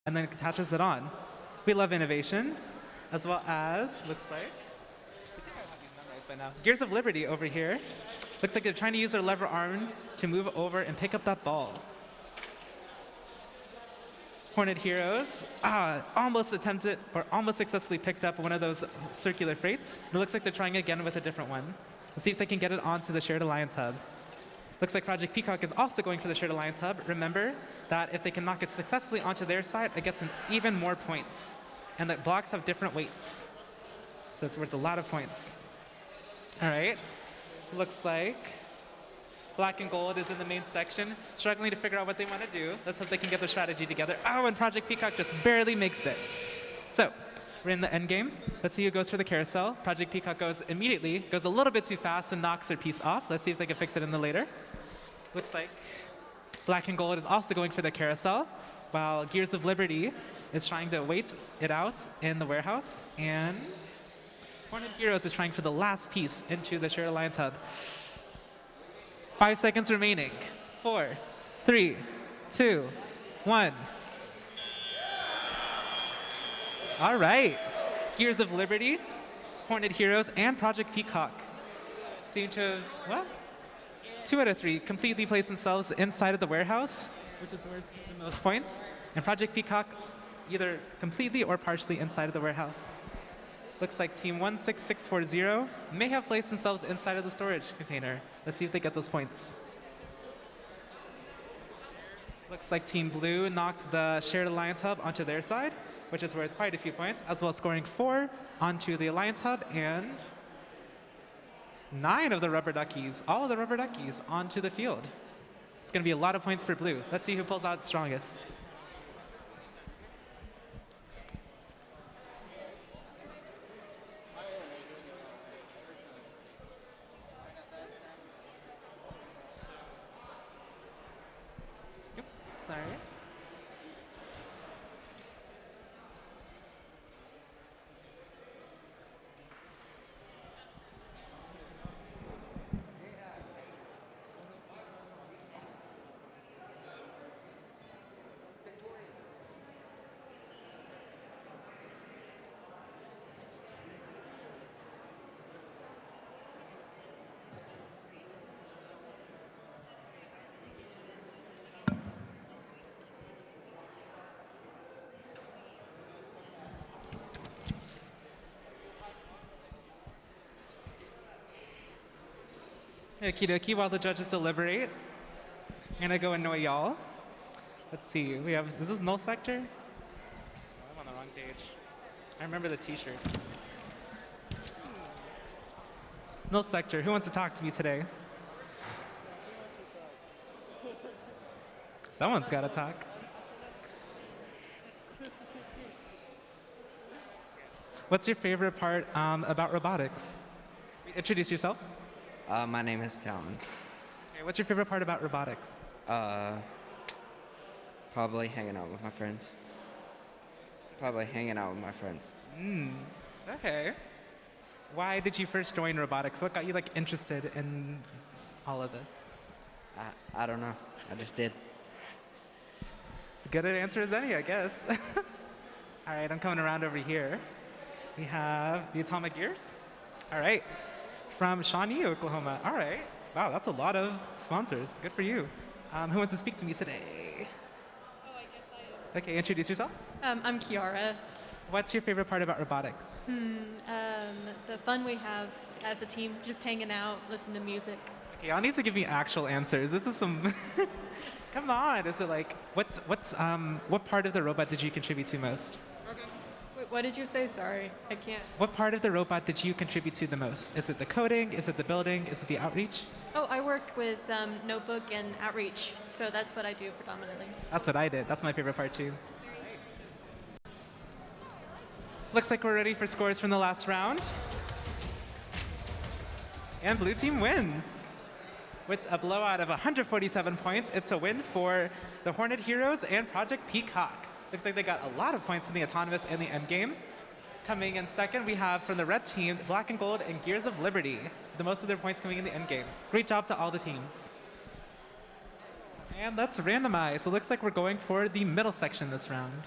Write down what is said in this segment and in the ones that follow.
and then attaches it on. We love innovation, as well as, looks like, I think I have these memorized by now. Gears of Liberty over here. Looks like they're trying to use their lever arm to move over and pick up that ball. Hornet Heroes almost attempted, or almost successfully picked up one of those circular freights. It looks like they're trying again with a different one. Let's see if they can get it onto the Shared Alliance Hub. Looks like Project Peacock is also going for the Shared Alliance Hub. Remember that if they can knock it successfully onto their side, it gets them even more points. And the blocks have different weights. So it's worth a lot of points. All right. Looks like Black and Gold is in the main section, struggling to figure out what they want to do. Let's hope they can get their strategy together. Oh, and Project Peacock just barely makes it. So we're in the end game. Let's see who goes for the carousel. Project Peacock goes immediately, goes a little bit too fast and knocks their piece off. Let's see if they can fix it in the later. Looks like Black and Gold is also going for the carousel, while Gears of Liberty is trying to wait it out in the warehouse. And Hornet Heroes is trying for the last piece into the Shared Alliance Hub. 5 seconds remaining. 4, 3, 2, 1. All right. Gears of Liberty, Hornet Heroes, and Project Peacock seem to have, well, 2 out of 3 completely placed themselves inside of the warehouse, which is worth the most points. And Project Peacock either completely or partially inside of the warehouse. Looks like Team 16640 may have placed themselves inside of the storage container. Let's see if they get those points. Looks like Team Blue knocked the Shared Alliance Hub onto their side, which is worth quite a few points, as well as scoring 4 onto the Alliance Hub and 9 of the Rubber Duckies, all of the Rubber Duckies, onto the field. It's going to be a lot of points for Blue. Let's see who pulls out strongest. Sorry. Okie dokie, while the judges deliberate, I'm gonna go annoy y'all. Let's see, we have, is this null sector? Oh, I'm on the wrong page. I remember the t-shirts. Null sector, who wants to talk to me today? Someone's gotta talk. What's your favorite part about robotics? Introduce yourself. My name is Talon. Okay, what's your favorite part about robotics? Probably hanging out with my friends. Okay. Why did you first join robotics? What got you interested in all of this? I don't know. I just did. As good an answer as any, I guess. All right, I'm coming around over here. We have the Atomic Gears. All right. From Shawnee, Oklahoma. All right. Wow, that's a lot of sponsors. Good for you. Who wants to speak to me today? Oh, I guess I am. Okay, introduce yourself. I'm Kiara. What's your favorite part about robotics? The fun we have as a team, just hanging out, listening to music. Okay, y'all need to give me actual answers. This is some. Come on. Is it what part of the robot did you contribute to most? Wait, what did you say? Sorry, I can't. What part of the robot did you contribute to the most? Is it the coding? Is it the building? Is it the outreach? Oh, I work with Notebook and Outreach, so that's what I do predominantly. That's what I did. That's my favorite part too. Looks like we're ready for scores from the last round. And blue team wins. With a blowout of 147 points, it's a win for the Hornet Heroes and Project Peacock. Looks like they got a lot of points in the Autonomous and the Endgame. Coming in second, we have from the red team, Black and Gold and Gears of Liberty. The most of their points coming in the Endgame. Great job to all the teams. And that's randomized. So it looks like we're going for the middle section this round.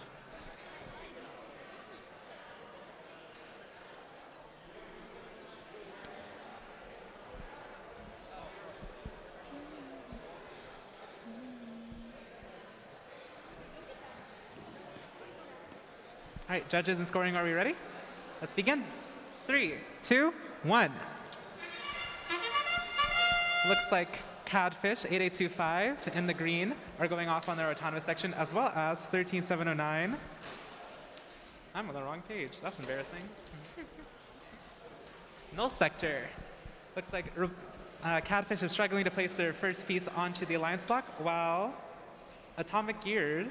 All right, judges and scoring, are we ready? Let's begin. 3, 2, 1. Looks like Cadfish 8825 in the green are going off on their autonomous section, as well as 13709. I'm on the wrong page. That's embarrassing. Null sector. Looks like Cadfish is struggling to place their first piece onto the alliance block, while Atomic Gears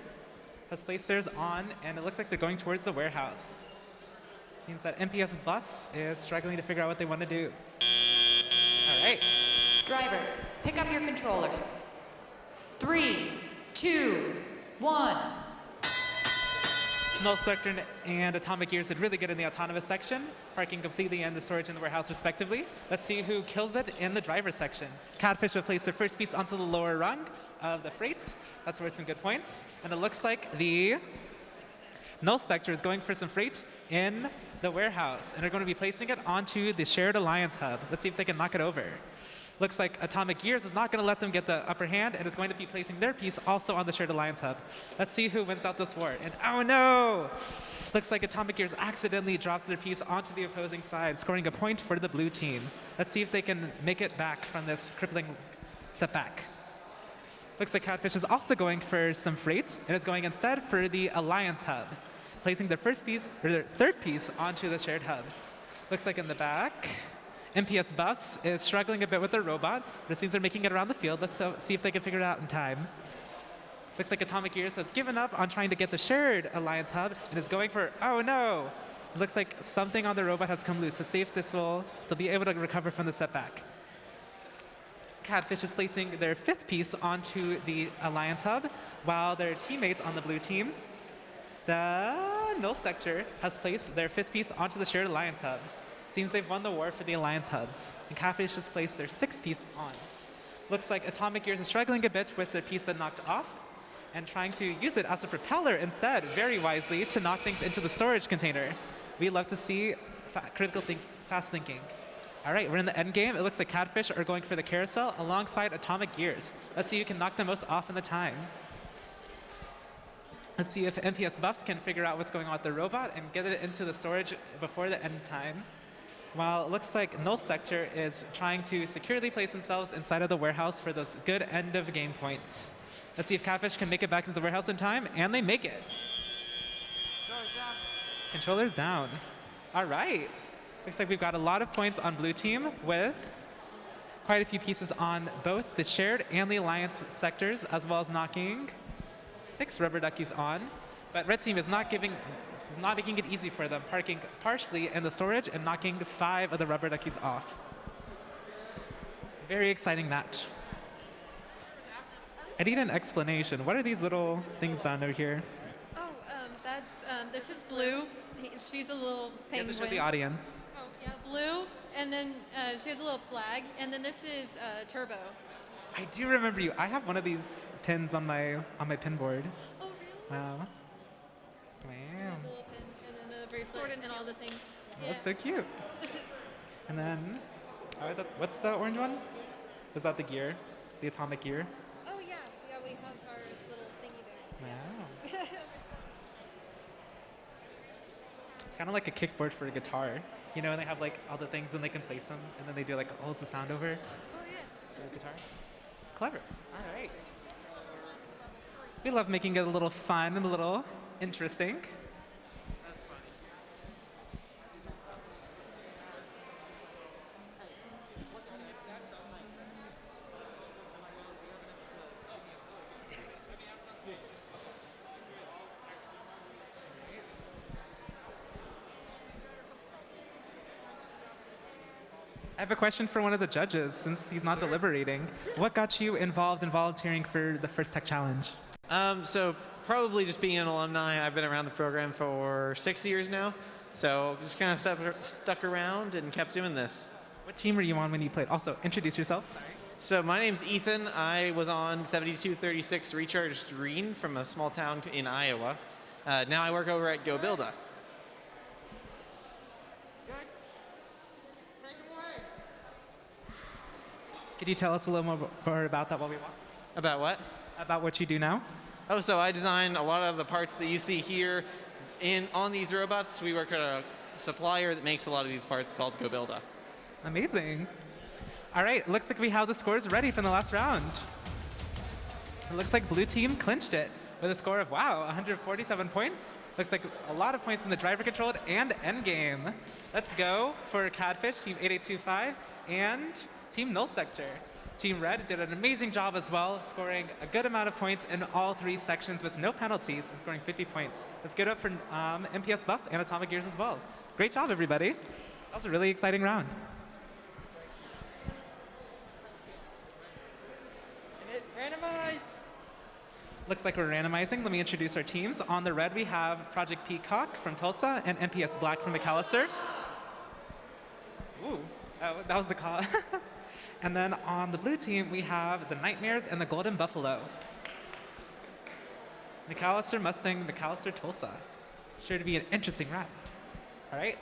has placed theirs on, and it looks like they're going towards the warehouse. Means that MPS Buffs is struggling to figure out what they want to do. All right. Drivers, pick up your controllers. 3, 2, 1. Null Sector and Atomic Gears did really good in the autonomous section, parking completely in the storage and the warehouse respectively. Let's see who kills it in the driver's section. Cadfish will place their first piece onto the lower rung of the freights. That's worth some good points. And it looks like the Null Sector is going for some freight in the warehouse, and they're going to be placing it onto the shared alliance hub. Let's see if they can knock it over. Looks like Atomic Gears is not going to let them get the upper hand, and is going to be placing their piece also on the shared alliance hub. Let's see who wins out this war. And oh no! Looks like Atomic Gears accidentally dropped their piece onto the opposing side, scoring a point for the blue team. Let's see if they can make it back from this crippling setback. Looks like Cadfish is also going for some freight, and is going instead for the alliance hub, placing their first piece, or their third piece, onto the shared hub. Looks like in the back, MPS Bus is struggling a bit with their robot, but it seems they're making it around the field. Let's see if they can figure it out in time. Looks like Atomic Gears has given up on trying to get the shared alliance hub and is going for, oh no! It looks like something on the robot has come loose to see if they'll be able to recover from the setback. Cadfish is placing their fifth piece onto the alliance hub, while their teammates on the blue team, the Null Sector, has placed their fifth piece onto the shared alliance hub. Seems they've won the war for the alliance hubs, and Cadfish has placed their sixth piece on. Looks like Atomic Gears is struggling a bit with their piece that knocked off, and trying to use it as a propeller instead, very wisely, to knock things into the storage container. We love to see fast thinking. All right, we're in the end game. It looks like Cadfish are going for the carousel alongside Atomic Gears. Let's see who can knock the most off in the time. Let's see if MPS Buffs can figure out what's going on with the robot and get it into the storage before the end time. While it looks like Null Sector is trying to securely place themselves inside of the warehouse for those good end of game points. Let's see if Cadfish can make it back into the warehouse in time, and they make it. Controller's down. All right. Looks like we've got a lot of points on blue team with quite a few pieces on both the shared and the alliance sectors, as well as knocking 6 rubber duckies on. But red team is not making it easy for them, parking partially in the storage and knocking 5 of the rubber duckies off. Very exciting match. I need an explanation. What are these little things down over here? Oh, this is Blue. She's a little penguin. You have to show the audience. Oh, yeah, Blue. And then she has a little flag. And then this is Turbo. I do remember you. I have one of these pins on my pin board. Oh, really? Wow. Wow. There's a little pin and then a bracelet and all the things. That's so cute. And then, what's the orange one? Is that the gear? The atomic gear? Oh, yeah. Yeah, we have our little thingy there. Wow. It's kind of like a kickboard for a guitar. You know, and they have like all the things and they can place them, and then they do like, oh, it's the sound over Oh, yeah. the guitar. It's clever. All right. We love making it a little fun and a little interesting. I have a question for one of the judges, since he's not deliberating. What got you involved in volunteering for the First Tech Challenge? So probably just being an alumni. I've been around the program for 6 years now. So just kind of stuck around and kept doing this. What team were you on when you played? Also, introduce yourself. So my name's Ethan. I was on 7236 Recharged Green from a small town in Iowa. Now I work over at GoBuilda. Could you tell us a little more about that while we walk? About what? About what you do now? Oh, so I design a lot of the parts that you see here on these robots, we work at a supplier that makes a lot of these parts called GoBuilda. Amazing. All right, looks like we have the scores ready from the last round. It looks like blue team clinched it with a score of, wow, 147 points. Looks like a lot of points in the driver controlled and endgame. Let's go for Cadfish, team 8825, and team Null Sector. Team Red did an amazing job as well, scoring a good amount of points in all 3 sections with no penalties and scoring 50 points. Let's get up for MPS buffs and atomic gears as well. Great job, everybody. That was a really exciting round. Randomize. Looks like we're randomizing. Let me introduce our teams. On the red, we have Project Peacock from Tulsa and MPS Black from McAllister. Ooh, oh, that was the call. And then on the blue team, we have the Nightmares and the Golden Buffalo. McAllister, Mustang, McAllister, Tulsa. Sure to be an interesting round. All right.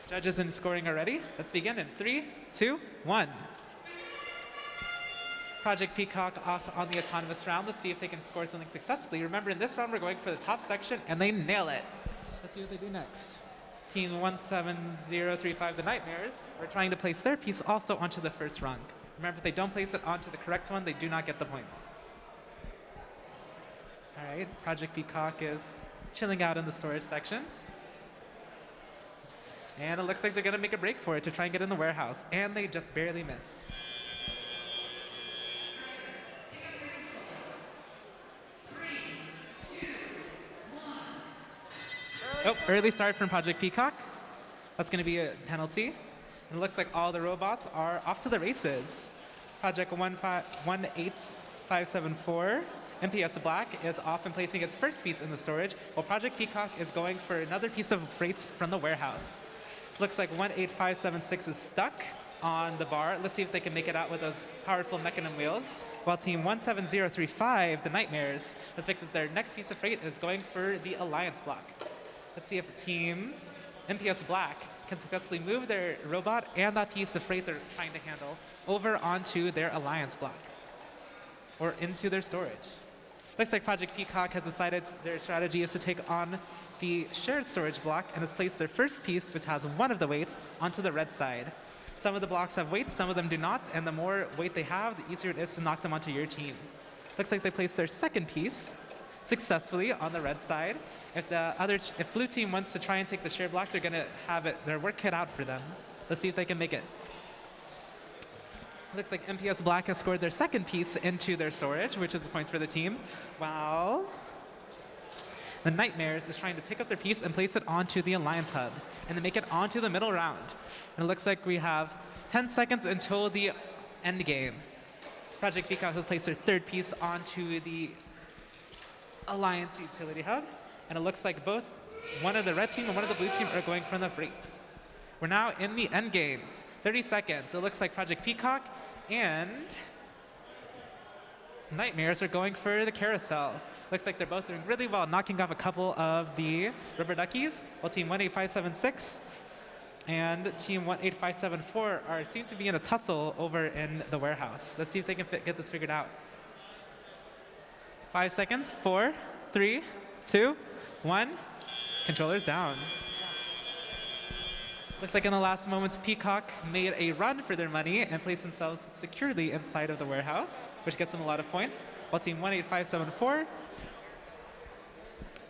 Judges in scoring already. Let's begin in 3, 2, 1. Project Peacock off on the autonomous round. Let's see if they can score something successfully. Remember, in this round, we're going for the top section, and they nail it. Let's see what they do next. Team 17035, the Nightmares, are trying to place their piece also onto the first rung. Remember, if they don't place it onto the correct one, they do not get the points. All right, Project Peacock is chilling out in the storage section. And it looks like they're going to make a break for it to try and get in the warehouse, and they just barely miss. Oh, early start from Project Peacock. That's going to be a penalty. And it looks like all the robots are off to the races. Project 18574, MPS Black, is off and placing its first piece in the storage, while Project Peacock is going for another piece of freight from the warehouse. Looks like 18576 is stuck on the bar. Let's see if they can make it out with those powerful mechanism wheels. While team 17035, the Nightmares, looks like that their next piece of freight is going for the Alliance block. Let's see if team MPS Black can successfully move their robot and that piece of freight they're trying to handle over onto their Alliance block or into their storage. Looks like Project Peacock has decided their strategy is to take on the shared storage block and has placed their first piece, which has one of the weights, onto the red side. Some of the blocks have weights, some of them do not, and the more weight they have, the easier it is to knock them onto your team. Looks like they placed their second piece successfully on the red side. If blue team wants to try and take the shared block, they're going to have their work cut out for them. Let's see if they can make it. Looks like MPS Black has scored their second piece into their storage, which is the points for the team, while the Nightmares is trying to pick up their piece and place it onto the Alliance hub, and then make it onto the middle round. And it looks like we have 10 seconds until the end game. Project Peacock has placed their third piece onto the Alliance utility hub, and it looks like both one of the red team and one of the blue team are going for the freight. We're now in the end game. 30 seconds. It looks like Project Peacock and Nightmares are going for the carousel. Looks like they're both doing really well, knocking off a couple of the rubber duckies, while team 18576 and team 18574 seem to be in a tussle over in the warehouse. Let's see if they can get this figured out. 5 seconds. 4, 3, 2, 1. Controllers down. Looks like in the last moments, Peacock made a run for their money and placed themselves securely inside of the warehouse, which gets them a lot of points, while team 18574,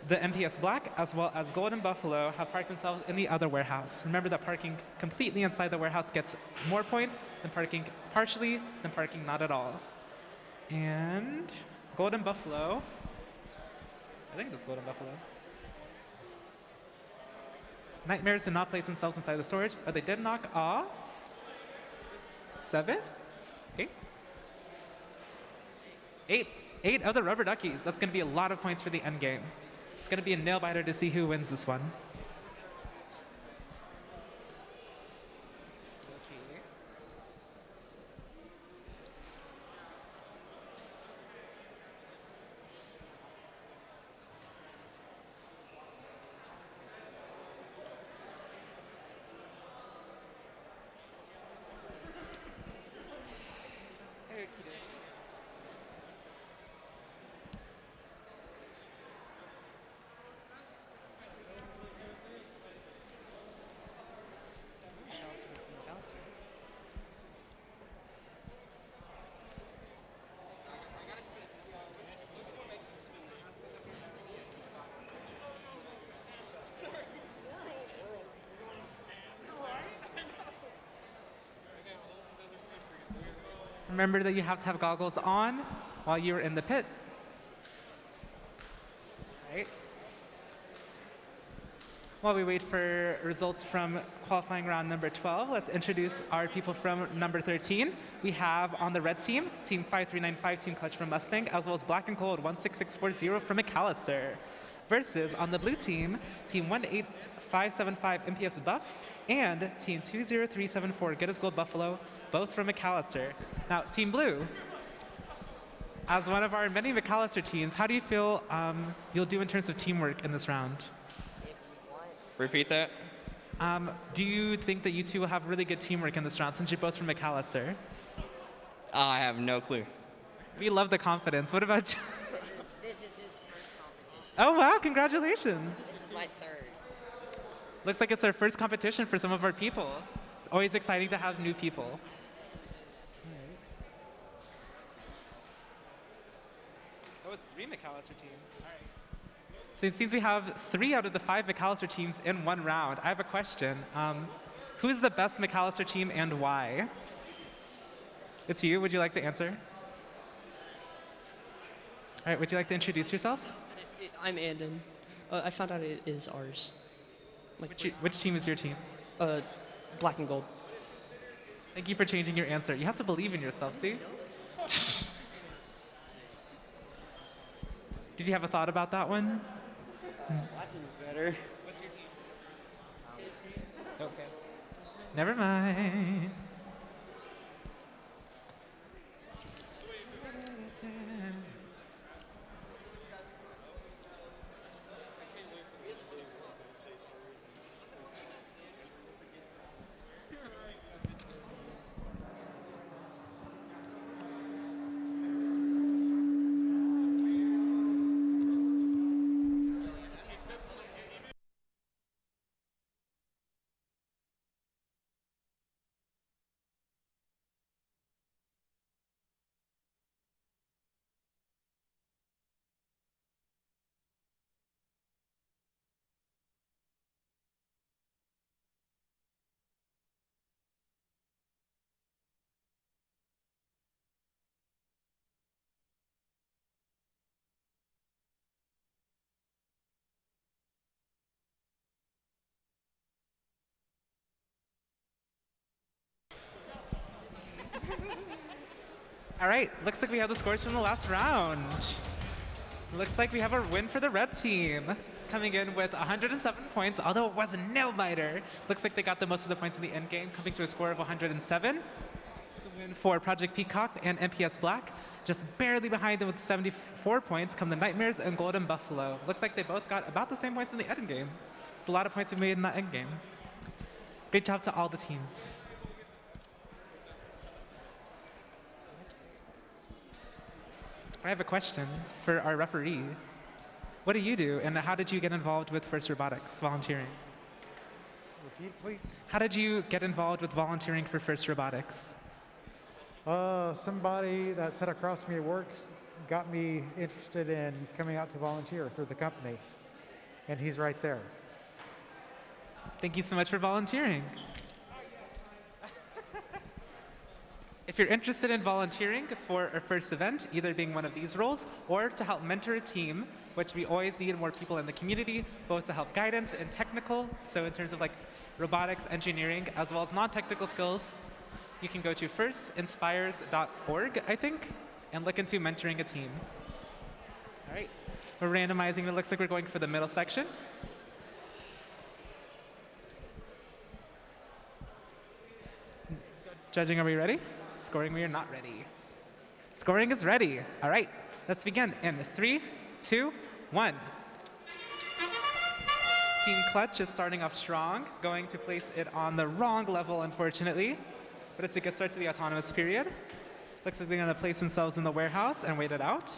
the MPS Black, as well as Golden Buffalo, have parked themselves in the other warehouse. Remember that parking completely inside the warehouse gets more points than parking partially than parking not at all. And Golden Buffalo, I think that's Golden Buffalo. Nightmares did not place themselves inside the storage, but they did knock off 7, 8 of the rubber duckies. That's going to be a lot of points for the end game. It's going to be a nail biter to see who wins this one. Remember that you have to have goggles on while you're in the pit. Right. While we wait for results from qualifying round number 12, let's introduce our people from number 13. We have on the red team, Team 5395, Team Clutch from Mustang, as well as Black and Gold 16640 from McAllister. Versus on the blue team, Team 18575 MPS Buffs and Team 20374 Good as Gold Buffalo, both from McAllister. Now, Team Blue, as one of our many McAllister teams, how do you feel you'll do in terms of teamwork in this round? Repeat that. Do you think that you two will have really good teamwork in this round since you're both from McAllister? I have no clue. We love the confidence. What about you? This is his first competition. Oh, wow, congratulations. This is my third. Looks like it's our first competition for some of our people. It's always exciting to have new people. Oh, it's 3 McAllister teams. All right. So it seems we have 3 out of the 5 McAllister teams in one round. I have a question. Who's the best McAllister team and why? It's you. Would you like to answer? All right. Would you like to introduce yourself? I'm Andon. I found out it is ours. Which team is your team? Black and Gold. Thank you for changing your answer. You have to believe in yourself, see? Did you have a thought about that one? Black team's better. What's your team? Okay. Never mind. All right, looks like we have the scores from the last round. Looks like we have a win for the red team, coming in with 107 points, although it was a nail-biter. Looks like they got the most of the points in the end game, coming to a score of 107. It's a win for Project Peacock and MPS Black. Just barely behind them with 74 points come the Nightmares and Golden Buffalo. Looks like they both got about the same points in the end game. It's a lot of points we made in that end game. Great job to all the teams. I have a question for our referee. What do you do, and how did you get involved with First Robotics, volunteering? Repeat, please. How did you get involved with volunteering for First Robotics? Somebody that sat across from me at work got me interested in coming out to volunteer through the company, and he's right there. Thank you so much for volunteering. If you're interested in volunteering for our first event, either being one of these roles or to help mentor a team, which we always need more people in the community, both to help guidance and technical, so in terms of like robotics, engineering, as well as non-technical skills, you can go to firstinspires.org, I think, and look into mentoring a team. All right, we're randomizing. It looks like we're going for the middle section. Judging, are we ready? Scoring, we are not ready. Scoring is ready. All right, let's begin in 3, 2, 1. Team Clutch is starting off strong, going to place it on the wrong level, unfortunately. But it's a good start to the autonomous period. Looks like they're going to place themselves in the warehouse and wait it out.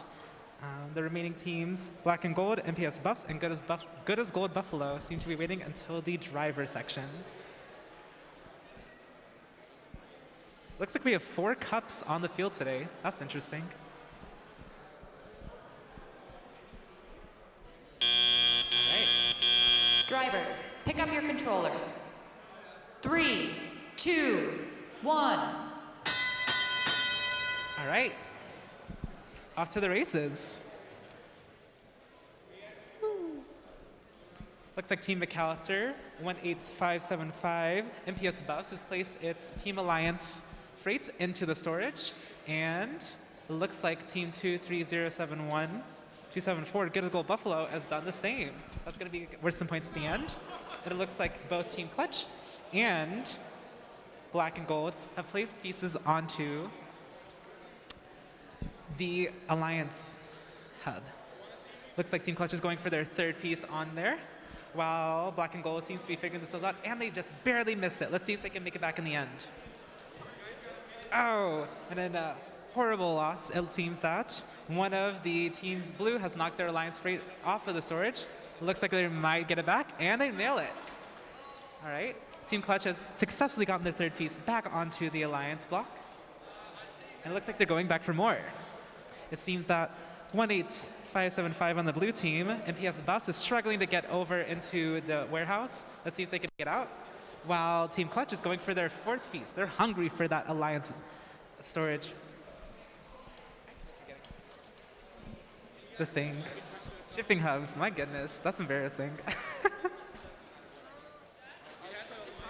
The remaining teams, Black and Gold, MPS Buffs, and Good as Gold Buffalo, seem to be waiting until the driver section. Looks like we have 4 cups on the field today. That's interesting. All right. Drivers, pick up your controllers. 3, 2, 1. All right. Off to the races. Looks like Team McAllister, 18575, MPS Buffs has placed its Team Alliance freight into the storage. And it looks like Team 23071, 274, Good as Gold Buffalo has done the same. That's going to be worth some points at the end. And it looks like both Team Clutch and Black and Gold have placed pieces onto the Alliance hub. Looks like Team Clutch is going for their third piece on there, while Black and Gold seems to be figuring this out, and they just barely miss it. Let's see if they can make it back in the end. Oh, and then a horrible loss. It seems that one of the teams blue has knocked their Alliance freight off of the storage. Looks like they might get it back, and they nail it. All right, Team Clutch has successfully gotten their third piece back onto the Alliance block. And it looks like they're going back for more. It seems that 18575 on the blue team, MPS Bus is struggling to get over into the warehouse. Let's see if they can get out. While Team Clutch is going for their fourth piece. They're hungry for that Alliance storage. The thing. Shipping hubs, my goodness, that's embarrassing.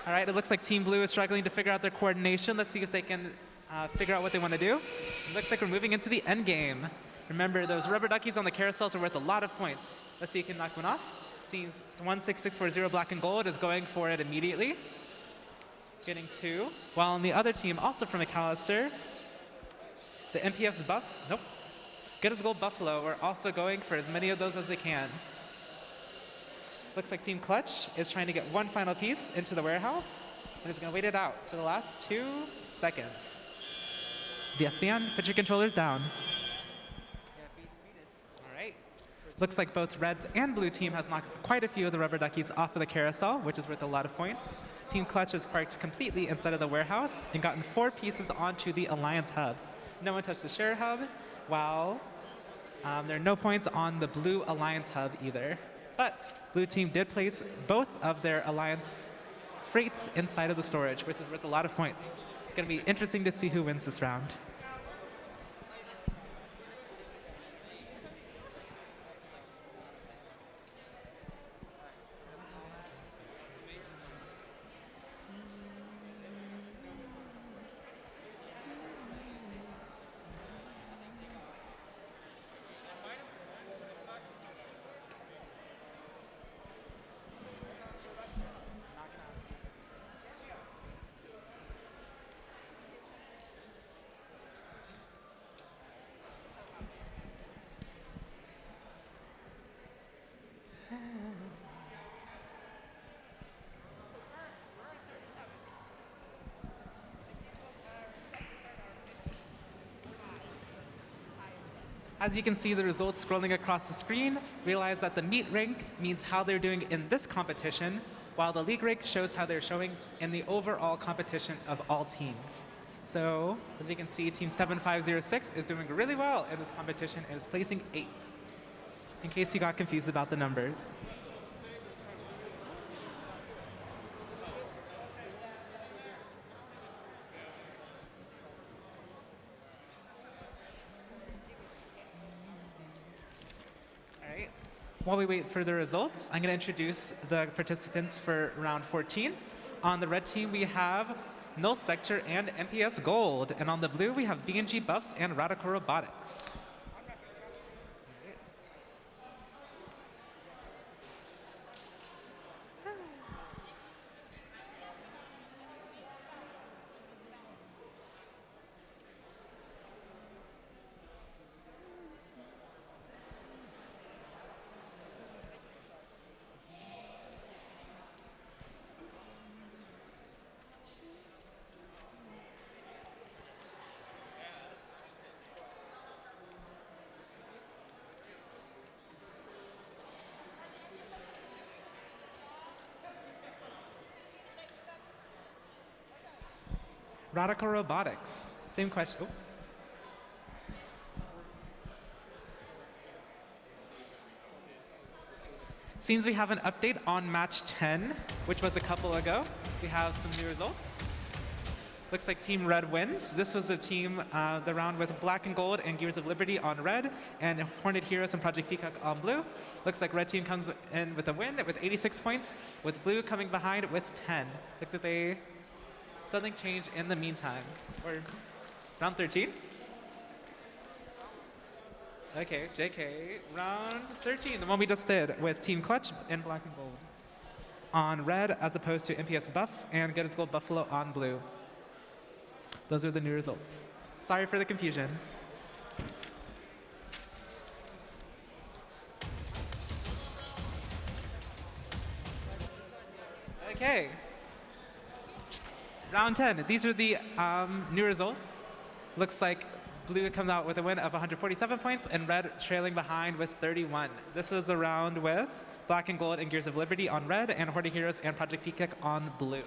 All right, it looks like Team Blue is struggling to figure out their coordination. Let's see if they can figure out what they want to do. It looks like we're moving into the end game. Remember, those rubber duckies on the carousels are worth a lot of points. Let's see if you can knock one off. Seems 16640 Black and Gold is going for it immediately. Getting two. While on the other team, also from McAllister, the MPF's Buffs, nope. Good as Gold Buffalo are also going for as many of those as they can. Looks like Team Clutch is trying to get one final piece into the warehouse and is going to wait it out for the last 2 seconds. Viethian, put your controllers down. All right. Looks like both Reds and Blue team has knocked quite a few of the rubber duckies off of the carousel, which is worth a lot of points. Team Clutch is parked completely inside of the warehouse and gotten 4 pieces onto the Alliance hub. No one touched the share hub, while there are no points on the Blue Alliance hub either. But Blue team did place both of their Alliance freights inside of the storage, which is worth a lot of points. It's going to be interesting to see who wins this round. As you can see the results scrolling across the screen, realize that the meet rank means how they're doing in this competition, while the league rank shows how they're showing in the overall competition of all teams. So, as we can see, Team 7506 is doing really well in this competition and is placing 8th, in case you got confused about the numbers. While we wait for the results, I'm going to introduce the participants for round 14. On the red team, we have Null Sector and MPS Gold. And on the blue, we have B&G Buffs and Radical Robotics. Radical Robotics, same question. Oh. Seems we have an update on match 10, which was a couple ago. We have some new results. Looks like Team Red wins. This was the team, the round with Black and Gold and Gears of Liberty on red, and Hornet Heroes and Project Peacock on blue. Looks like red team comes in with a win with 86 points, with blue coming behind with 10. Looks like something changed in the meantime. Or round 13? Okay, JK. Round 13, the one we just did with Team Clutch in Black and Gold on red, as opposed to MPS Buffs and Good as Gold Buffalo on blue. Those are the new results. Sorry for the confusion. Okay. Round 10. These are the new results. Looks like blue comes out with a win of 147 points and red trailing behind with 31. This is the round with Black and Gold and Gears of Liberty on red and Horde Heroes and Project Peacock on blue.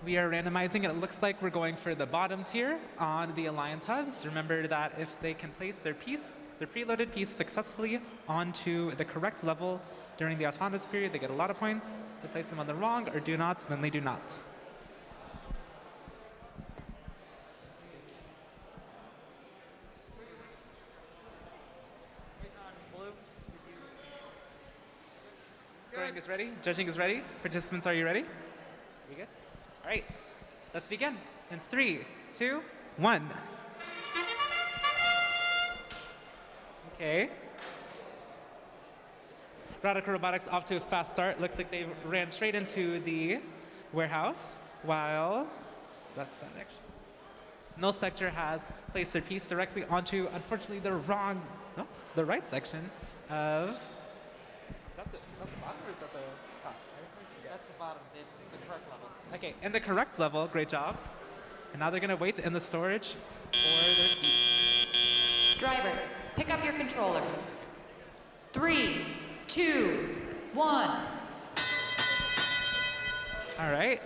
We are randomizing, and it looks like we're going for the bottom tier on the Alliance hubs. Remember that if they can place their preloaded piece successfully onto the correct level during the autonomous period, they get a lot of points. If they place them on the wrong or do not, then they do not. Scoring is ready. Judging is ready. Participants, are you ready? We good? All right, let's begin. In 3, 2, 1. Okay. Radical Robotics off to a fast start. Looks like they ran straight into the warehouse, while that's that actually. Null Sector has placed their piece directly onto, unfortunately, the right section of. Is that the bottom or is that the top? That's the bottom. It's the correct level. Okay, in the correct level, great job. And now they're going to wait in the storage for their piece. Drivers, pick up your controllers. 3, 2, 1. All right.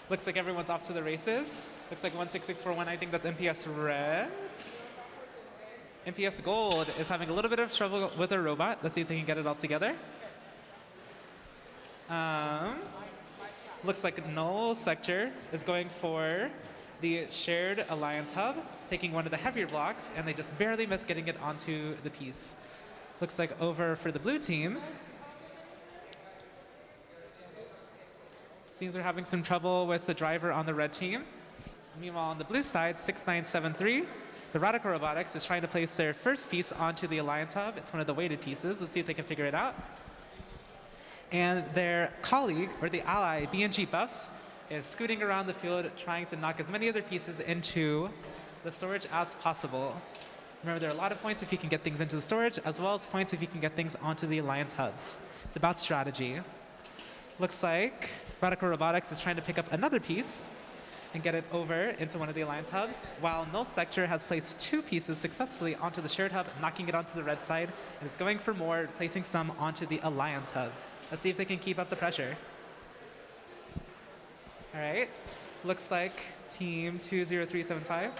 Looks like everyone's off to the races. Looks like 16641, I think that's MPS Red. MPS Gold is having a little bit of trouble with their robot. Let's see if they can get it all together. Looks like Null Sector is going for the shared Alliance hub, taking one of the heavier blocks, and they just barely missed getting it onto the piece. Looks like over for the blue team. Seems they're having some trouble with the driver on the red team. Meanwhile, on the blue side, 6973, the Radical Robotics is trying to place their first piece onto the Alliance hub. It's one of the weighted pieces. Let's see if they can figure it out. And their colleague, or the ally, BNG Buffs, is scooting around the field trying to knock as many of their pieces into the storage as possible. Remember, there are a lot of points if you can get things into the storage, as well as points if you can get things onto the Alliance hubs. It's about strategy. Looks like Radical Robotics is trying to pick up another piece and get it over into one of the Alliance hubs, while Null Sector has placed 2 pieces successfully onto the shared hub, knocking it onto the red side, and it's going for more, placing some onto the Alliance hub. Let's see if they can keep up the pressure. All right, looks like Team 20375,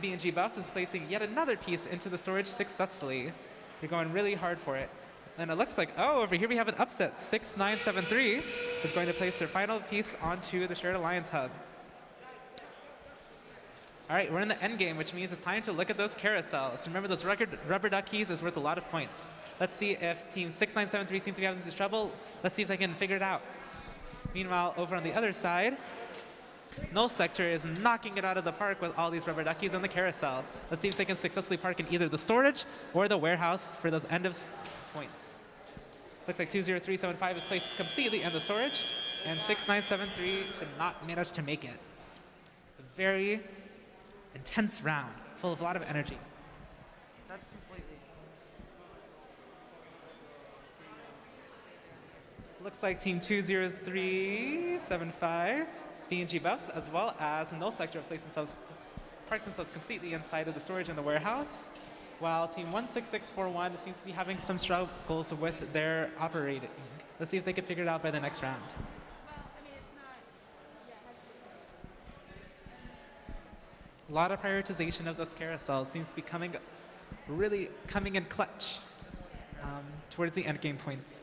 BNG Buffs, is placing yet another piece into the storage successfully. They're going really hard for it. And it looks like, oh, over here we have an upset. 6973 is going to place their final piece onto the shared Alliance hub. All right, we're in the end game, which means it's time to look at those carousels. Remember, those rubber duck keys is worth a lot of points. Let's see if Team 6973 seems to be having this trouble. Let's see if they can figure it out. Meanwhile, over on the other side, Null Sector is knocking it out of the park with all these rubber duckies on the carousel. Let's see if they can successfully park in either the storage or the warehouse for those end of points. Looks like 20375 is placed completely in the storage, and 6973 could not manage to make it. A very intense round, full of a lot of energy. That's completely. Looks like Team 20375, BNG Buffs, as well as Null Sector have parked themselves completely inside of the storage in the warehouse, while Team 16641 seems to be having some struggles with their operating. Let's see if they can figure it out by the next round. A lot of prioritization of those carousels seems to be coming really coming in clutch towards the end game points.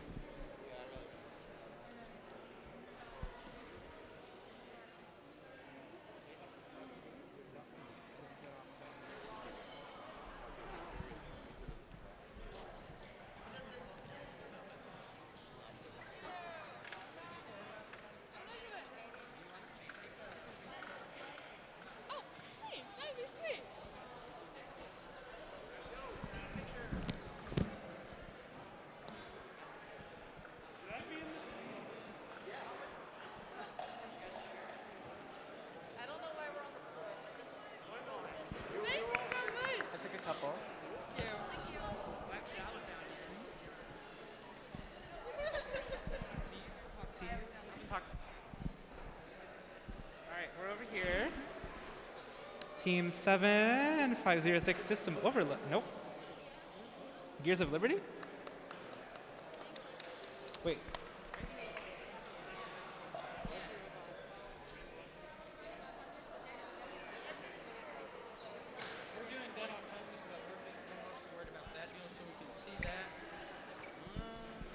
I took a couple. All right, we're over here. Team 7506 System Overload. Nope. Gears of Liberty? Wait.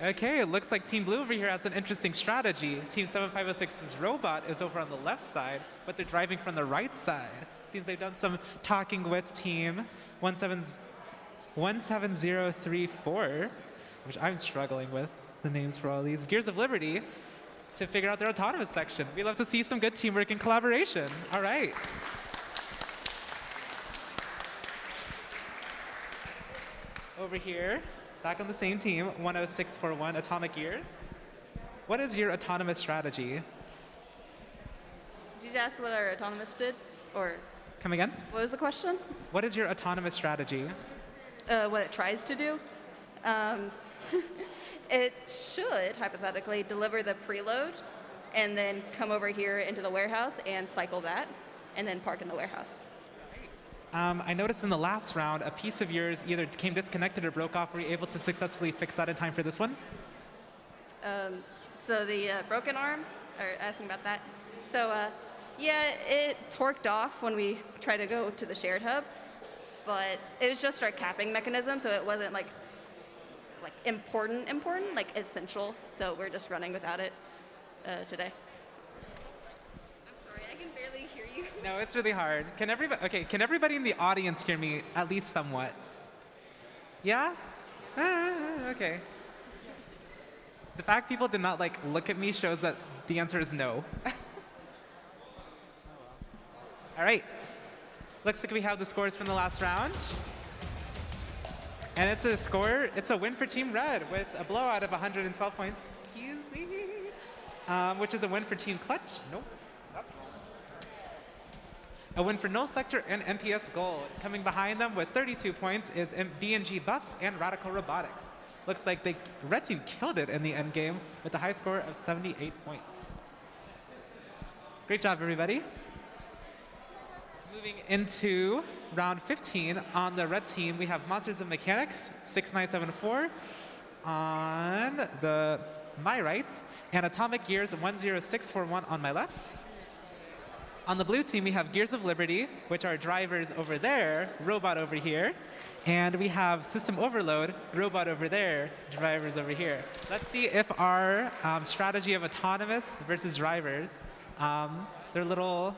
Okay, it looks like Team Blue over here has an interesting strategy. Team 7506's robot is over on the left side, but they're driving from the right side. Seems they've done some talking with Team 17034, which I'm struggling with the names for all these. Gears of Liberty to figure out their autonomous section. We love to see some good teamwork and collaboration. All right. Over here, back on the same team, 10641 Atomic Gears. What is your autonomous strategy? Did you ask what our autonomous did? Or Come again? what was the question? What is your autonomous strategy? What it tries to do? It should, hypothetically, deliver the preload and then come over here into the warehouse and cycle that and then park in the warehouse. I noticed in the last round, a piece of yours either came disconnected or broke off. Were you able to successfully fix that in time for this one? So the broken arm, or asking about that. So yeah, it torqued off when we tried to go to the shared hub, but it was just our capping mechanism, so it wasn't like important, like essential. So we're just running without it today. I'm sorry, I can barely hear you. No, it's really hard. Can everybody in the audience hear me at least somewhat? Yeah? Okay. The fact people did not look at me shows that the answer is no. All right. Looks like we have the scores from the last round. And it's a win for Team Red with a blowout of 112 points. Excuse me. Which is a win for Team Clutch. Nope. That's wrong. A win for Null Sector and MPS Gold. Coming behind them with 32 points is B&G Buffs and Radical Robotics. Looks like the red team killed it in the end game with a high score of 78 points. Great job, everybody. Moving into round 15, on the red team, we have Monsters of Mechanics, 6974 on my right, and Atomic Gears, 10641 on my left. On the blue team, we have Gears of Liberty, which are drivers over there, robot over here. And we have System Overload, robot over there, drivers over here. Let's see if our strategy of autonomous versus drivers, their little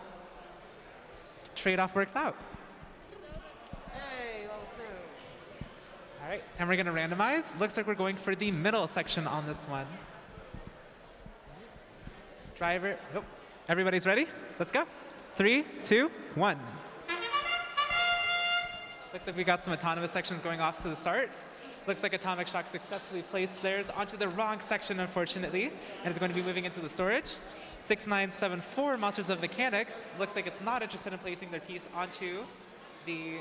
trade-off works out. Hey, level 2. All right, and we're gonna randomize. Looks like we're going for the middle section on this one. Driver, oh, everybody's ready? Let's go. 3, 2, 1. Looks like we got some autonomous sections going off to the start. Looks like Atomic Shock successfully placed theirs onto the wrong section, unfortunately, and it's going to be moving into the storage. 6974 Monsters of Mechanics looks like it's not interested in placing their piece onto the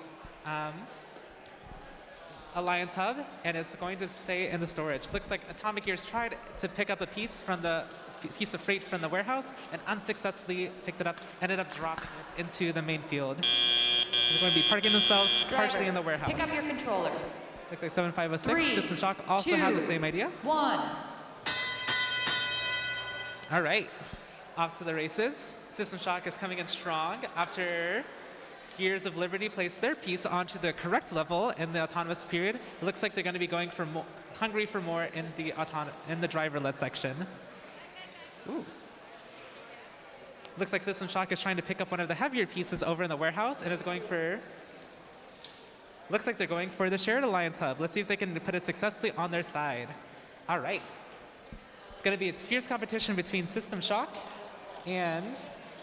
Alliance Hub, and it's going to stay in the storage. Looks like Atomic Gears tried to pick up a piece of freight from the warehouse and unsuccessfully picked it up, ended up dropping it into the main field. They're going to be parking themselves partially in the warehouse. Pick up your controllers. Looks like 7506 3, System Shock also 2, had the same idea. 1. All right, off to the races. System Shock is coming in strong after Gears of Liberty placed their piece onto the correct level in the autonomous period. It looks like they're going to be going for hungry for more in the driver-led section. Ooh. Looks like System Shock is trying to pick up one of the heavier pieces over in the warehouse and is going for. Looks like they're going for the Shared Alliance Hub. Let's see if they can put it successfully on their side. All right. It's going to be a fierce competition between System Shock and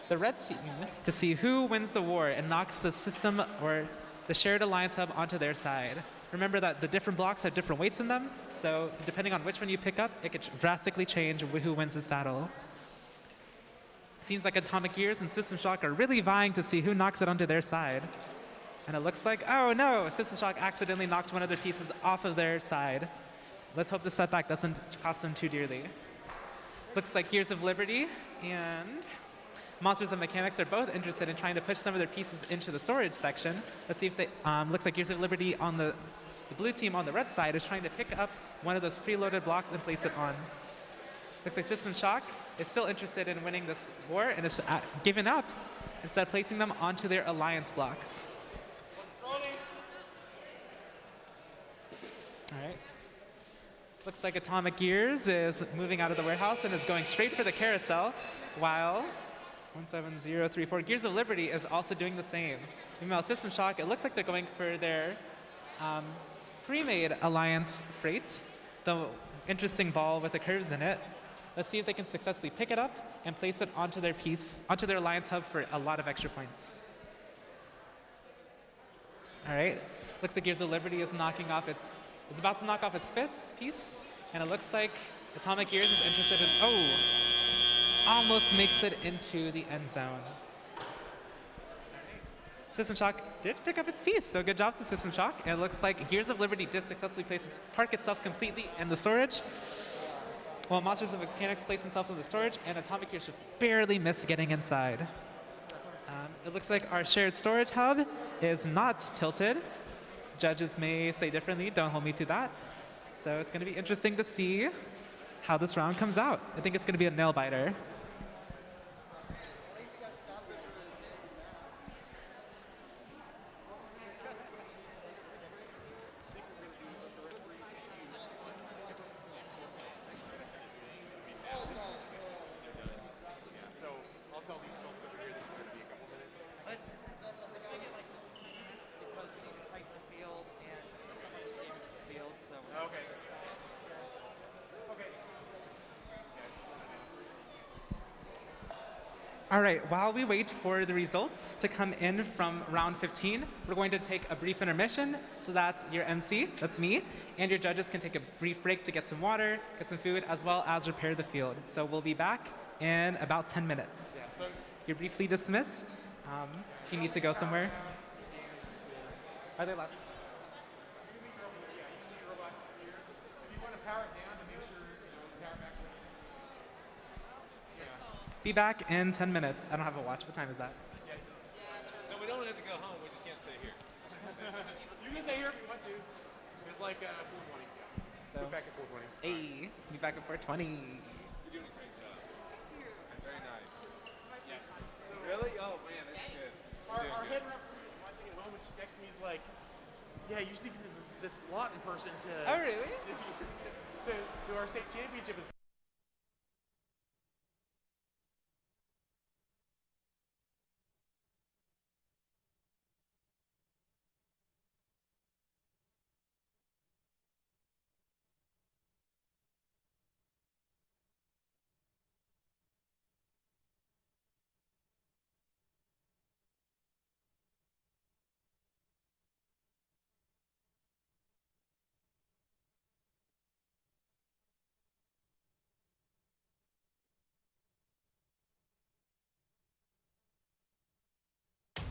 the red team to see who wins the war and knocks the system or the Shared Alliance Hub onto their side. Remember that the different blocks have different weights in them, so depending on which one you pick up, it could drastically change who wins this battle. Seems like Atomic Gears and System Shock are really vying to see who knocks it onto their side. And it looks like, oh no, System Shock accidentally knocked one of their pieces off of their side. Let's hope the setback doesn't cost them too dearly. Looks like Gears of Liberty and Monsters of Mechanics are both interested in trying to push some of their pieces into the storage section. Let's see if they, looks like Gears of Liberty on the blue team on the red side is trying to pick up one of those preloaded blocks and place it on. Looks like System Shock is still interested in winning this war and is giving up instead of placing them onto their alliance blocks. All right. Looks like Atomic Gears is moving out of the warehouse and is going straight for the carousel, while 17034 Gears of Liberty is also doing the same. Meanwhile, System Shock, it looks like they're going for their pre-made alliance freight, the interesting ball with the curves in it. Let's see if they can successfully pick it up and place it onto their piece, onto their alliance hub for a lot of extra points. All right. Looks like Gears of Liberty is knocking off its. It's about to knock off its fifth piece, and it looks like Atomic Gears is interested in. Oh, almost makes it into the end zone. System Shock did pick up its piece, so good job to System Shock. And it looks like Gears of Liberty did successfully park itself completely in the storage, while Monsters of Mechanics placed themselves in the storage, and Atomic Gears just barely missed getting inside. It looks like our shared storage hub is not tilted. Judges may say differently, don't hold me to that. So it's going to be interesting to see how this round comes out. I think it's going to be a nail biter. All right, while we wait for the results to come in from round 15, we're going to take a brief intermission so that your MC, that's me, and your judges can take a brief break to get some water, get some food, as well as repair the field. So we'll be back in about 10 minutes. You're briefly dismissed if you need to go somewhere. Are they loud? Be back in 10 minutes. I don't have a watch. What time is that? So we don't have to go home. We just can't stay here. You can stay here if you want to. It's like 4:20. So, be back at 4:20. Hey, be back at 4:20. You're doing a great job. Very nice. Yeah. Really? Oh man, that's good. Our head referee watching at home, and she texts me, he's like, "Yeah, you should get this lot in person to." Oh really? to our state championship.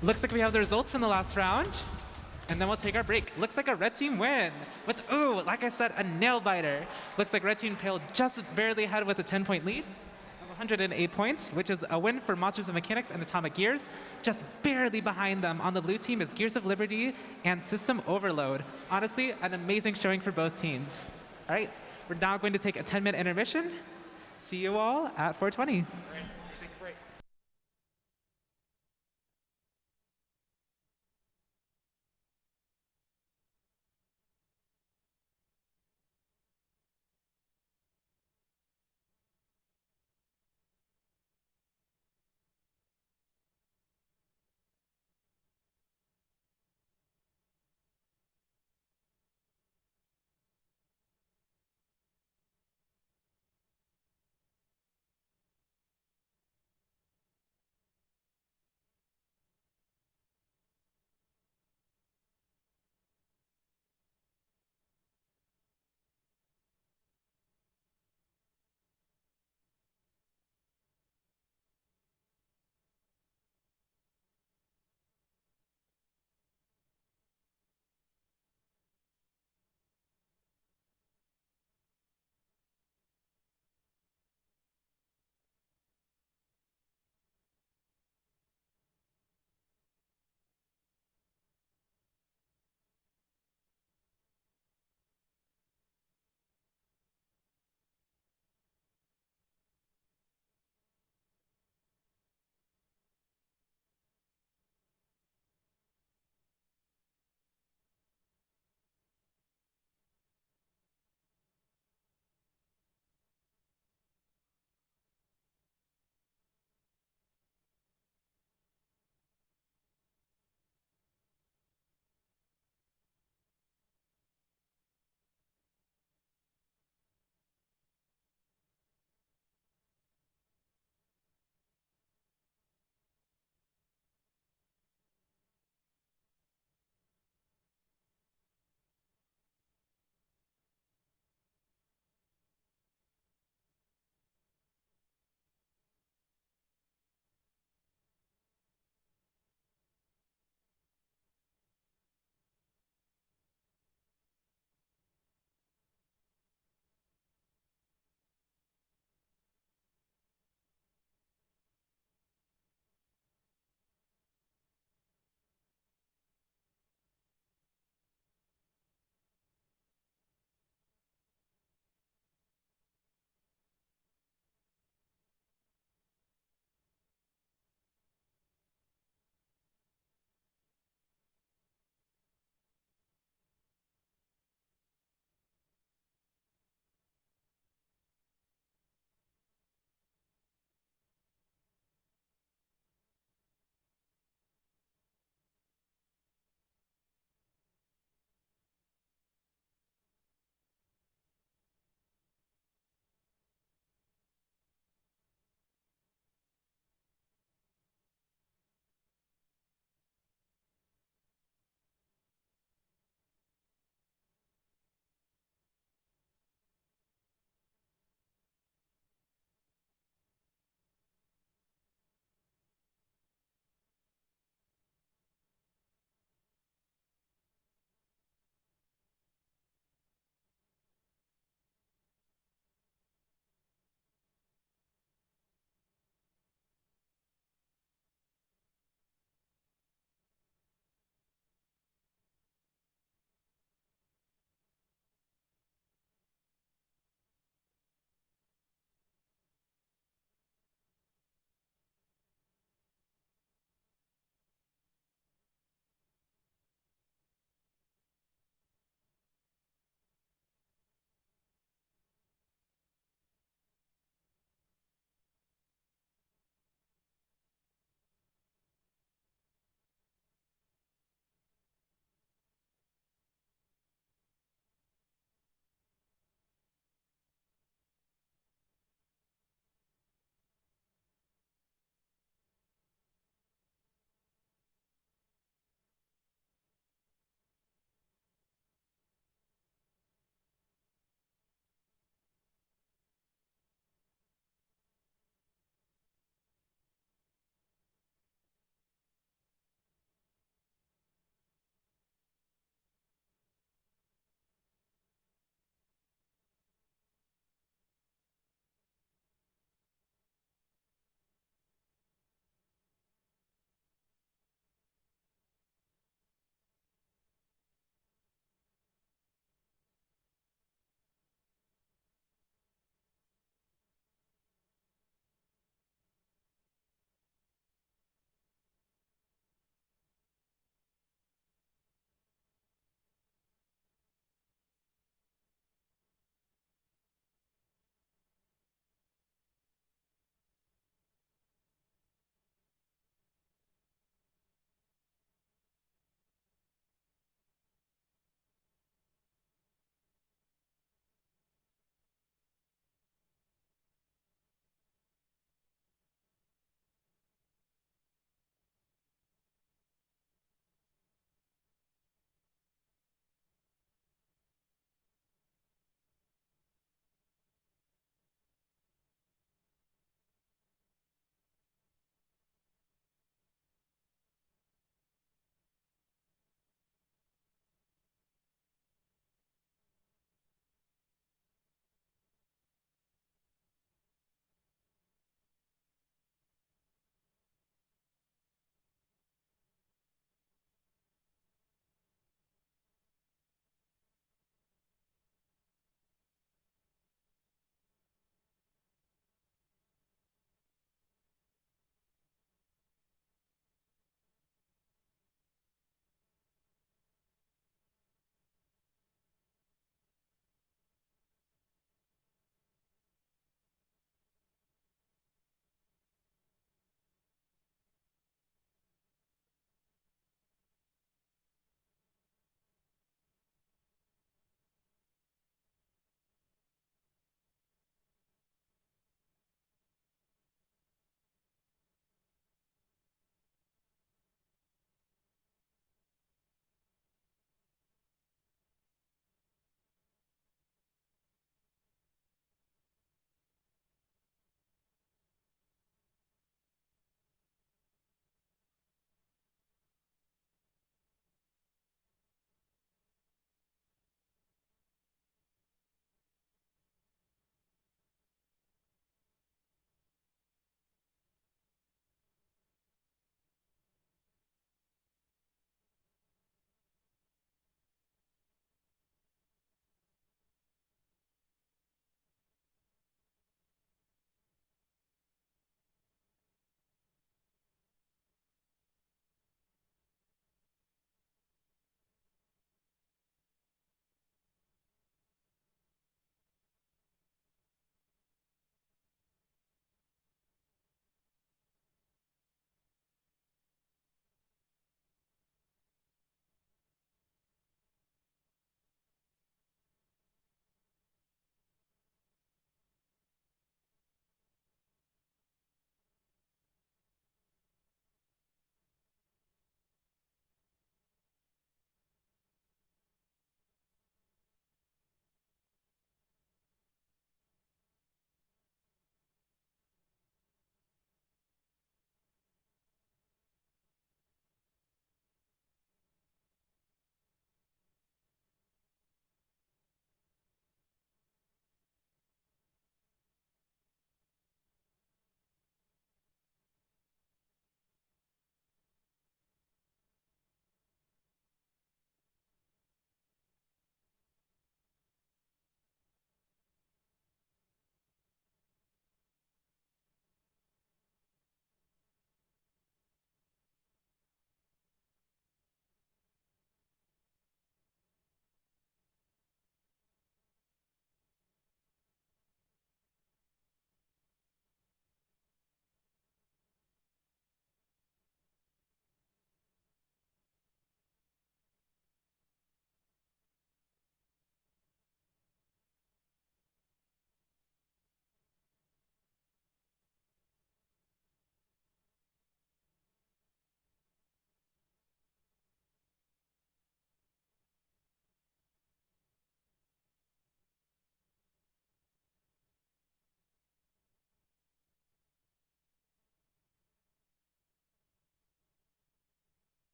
Looks like we have the results from the last round, and then we'll take our break. Looks like a red team win with, ooh, like I said, a nail biter. Looks like red team paled just barely ahead with a 10-point lead of 108 points, which is a win for Monsters of Mechanics and Atomic Gears. Just barely behind them on the blue team is Gears of Liberty and System Overload. Honestly, an amazing showing for both teams. All right, we're now going to take a 10-minute intermission. See you all at 4:20.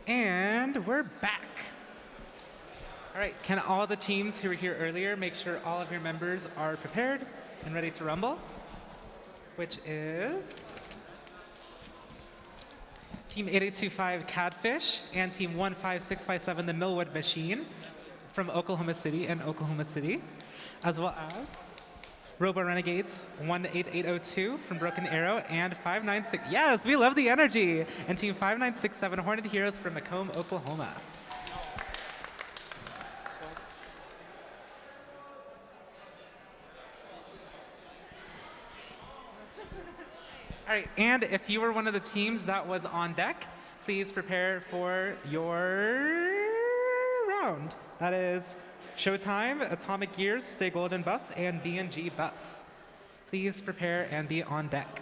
And we're back. All right, can all the teams who were here earlier make sure all of your members are prepared and ready to rumble? Which is Team 8825 Catfish and Team 15657 the Millwood Machine from Oklahoma City and Oklahoma City, as well as Robo Renegades 18802 from Broken Arrow and 596. Yes, we love the energy. And Team 5967 Horned Heroes from Macomb, Oklahoma. All right, and if you were one of the teams that was on deck, please prepare for your round. That is Showtime, Atomic Gears, Stay Golden buffs, and B&G buffs. Please prepare and be on deck.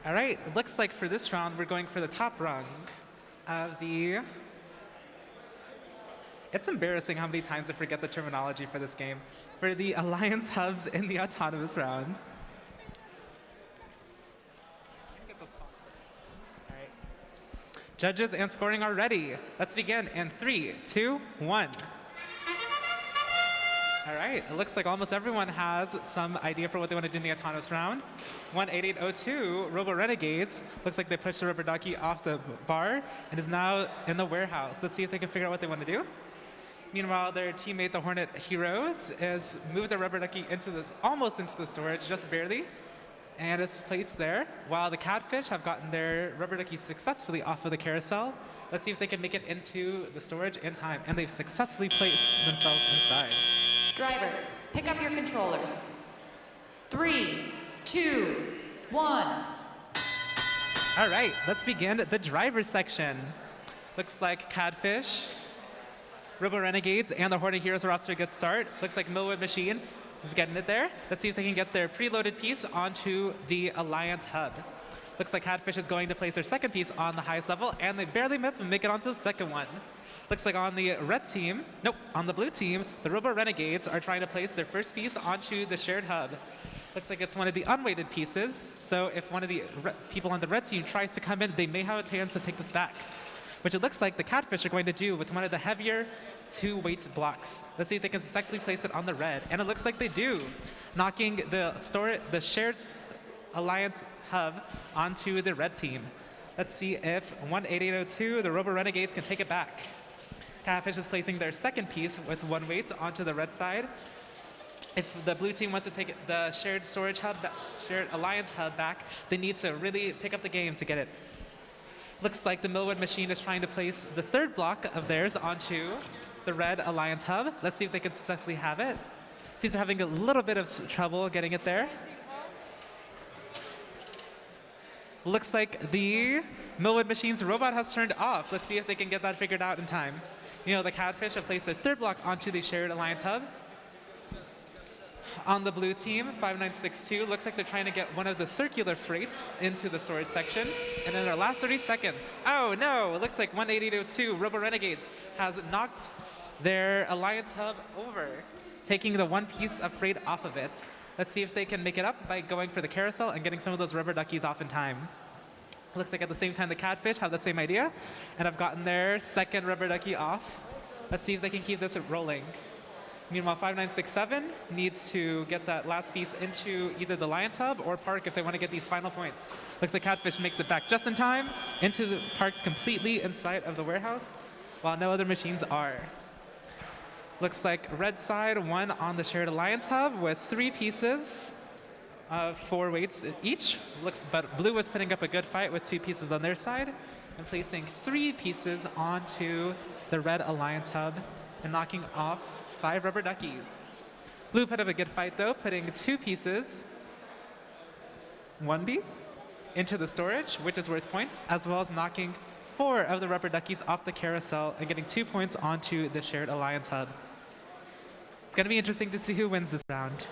All right, it looks like for this round, we're going for the top rung of the... It's embarrassing how many times I forget the terminology for this game. For the Alliance hubs in the autonomous round. All right. Judges and scoring are ready. Let's begin in 3, 2, 1. All right, it looks like almost everyone has some idea for what they want to do in the autonomous round. 18802, Robo Renegades, looks like they pushed the rubber ducky off the bar and is now in the warehouse. Let's see if they can figure out what they want to do. Meanwhile, their teammate, the Hornet Heroes, has moved the rubber ducky almost into the storage, just barely, and is placed there, while the Catfish have gotten their rubber ducky successfully off of the carousel. Let's see if they can make it into the storage in time, and they've successfully placed themselves inside. Drivers, pick up your controllers. 3, 2, 1. All right, let's begin the driver's section. Looks like Catfish, Robo Renegades, and the Hornet Heroes are off to a good start. Looks like Millwood Machine is getting it there. Let's see if they can get their preloaded piece onto the Alliance hub. Looks like Catfish is going to place their second piece on the highest level, and they barely miss and make it onto the second one. Looks like on the red team, nope, on the blue team, the Robo Renegades are trying to place their first piece onto the shared hub. Looks like it's one of the unweighted pieces, so if one of the people on the red team tries to come in, they may have a chance to take this back, which it looks like the Catfish are going to do with one of the heavier 2-weight blocks. Let's see if they can successfully place it on the red, and it looks like they do, knocking the shared Alliance hub onto the red team. Let's see if 18802, the Robo Renegades, can take it back. Catfish is placing their second piece with 1 weight onto the red side. If the blue team wants to take the shared storage hub, shared Alliance hub back, they need to really pick up the game to get it. Looks like the Millwood Machine is trying to place the third block of theirs onto the red Alliance hub. Let's see if they can successfully have it. Seems they're having a little bit of trouble getting it there. Looks like the Millwood Machine's robot has turned off. Let's see if they can get that figured out in time. You know, the Catfish have placed their third block onto the shared Alliance hub. On the blue team, 5962, looks like they're trying to get one of the circular freights into the storage section. And in our last 30 seconds, oh no, it looks like 18802, Robo Renegades, has knocked their Alliance hub over, taking the one piece of freight off of it. Let's see if they can make it up by going for the carousel and getting some of those rubber duckies off in time. Looks like at the same time the Catfish have the same idea and have gotten their second rubber ducky off. Let's see if they can keep this rolling. Meanwhile, 5967 needs to get that last piece into either the Alliance hub or park if they want to get these final points. Looks like Catfish makes it back just in time, into the parks completely inside of the warehouse, while no other machines are. Looks like red side, 1 on the shared Alliance hub with 3 pieces of 4 weights each. But blue was putting up a good fight with 2 pieces on their side and placing 3 pieces onto the red Alliance hub and knocking off 5 rubber duckies. Blue put up a good fight though, putting 2 pieces one piece into the storage, which is worth points, as well as knocking 4 of the rubber duckies off the carousel and getting 2 points onto the shared alliance hub. It's going to be interesting to see who wins this round.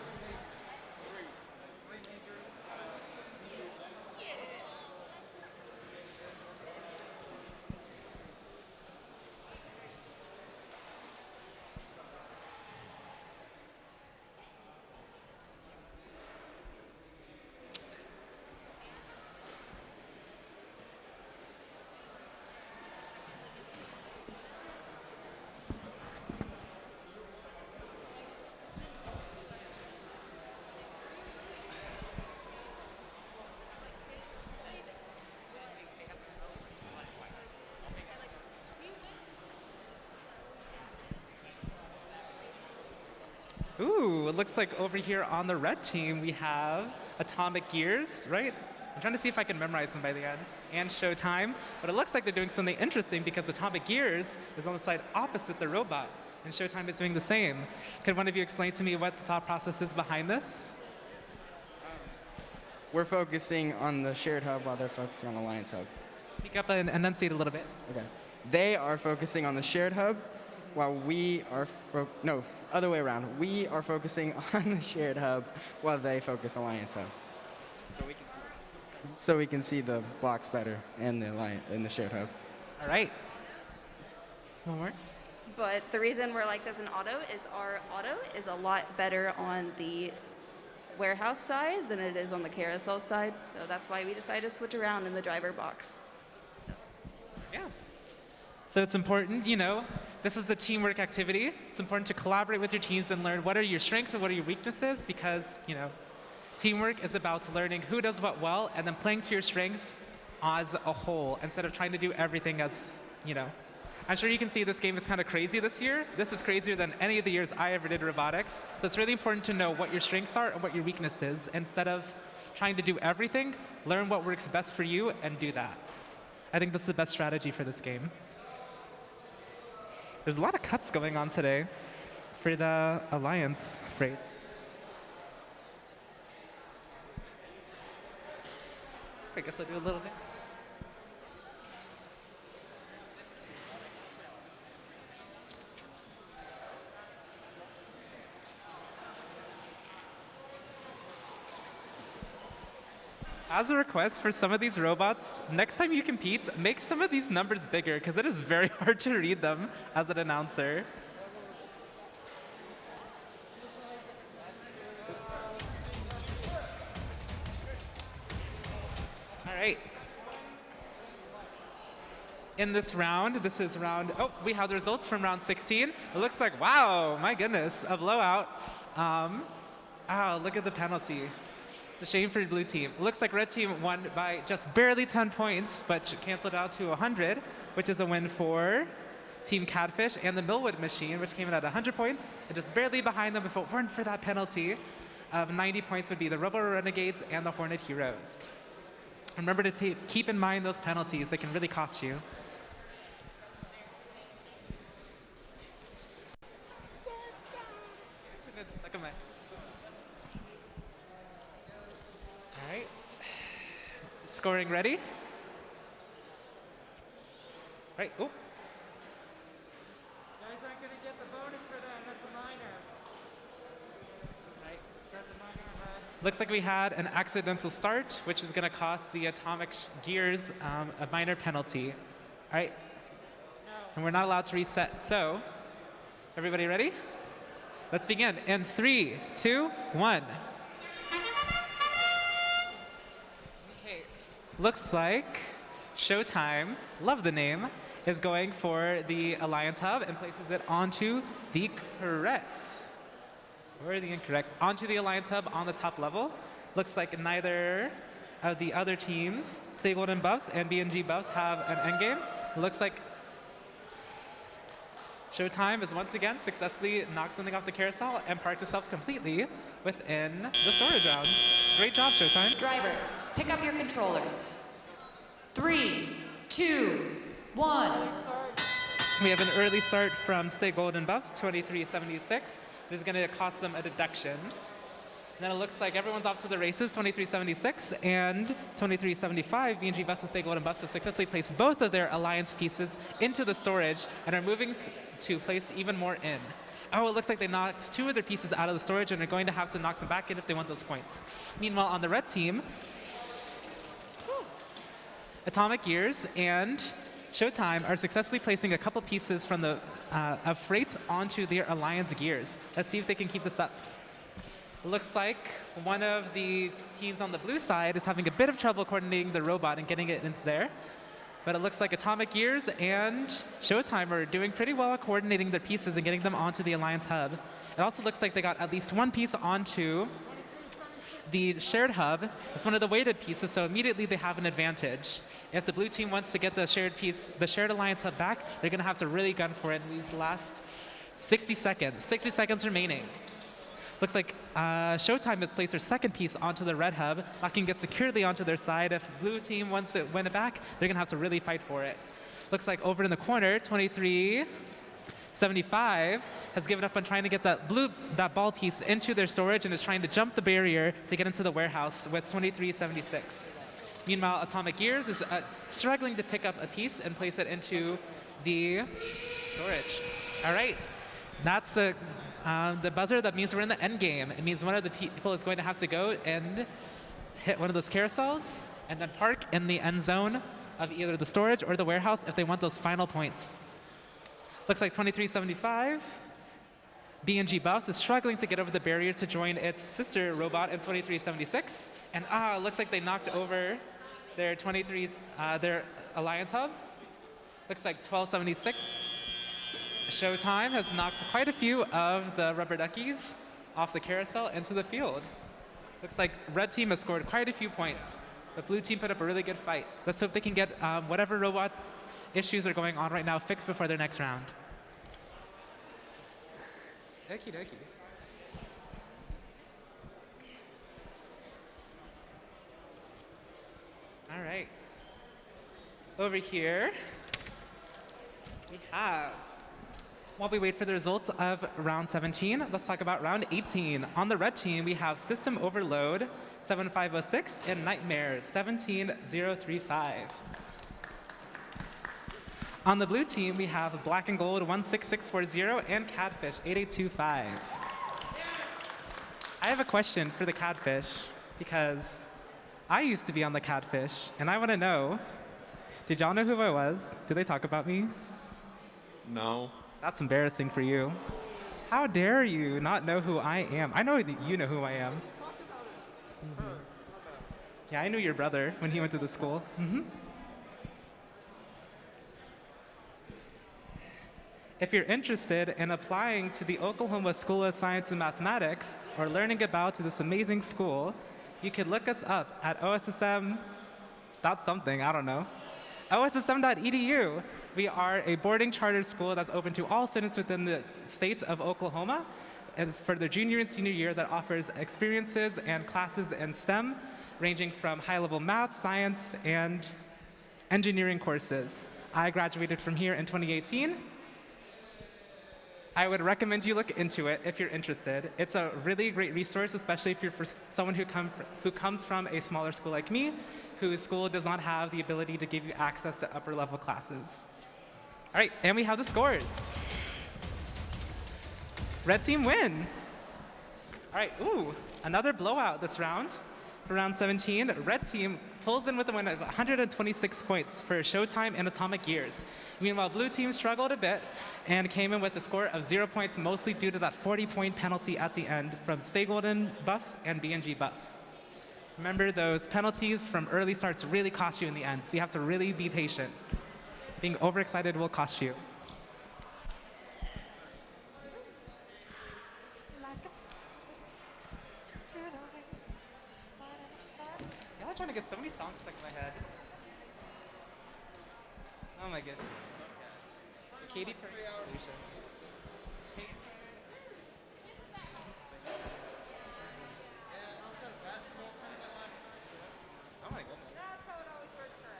Ooh, it looks like over here on the red team we have Atomic Gears, right? I'm trying to see if I can memorize them by the end. And Showtime. But it looks like they're doing something interesting because Atomic Gears is on the side opposite the robot, and Showtime is doing the same. Could one of you explain to me what the thought process is behind this? We're focusing on the shared hub while they're focusing on the Alliance hub. Speak up and enunciate a little bit. Okay. They are focusing on the shared hub while we are, no, other way around. We are focusing on the shared hub while they focus Alliance hub. So we can see the blocks better in the shared hub. All right. One more. But the reason we're like this in auto is our auto is a lot better on the warehouse side than it is on the carousel side. So that's why we decided to switch around in the driver box. Yeah. So it's important, you know, this is a teamwork activity. It's important to collaborate with your teams and learn what are your strengths and what are your weaknesses because, you know, teamwork is about learning who does what well and then playing to your strengths as a whole instead of trying to do everything as, you know. I'm sure you can see this game is kind of crazy this year. This is crazier than any of the years I ever did robotics. So it's really important to know what your strengths are and what your weakness is. Instead of trying to do everything, learn what works best for you and do that. I think that's the best strategy for this game. There's a lot of cups going on today for the Alliance freights. I guess I'll do a little bit. As a request for some of these robots, next time you compete, make some of these numbers bigger because it is very hard to read them as an announcer. All right. In this round, this is round, oh, we have the results from round 16. It looks like, wow, my goodness, a blowout. Oh, look at the penalty. It's a shame for the blue team. It looks like red team won by just barely 10 points, but canceled out to 100, which is a win for Team Catfish and the Millwood Machine, which came in at 100 points, and just barely behind them if it weren't for that penalty of 90 points would be the Robo Renegades and the Hornet Heroes. Remember to keep in mind those penalties. They can really cost you. All right. Scoring ready? All right. Oh. Guys aren't going to get the bonus for that. That's a minor. Right. Looks like we had an accidental start, which is going to cost the Atomic Gears a minor penalty. All right. And we're not allowed to reset. So, everybody ready? Let's begin in 3, 2, 1. Okay. Looks like Showtime, love the name, is going for the Alliance Hub and places it onto the correct, or the incorrect, onto the Alliance Hub on the top level. Looks like neither of the other teams, Stay Golden Buffs and BNG Buffs, have an endgame. It looks like Showtime has once again successfully knocked something off the carousel and parked itself completely within the storage round. Great job, Showtime. Drivers, pick up your controllers. 3, 2, 1. We have an early start from Stay Golden Buffs, 2376. This is going to cost them a deduction. Then it looks like everyone's off to the races. 2376 and 2375. B&G Buffs and Stay Golden Buffs have successfully placed both of their alliance pieces into the storage and are moving to place even more in. Oh, it looks like they knocked 2 of their pieces out of the storage and are going to have to knock them back in if they want those points. Meanwhile, on the red team, Atomic Gears and Showtime are successfully placing a couple pieces from the of freight onto their alliance gears. Let's see if they can keep this up. It looks like one of the teams on the blue side is having a bit of trouble coordinating the robot and getting it into there. But it looks like Atomic Gears and Showtime are doing pretty well at coordinating their pieces and getting them onto the Alliance hub. It also looks like they got at least one piece onto the shared hub. It's one of the weighted pieces, so immediately they have an advantage. If the blue team wants to get the shared piece, the shared Alliance hub back, they're going to have to really gun for it in these last 60 seconds. 60 seconds remaining. Looks like Showtime has placed their second piece onto the red hub, locking it securely onto their side. If the blue team wants to win it back, they're going to have to really fight for it. Looks like over in the corner, 2375 has given up on trying to get that ball piece into their storage and is trying to jump the barrier to get into the warehouse with 2376. Meanwhile, Atomic Gears is struggling to pick up a piece and place it into the storage. All right, that's the buzzer. That means we're in the end game. It means one of the people is going to have to go and hit one of those carousels and then park in the end zone of either the storage or the warehouse if they want those final points. Looks like 2375. B&G Buffs is struggling to get over the barrier to join its sister robot in 2376. And it looks like they knocked over their their Alliance hub. Looks like 1276. Showtime has knocked quite a few of the rubber duckies off the carousel into the field. Looks like red team has scored quite a few points. The blue team put up a really good fight. Let's hope they can get whatever robot issues are going on right now fixed before their next round. Okie dokie. All right. Over here, we have, while we wait for the results of round 17, let's talk about round 18. On the red team, we have System Overload 7506 and Nightmares 17035. On the blue team, we have Black and Gold 16640 and Catfish 8825. I have a question for the Catfish because I used to be on the Catfish, and I want to know, did y'all know who I was? Did they talk about me? No. That's embarrassing for you. How dare you not know who I am? I know that you know who I am. Mm-hmm. Yeah, I knew your brother when he went to the school. Mm-hmm. If you're interested in applying to the Oklahoma School of Science and Mathematics or learning about this amazing school, you can look us up at OSSM. That's something, I don't know. OSSM.edu. We are a boarding charter school that's open to all students within the state of Oklahoma and for their junior and senior year that offers experiences and classes in STEM, ranging from high-level math, science, and engineering courses. I graduated from here in 2018. I would recommend you look into it if you're interested. It's a really great resource, especially if you're for someone who comes from a smaller school like me, whose school does not have the ability to give you access to upper level classes. All right, and we have the scores. Red team win. All right, ooh, another blowout this round. For round 17, red team pulls in with a win of 126 points for Showtime and Atomic Gears. Meanwhile, blue team struggled a bit and came in with a score of 0 points, mostly due to that 40-point penalty at the end from Stay Golden Buffs and B&G Buffs. Remember, those penalties from early starts really cost you in the end, so you have to really be patient. Being overexcited will cost you. Y'all are trying to get so many songs stuck in my head. Oh my goodness. Katy Perry. Oh my goodness.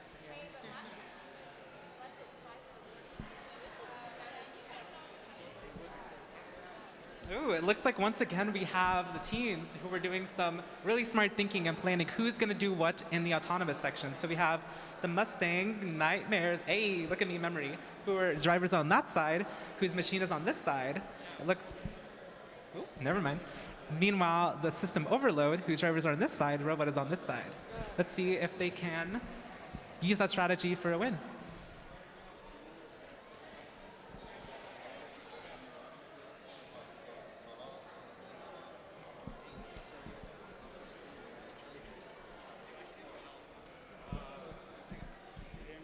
Ooh, it looks like once again we have the teams who are doing some really smart thinking and planning who's going to do what in the autonomous section. So we have the Mustang, Nightmares, hey, look at me, memory, who are drivers on that side, whose machine is on this side. Look, ooh, never mind. Meanwhile, the System Overload, whose drivers are on this side, Robot is on this side. Let's see if they can use that strategy for a win.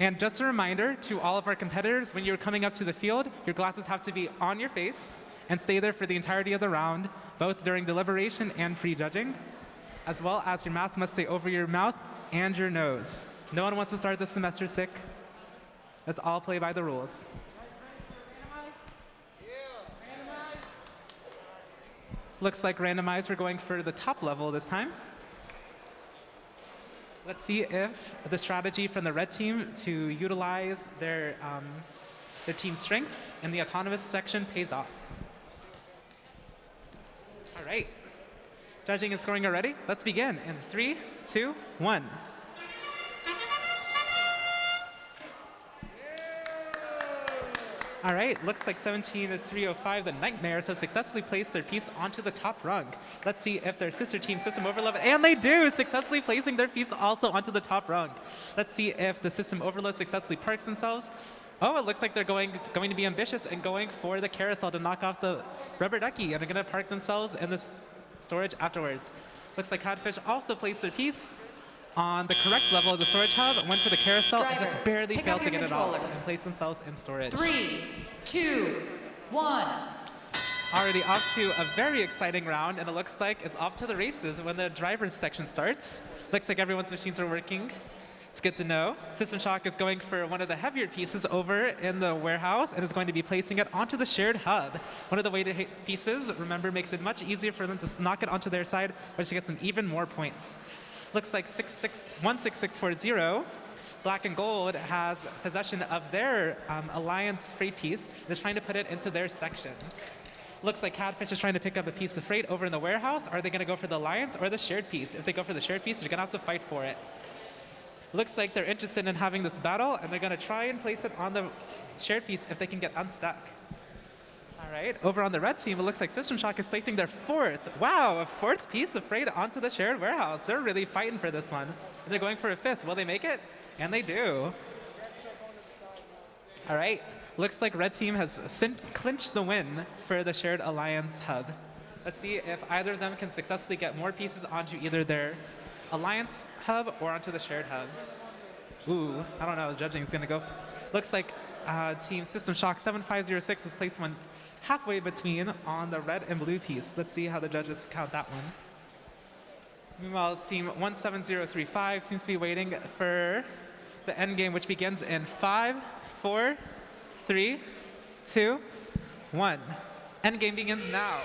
And just a reminder to all of our competitors, when you're coming up to the field, your glasses have to be on your face and stay there for the entirety of the round, both during deliberation and pre-judging, as well as your mask must stay over your mouth and your nose. No one wants to start the semester sick. Let's all play by the rules. Looks like randomized, we're going for the top level this time. Let's see if the strategy from the red team to utilize their team's strengths in the autonomous section pays off. All right. Judging and scoring already? Let's begin in 3, 2, 1. All right, looks like 17 to 305, the Nightmares have successfully placed their piece onto the top rung. Let's see if their sister team, System Overload, and they do, successfully placing their piece also onto the top rung. Let's see if the System Overload successfully parks themselves. Oh, it looks like they're going to be ambitious and going for the carousel to knock off the rubber ducky, and they're going to park themselves in the storage afterwards. Looks like Catfish also placed their piece on the correct level of the storage hub, went for the carousel, and just barely failed to get it off and place themselves in storage. 3, 2, 1. Already off to a very exciting round, and it looks like it's off to the races when the driver's section starts. Looks like everyone's machines are working. It's good to know. System Shock is going for one of the heavier pieces over in the warehouse and is going to be placing it onto the shared hub. One of the weighted pieces, remember, makes it much easier for them to knock it onto their side, which gets them even more points. Looks like 16640, Black and Gold, has possession of their Alliance freight piece and is trying to put it into their section. Looks like Catfish is trying to pick up a piece of freight over in the warehouse. Are they going to go for the Alliance or the shared piece? If they go for the shared piece, they're going to have to fight for it. Looks like they're interested in having this battle, and they're going to try and place it on the shared piece if they can get unstuck. All right, over on the red team, it looks like System Shock is placing their a fourth piece of freight onto the shared warehouse. They're really fighting for this one. And they're going for a fifth. Will they make it? And they do. All right, looks like red team has clinched the win for the shared alliance hub. Let's see if either of them can successfully get more pieces onto either their alliance hub or onto the shared hub. Ooh, I don't know, judging is gonna go. Looks like Team System Shock 7506 has placed one halfway between on the red and blue piece. Let's see how the judges count that one. Meanwhile, Team 17035 seems to be waiting for the end game, which begins in 5, 4, 3, 2, 1. End game begins now.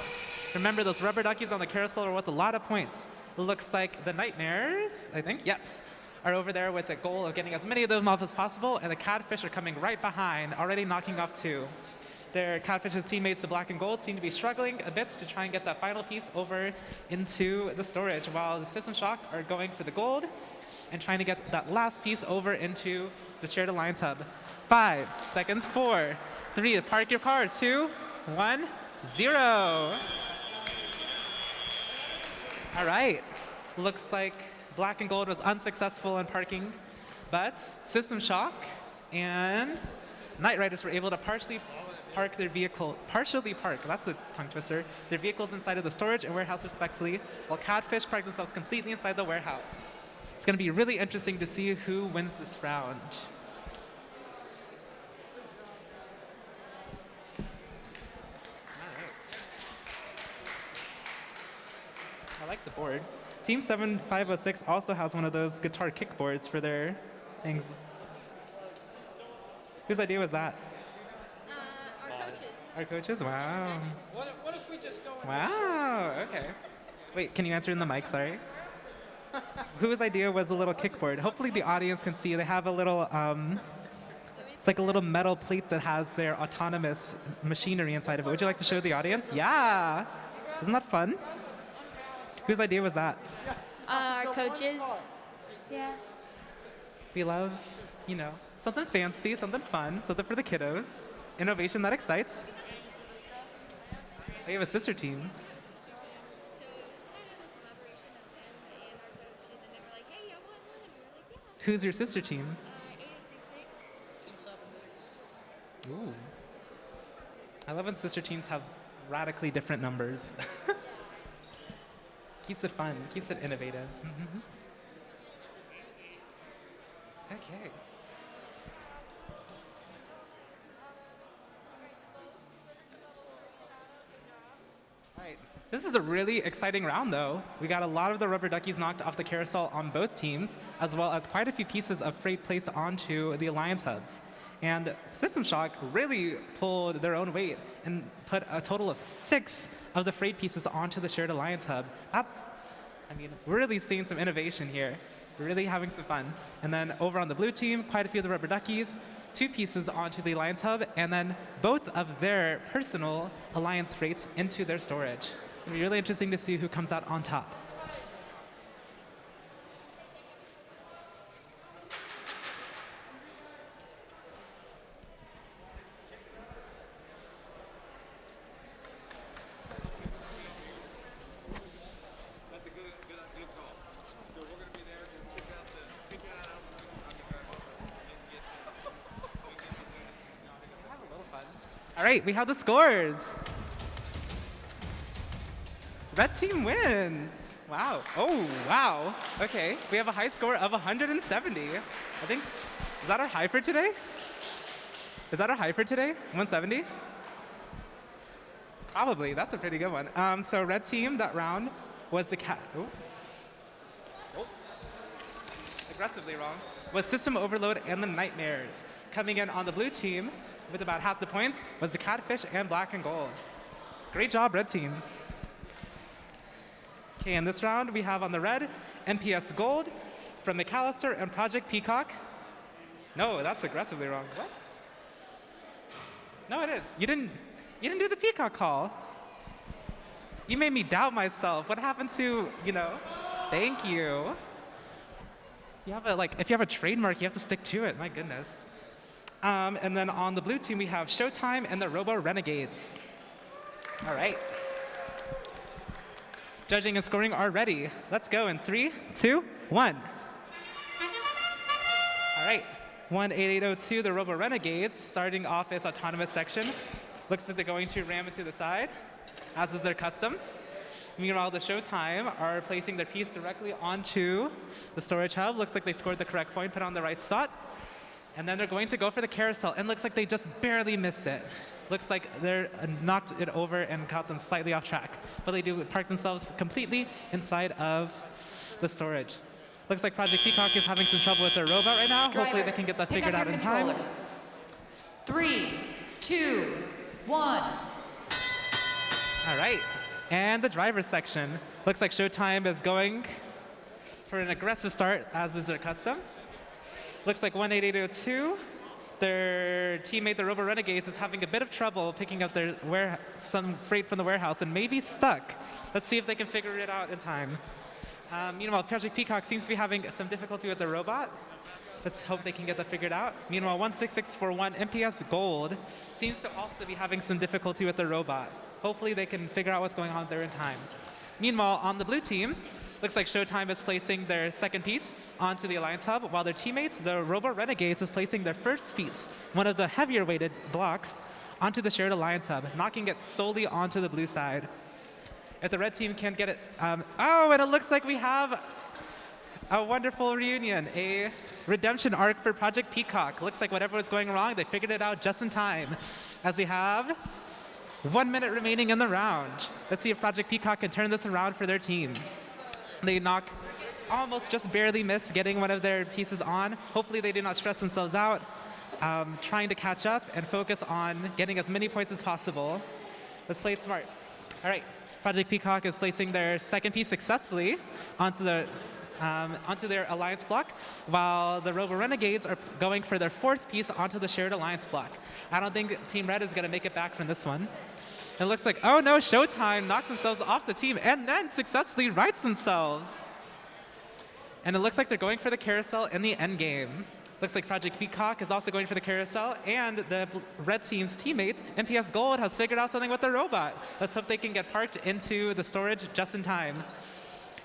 Remember, those rubber duckies on the carousel are worth a lot of points. It looks like the Nightmares, I think, yes, are over there with the goal of getting as many of them off as possible, and the Catfish are coming right behind, already knocking off 2. Their Catfish's teammates, the Black and Gold, seem to be struggling a bit to try and get that final piece over into the storage, while the System Shock are going for the gold and trying to get that last piece over into the shared alliance hub. 5 seconds, 4, 3, park your cars, 2, 1, 0. All right, looks like Black and Gold was unsuccessful in parking, but System Shock and Night Riders were able to partially park, that's a tongue twister, their vehicles inside of the storage and warehouse respectfully, while Catfish parked themselves completely inside the warehouse. It's going to be really interesting to see who wins this round. I like the board. Team 7506 also has one of those guitar kickboards for their things. Whose idea was that? Our coaches. Our coaches? Wow. What if we just go in Wow, okay. Wait, can you answer in the mic, sorry? Whose idea was the little kickboard? Hopefully the audience can see. They have a little It's like a little metal plate that has their autonomous machinery inside of it. Would you like to show the audience? Yeah. Isn't that fun? Whose idea was that? Our coaches. Yeah. We love, you know, something fancy, something fun, something for the kiddos. Innovation that excites. We have a sister team. Who's your sister team? Ooh. I love when sister teams have radically different numbers. Keeps it fun, keeps it innovative. Okay. All right. This is a really exciting round, though. We got a lot of the rubber duckies knocked off the carousel on both teams, as well as quite a few pieces of freight placed onto the Alliance hubs. And System Shock really pulled their own weight and put a total of 6 of the freight pieces onto the shared Alliance hub. We're really seeing some innovation here. We're really having some fun. And then over on the blue team, quite a few of the rubber duckies, 2 pieces onto the Alliance hub, and then both of their personal Alliance freights into their storage. It's going to be really interesting to see who comes out on top. All right, we have the scores. Red team wins. Wow. Oh, wow. Okay, we have a high score of 170. I think, is that our high for today? Is that our high for today? 170? Probably, that's a pretty good one. So red team, that round, was the cat. Oh. Aggressively wrong. Was System Overload and the Nightmares. Coming in on the blue team, with about half the points, was the Catfish and Black and Gold. Great job, red team. Okay, in this round, we have on the red, MPS Gold from McAllister and Project Peacock. No, that's aggressively wrong. What? No, it is. You didn't do the Peacock call. You made me doubt myself. What happened to, thank you. If you have a trademark, you have to stick to it. My goodness. And then on the blue team, we have Showtime and the Robo Renegades. All right. Judging and scoring are ready. Let's go in 3, 2, 1. All right. 18802, the Robo Renegades, starting off its autonomous section. Looks like they're going to ram it to the side, as is their custom. Meanwhile, the Showtime are placing their piece directly onto the storage hub. Looks like they scored the correct point, put on the right slot. And then they're going to go for the carousel, and looks like they just barely missed it. Looks like they're knocked it over and caught them slightly off track. But they do park themselves completely inside of the storage. Looks like Project Peacock is having some trouble with their robot right now. Hopefully they can get that figured out in time. 3, 2, 1. All right, and the driver's section. Looks like Showtime is going for an aggressive start, as is their custom. Looks like 18802, their teammate, the Robo Renegades, is having a bit of trouble picking up some freight from the warehouse and may be stuck. Let's see if they can figure it out in time. Meanwhile, Project Peacock seems to be having some difficulty with the robot. Let's hope they can get that figured out. Meanwhile, 16641 MPS Gold seems to also be having some difficulty with the robot. Hopefully they can figure out what's going on there in time. Meanwhile, on the blue team, looks like Showtime is placing their second piece onto the Alliance hub, while their teammates, the Robo Renegades, is placing their first piece, one of the heavier weighted blocks, onto the shared Alliance hub, knocking it solely onto the blue side. If the red team can't get it, and it looks like we have a wonderful reunion, a redemption arc for Project Peacock. Looks like whatever was going wrong, they figured it out just in time. As we have 1 minute remaining in the round. Let's see if Project Peacock can turn this around for their team. They almost just barely miss getting one of their pieces on. Hopefully they do not stress themselves out, trying to catch up and focus on getting as many points as possible. Let's play it smart. All right, Project Peacock is placing their second piece successfully onto their alliance block, while the Robo Renegades are going for their fourth piece onto the shared alliance block. I don't think Team Red is going to make it back from this one. It looks like, oh no, Showtime knocks themselves off the team and then successfully rights themselves. And it looks like they're going for the carousel in the end game. Looks like Project Peacock is also going for the carousel, and the red team's teammate, MPS Gold, has figured out something with the robot. Let's hope they can get parked into the storage just in time,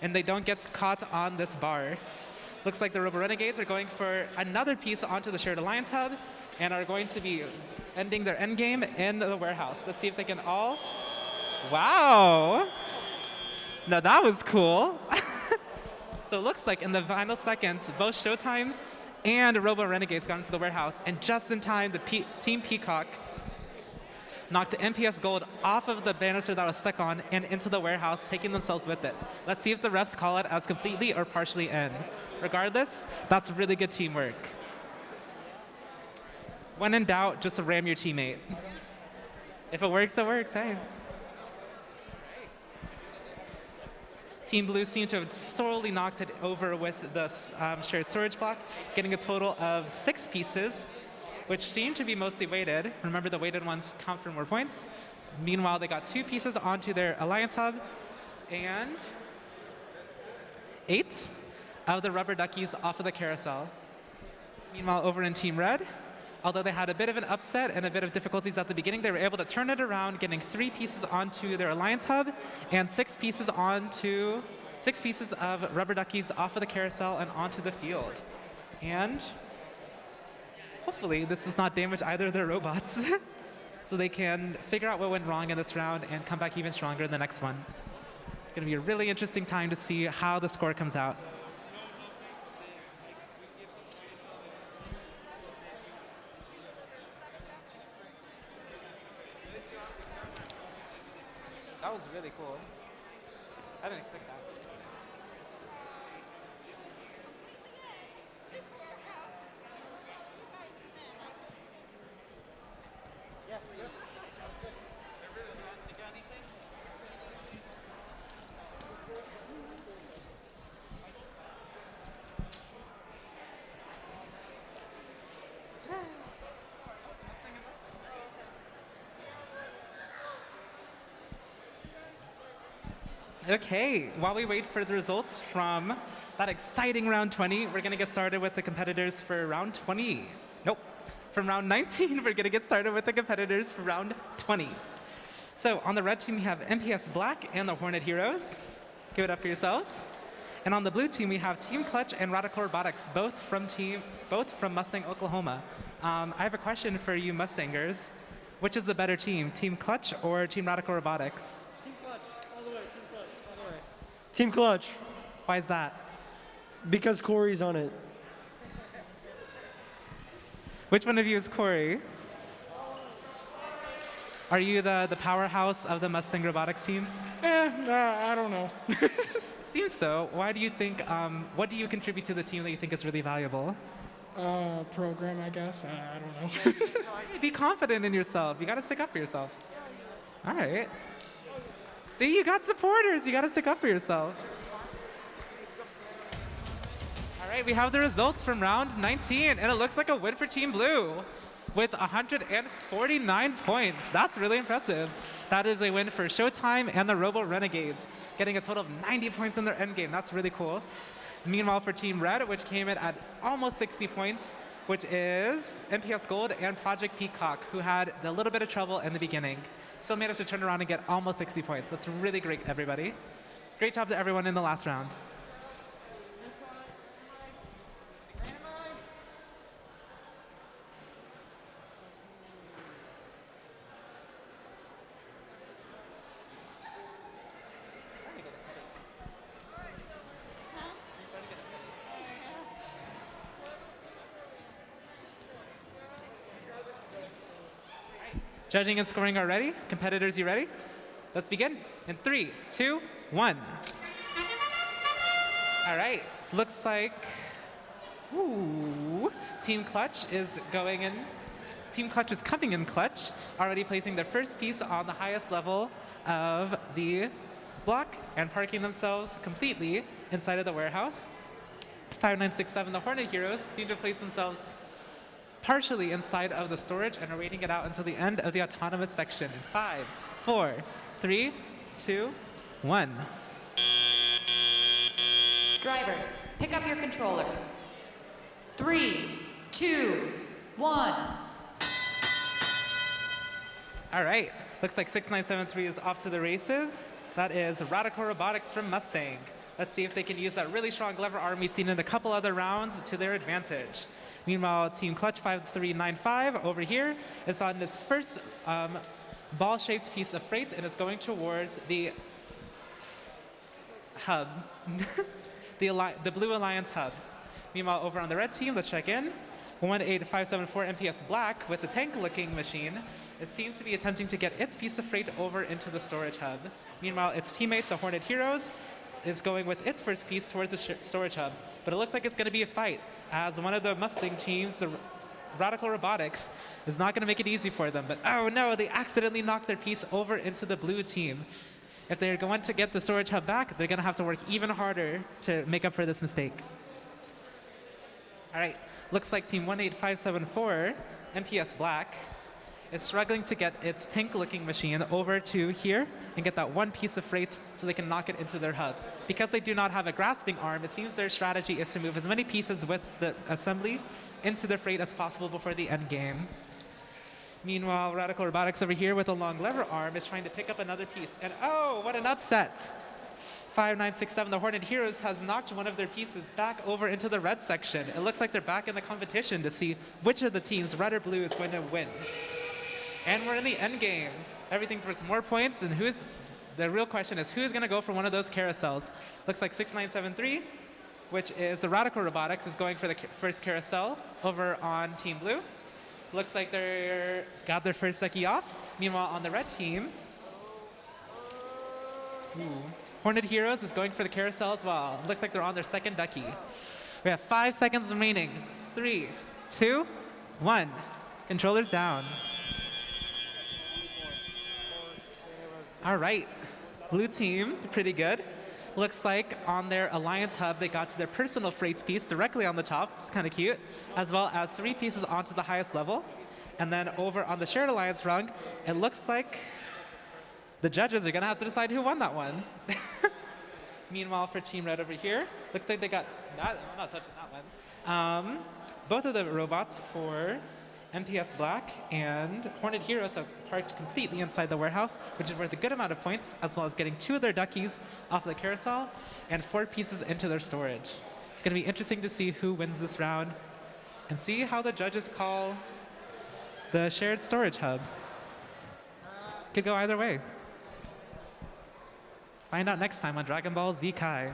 and they don't get caught on this bar. Looks like the Robo Renegades are going for another piece onto the shared alliance hub, and are going to be ending their end game in the warehouse. Let's see if they can all... Wow! Now that was cool. So it looks like in the final seconds, both Showtime and Robo Renegades got into the warehouse, and just in time, the Team Peacock knocked MPS Gold off of the banister that was stuck on and into the warehouse, taking themselves with it. Let's see if the refs call it as completely or partially in. Regardless, that's really good teamwork. When in doubt, just ram your teammate. If it works, hey. Team Blue seemed to have solely knocked it over with the shared storage block, getting a total of 6 pieces, which seemed to be mostly weighted. Remember, the weighted ones count for more points. Meanwhile, they got 2 pieces onto their alliance hub, and 8 of the rubber duckies off of the carousel. Meanwhile, over in Team Red, although they had a bit of an upset and a bit of difficulties at the beginning, they were able to turn it around, getting 3 pieces onto their alliance hub and 6 pieces of rubber duckies off of the carousel and onto the field. And hopefully this does not damage either of their robots, so they can figure out what went wrong in this round and come back even stronger in the next one. It's going to be a really interesting time to see how the score comes out. That was really cool. I didn't expect that. Okay, while we wait for the results from that exciting round 20, we're going to get started with the competitors for round 20. Nope, from round 19, we're going to get started with the competitors for round 20. So on the red team, we have MPS Black and the Hornet Heroes. Give it up for yourselves. And on the blue team, we have Team Clutch and Radical Robotics, both from Mustang, Oklahoma. I have a question for you Mustangers. Which is the better team, Team Clutch or Team Radical Robotics? Team Clutch. Why is that? Because Corey's on it. Which one of you is Corey? Are you the powerhouse of the Mustang Robotics team? I don't know. Seems so. Why do you think, what do you contribute to the team that you think is really valuable? Program, I guess. I don't know. Be confident in yourself. You got to stick up for yourself. All right. See, you got supporters. You got to stick up for yourself. All right, we have the results from round 19, and it looks like a win for Team Blue with 149 points. That's really impressive. That is a win for Showtime and the Robo Renegades, getting a total of 90 points in their endgame. That's really cool. Meanwhile, for Team Red, which came in at almost 60 points, which is MPS Gold and Project Peacock, who had a little bit of trouble in the beginning, still managed to turn around and get almost 60 points. That's really great, everybody. Great job to everyone in the last round. Judging and scoring are ready. Competitors, you ready? Let's begin. In 3, 2, 1. All right. Looks like Team Clutch is going in. Team Clutch is coming in clutch, already placing their first piece on the highest level of the block and parking themselves completely inside of the warehouse. 5967, the Hornet Heroes, seem to place themselves partially inside of the storage and are waiting it out until the end of the autonomous section in 5, 4, 3, 2, 1. Drivers, pick up your controllers. 3, 2, 1. All right, looks like 6973 is off to the races. That is Radical Robotics from Mustang. Let's see if they can use that really strong lever arm we've seen in a couple other rounds to their advantage. Meanwhile, Team Clutch 5395 over here is on its first ball-shaped piece of freight and is going towards the hub, the Blue Alliance hub. Meanwhile, over on the red team, let's check in. 18574 MPS Black with the tank-looking machine. It seems to be attempting to get its piece of freight over into the storage hub. Meanwhile, its teammate, the Hornet Heroes, is going with its first piece towards the storage hub. But it looks like it's going to be a fight, as one of the Mustang teams, the Radical Robotics, is not going to make it easy for them. But oh no, they accidentally knocked their piece over into the blue team. If they're going to get the storage hub back, they're going to have to work even harder to make up for this mistake. All right, looks like Team 18574, MPS Black, is struggling to get its tank-looking machine over to here and get that one piece of freight so they can knock it into their hub. Because they do not have a grasping arm, it seems their strategy is to move as many pieces with the assembly into their freight as possible before the end game. Meanwhile, Radical Robotics over here with a long lever arm is trying to pick up another piece. And oh, what an upset! 5967, the Hornet Heroes, has knocked one of their pieces back over into the red section. It looks like they're back in the competition to see which of the teams, red or blue, is going to win. And we're in the end game. Everything's worth more points, and the real question is who's going to go for one of those carousels? Looks like 6973, which is the Radical Robotics, is going for the first carousel over on Team Blue. Looks like they got their first ducky off. Meanwhile, on the red team, Hornet Heroes is going for the carousel as well. Looks like they're on their second ducky. We have 5 seconds remaining. 3, 2, 1. Controllers down. All right, blue team, pretty good. Looks like on their Alliance hub, they got to their personal freight piece directly on the top. It's kind of cute, as well as 3 pieces onto the highest level. And then over on the Shared Alliance rung, it looks like the judges are going to have to decide who won that one. Meanwhile, for Team Red over here, looks like they got that. I'm not touching that one. Both of the robots for MPS Black and Hornet Heroes have parked completely inside the warehouse, which is worth a good amount of points, as well as getting 2 of their duckies off the carousel and 4 pieces into their storage. It's going to be interesting to see who wins this round and see how the judges call the shared storage hub. Could go either way. Find out next time on Dragon Ball Z Kai.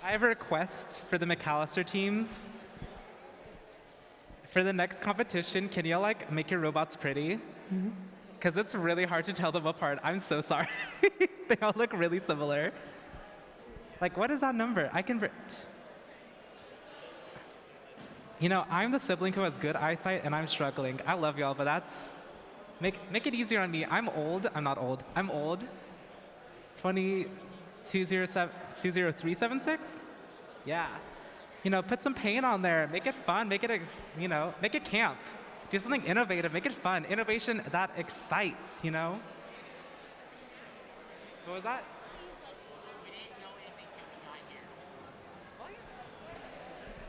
I have a request for the McAllister teams. For the next competition, can you like make your robots pretty? Because it's really hard to tell them apart. I'm so sorry. They all look really similar. Like, what is that number? I can. You know, I'm the sibling who has good eyesight, and I'm struggling. I love y'all, but that's make it easier on me. I'm old. I'm not old. I'm old. 20376. Yeah. You know, put some paint on there. Make it fun. Make it, you know, make it camp. Do something innovative. Make it fun. Innovation that excites, you know? What was that?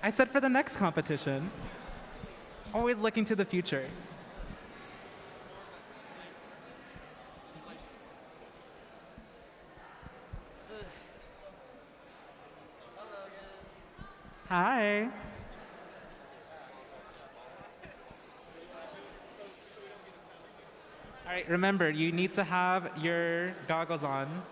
I said for the next competition. Always looking to the future. Hi. All right, remember, you need to have your goggles on.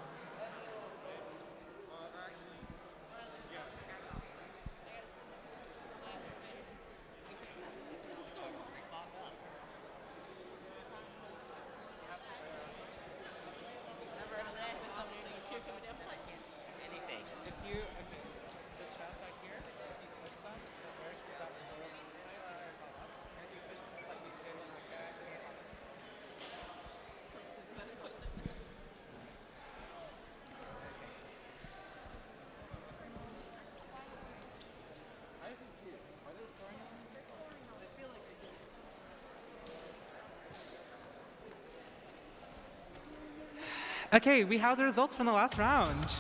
Okay, we have the results from the last round.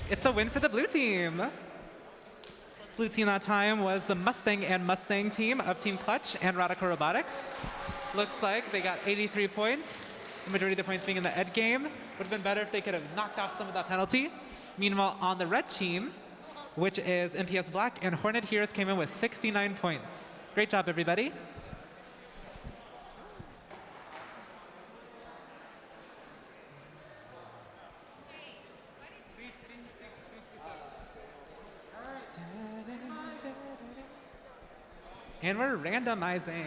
It's a win for the blue team. Blue team that time was the Mustang and Mustang team of Team Clutch and Radical Robotics. Looks like they got 83 points. The majority of the points being in the end game. Would have been better if they could have knocked off some of that penalty. Meanwhile, on the red team, which is MPS Black and Hornet Heroes, came in with 69 points. Great job, everybody. And we're randomizing.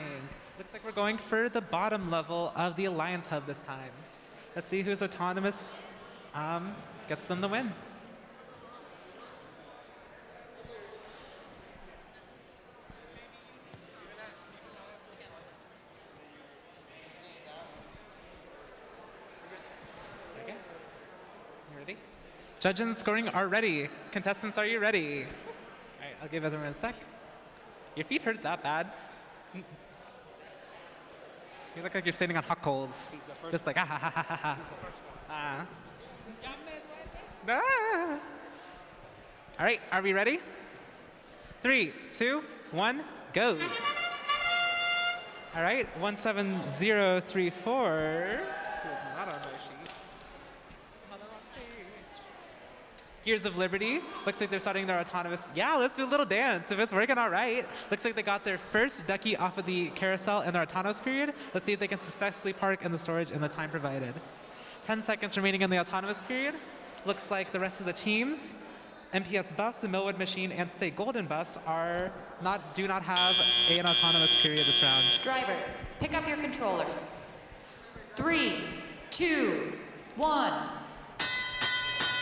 Looks like we're going for the bottom level of the Alliance Hub this time. Let's see who's autonomous gets them the win. Okay. You ready? Judges and scoring are ready. Contestants, are you ready? All right, I'll give everyone a sec. Your feet hurt that bad? You look like you're standing on hot coals. Just like, ah, ha, ha, ha, ha, ha. Ah. Ah. All right, are we ready? 3, 2, 1, go. All right, 17034. Who is not on my sheet? Gears of Liberty. Looks like they're starting their autonomous. Yeah, let's do a little dance. If it's working all right. Looks like they got their first ducky off of the carousel in their autonomous period. Let's see if they can successfully park in the storage in the time provided. 10 seconds remaining in the autonomous period. Looks like the rest of the teams, MPS buffs, the Millwood Machine, and Stay Golden buffs do not have an autonomous period this round. Drivers, pick up your controllers. 3, 2, 1.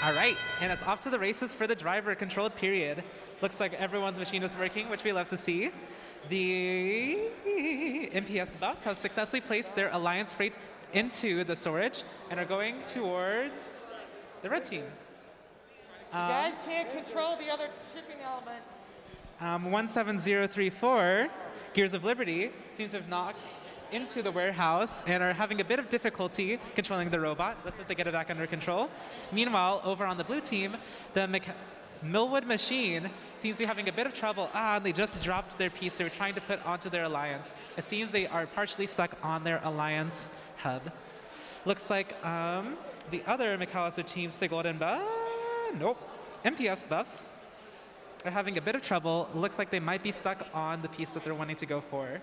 All right, and it's off to the races for the driver-controlled period. Looks like everyone's machine is working, which we love to see. The MPS buffs have successfully placed their Alliance freight into the storage and are going towards the red team. You guys can't control the other shipping element. 17034, Gears of Liberty, seems to have knocked into the warehouse and are having a bit of difficulty controlling the robot. Let's hope they get it back under control. Meanwhile, over on the blue team, the Millwood Machine seems to be having a bit of trouble. They just dropped their piece they were trying to put onto their Alliance. It seems they are partially stuck on their Alliance hub. Looks like the other McAllister teams, the Golden nope, MPS buffs, are having a bit of trouble. Looks like they might be stuck on the piece that they're wanting to go for.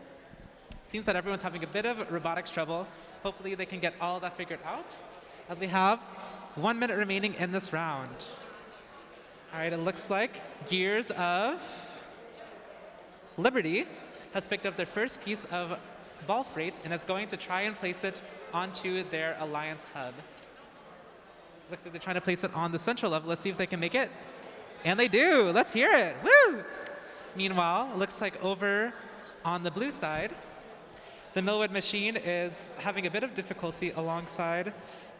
Seems that everyone's having a bit of robotics trouble. Hopefully they can get all of that figured out, as we have 1 minute remaining in this round. All right, it looks like Gears of Liberty has picked up their first piece of ball freight and is going to try and place it onto their Alliance hub. Looks like they're trying to place it on the central level. Let's see if they can make it. And they do. Let's hear it. Woo! Meanwhile, it looks like over on the blue side, the Millwood Machine is having a bit of difficulty alongside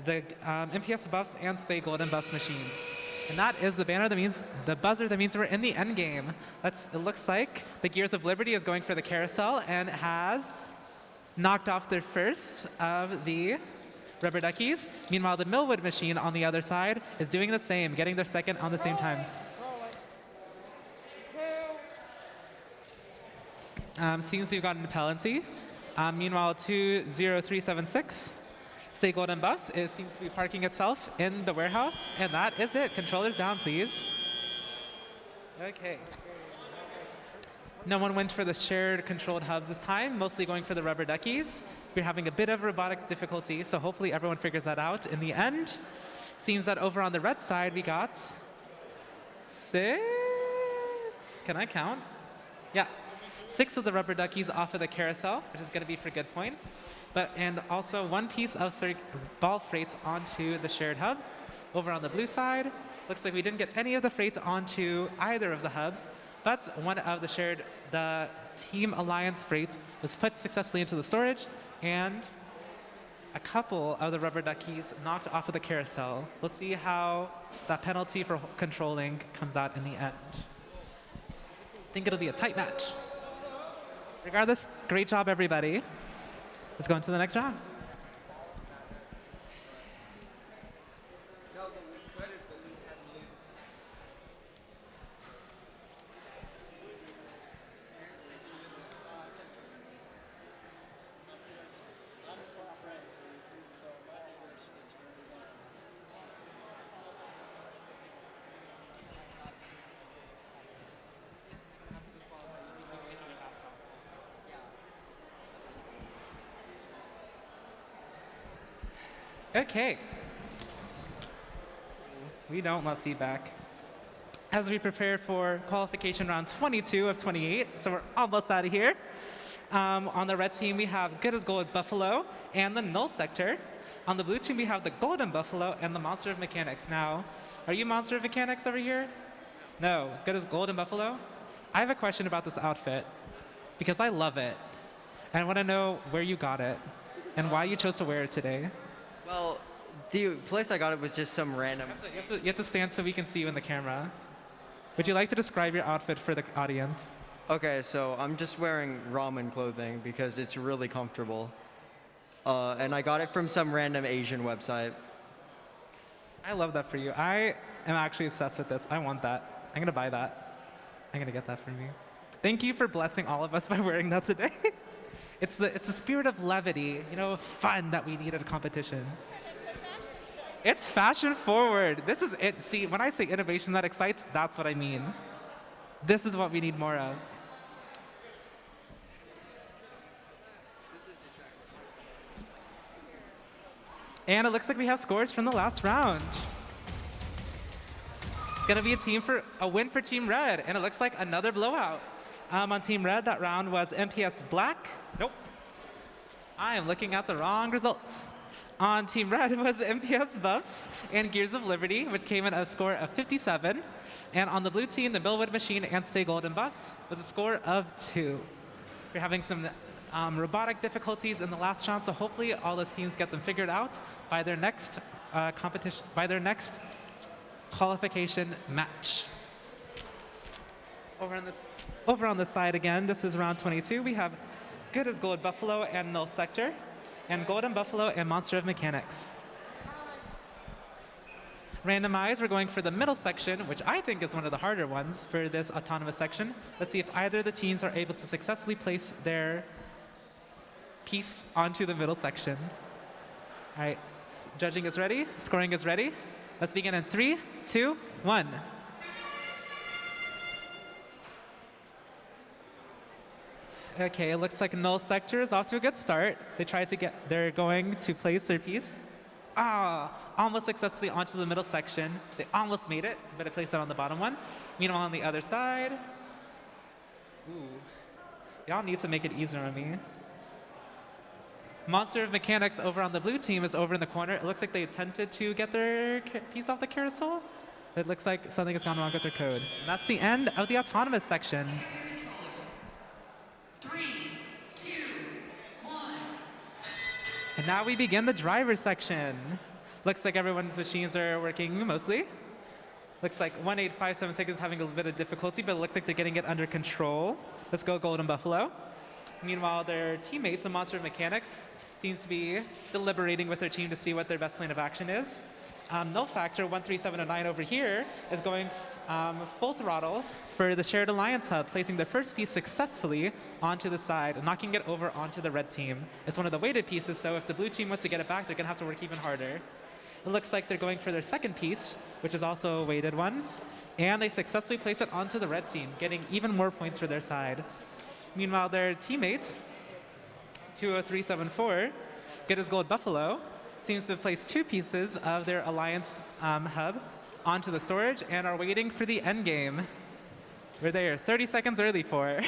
the MPS buffs and Stay Golden buffs machines. And that is the banner that means, the buzzer that means we're in the end game. It looks like the Gears of Liberty is going for the carousel and has knocked off their first of the rubber duckies. Meanwhile, the Millwood Machine on the other side is doing the same, getting their second on the same time. Seems we've gotten a penalty. Meanwhile, 20376, Stay Golden buffs, seems to be parking itself in the warehouse, and that is it. Controllers down, please. Okay. No one went for the shared controlled hubs this time, mostly going for the rubber duckies. We're having a bit of robotic difficulty, so hopefully everyone figures that out. In the end, seems that over on the red side, we got 6, can I count? Yeah. 6 of the rubber duckies off of the carousel, which is going to be for good points. And also 1 piece of ball freight onto the shared hub. Over on the blue side, looks like we didn't get any of the freight onto either of the hubs, but one of the Team Alliance freight was put successfully into the storage, and a couple of the rubber duckies knocked off of the carousel. Let's see how that penalty for controlling comes out in the end. I think it'll be a tight match. Regardless, great job, everybody. Let's go into the next round. Okay. We don't love feedback. As we prepare for qualification round 22 of 28, so we're almost out of here. On the red team, we have Good as Gold Buffalo and the Null Sector. On the blue team, we have the Golden Buffalo and the Monster of Mechanics. Now, are you Monster of Mechanics over here? No, Good as Golden Buffalo? I have a question about this outfit because I love it. And I want to know where you got it and why you chose to wear it today. Well, the place I got it was just some random. You have to stand so we can see you in the camera. Would you like to describe your outfit for the audience? Okay, so I'm just wearing ramen clothing because it's really comfortable. And I got it from some random Asian website. I love that for you. I am actually obsessed with this. I want that. I'm going to buy that. I'm going to get that for me. Thank you for blessing all of us by wearing that today. It's the spirit of levity, you know, fun that we need at a competition. It's fashion forward. This is it. See, when I say innovation that excites, that's what I mean. This is what we need more of. And it looks like we have scores from the last round. It's going to be a win for Team Red, and it looks like another blowout. On Team Red, that round was MPS Black. Nope. I am looking at the wrong results. On Team Red was MPS Buffs and Gears of Liberty, which came in a score of 57. And on the blue team, the Millwood Machine and Stay Golden Buffs with a score of 2. We're having some robotic difficulties in the last round, so hopefully all those teams get them figured out by their next qualification match. Over on this side again, this is round 22. We have Good as Gold Buffalo and Null Sector, and Golden Buffalo and Monster of Mechanics. Randomized, we're going for the middle section, which I think is one of the harder ones for this autonomous section. Let's see if either of the teams are able to successfully place their piece onto the middle section. All right, judging is ready, scoring is ready. Let's begin in 3, 2, 1. Okay, it looks like Null Sector is off to a good start. They're going to place their piece. Almost successfully onto the middle section. They almost made it, but it placed it on the bottom one. Meanwhile, on the other side, y'all need to make it easier on me. Monster of Mechanics over on the blue team is over in the corner. It looks like they attempted to get their piece off the carousel. It looks like something has gone wrong with their code. And that's the end of the autonomous section. 3, 2, 1. And now we begin the driver section. Looks like everyone's machines are working mostly. Looks like 18576 is having a little bit of difficulty, but it looks like they're getting it under control. Let's go Golden Buffalo. Meanwhile, their teammate, the Monster of Mechanics, seems to be deliberating with their team to see what their best plan of action is. Null Factor 13709 over here is going full throttle for the Shared Alliance Hub, placing their first piece successfully onto the side, knocking it over onto the red team. It's one of the weighted pieces, so if the blue team wants to get it back, they're going to have to work even harder. It looks like they're going for their second piece, which is also a weighted one, and they successfully place it onto the red team, getting even more points for their side. Meanwhile, their teammate, 20374, Good as Gold Buffalo, seems to have placed 2 pieces of their Alliance hub onto the storage and are waiting for the end game. We're there 30 seconds early for.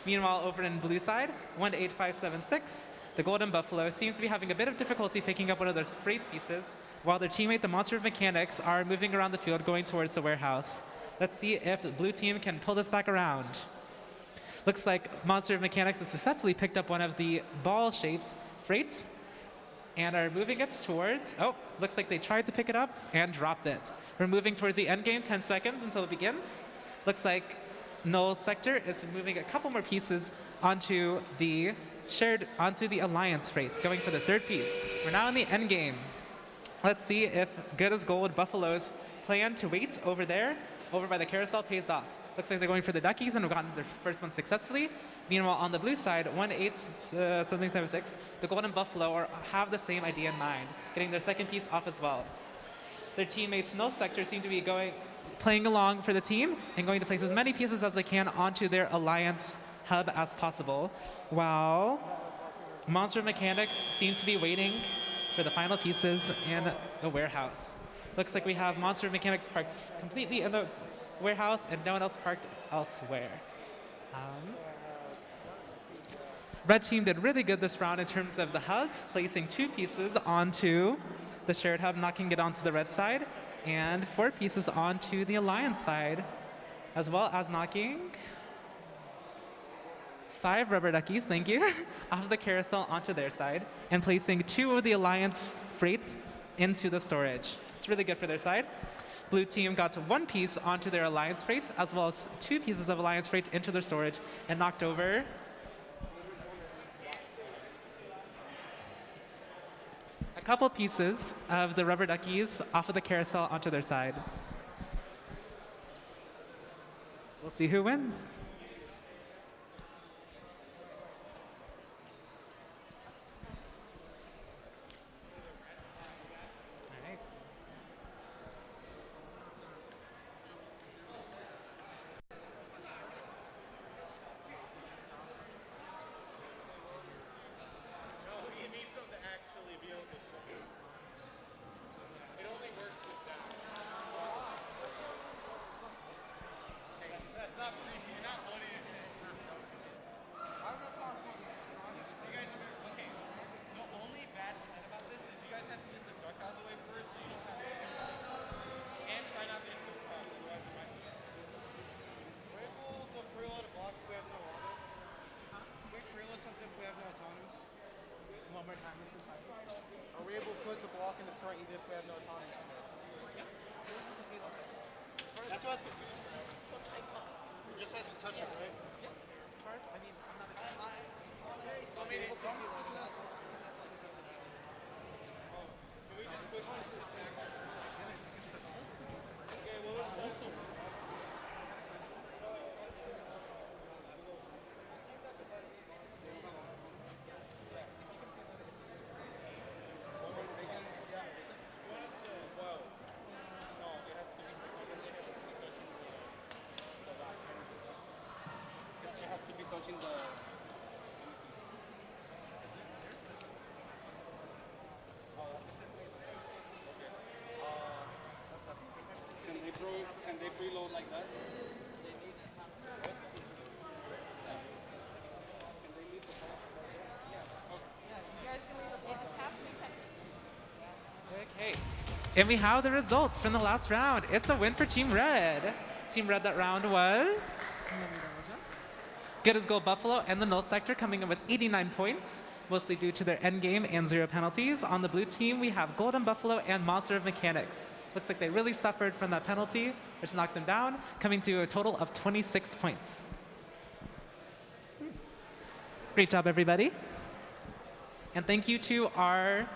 Meanwhile, over in blue side, 18576, the Golden Buffalo seems to be having a bit of difficulty picking up one of their freight pieces, while their teammate, the Monster of Mechanics, are moving around the field going towards the warehouse. Let's see if the blue team can pull this back around. Looks like Monster of Mechanics has successfully picked up one of the ball-shaped freights and are moving it towards, looks like they tried to pick it up and dropped it. We're moving towards the end game, 10 seconds until it begins. Looks like Null Sector is moving a couple more pieces onto the Alliance freights, going for the third piece. We're now in the end game. Let's see if Good as Gold Buffalo's plan to wait over there, over by the carousel, pays off. Looks like they're going for the duckies and have gotten their first one successfully. Meanwhile, on the blue side, 18776, the Golden Buffalo have the same idea in mind, getting their second piece off as well. Their teammates, Null Sector, seem to be playing along for the team and going to place as many pieces as they can onto their Alliance hub as possible, while Monster Mechanics seem to be waiting for the final pieces in the warehouse. Looks like we have Monster Mechanics parked completely in the warehouse and no one else parked elsewhere. Red team did really good this round in terms of the hubs, placing 2 pieces onto the shared hub, knocking it onto the red side, and 4 pieces onto the alliance side, as well as knocking 5 rubber duckies, thank you, off the carousel onto their side, and placing 2 of the alliance freights into the storage. It's really good for their side. Blue team got 1 piece onto their alliance freight, as well as 2 pieces of alliance freight into their storage, and knocked over a couple pieces of the rubber duckies off of the carousel onto their side. We'll see who wins. Are we able to put the block in the front even if we have no autonomous? That's what I was confused. It just has to touch it, right? Yeah. As far as, I mean, I'm not a I mean, it's on. Can we just push this to the task? Okay, well, also. Touching the can they preload like that? Okay, and we have the results from the last round. It's a win for Team Red. Team Red that round was Good as Gold Buffalo and the Null Sector coming in with 89 points, mostly due to their endgame and 0 penalties. On the blue team, we have Golden Buffalo and Monster of Mechanics. Looks like they really suffered from that penalty, which knocked them down, coming to a total of 26 points. Great job, everybody. And thank you to our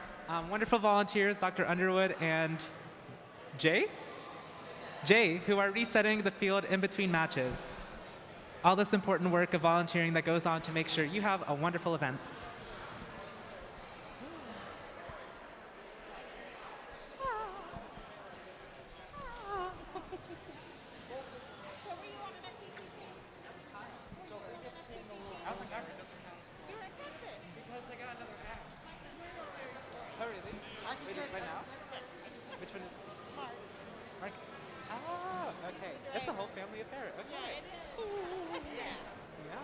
wonderful volunteers, Dr. Underwood and Jay, who are resetting the field in between matches. All this important work of volunteering that goes on to make sure you have a wonderful event. Which one is Mark? Oh, okay. It's a whole family affair. Okay. Yeah, it is. Yeah.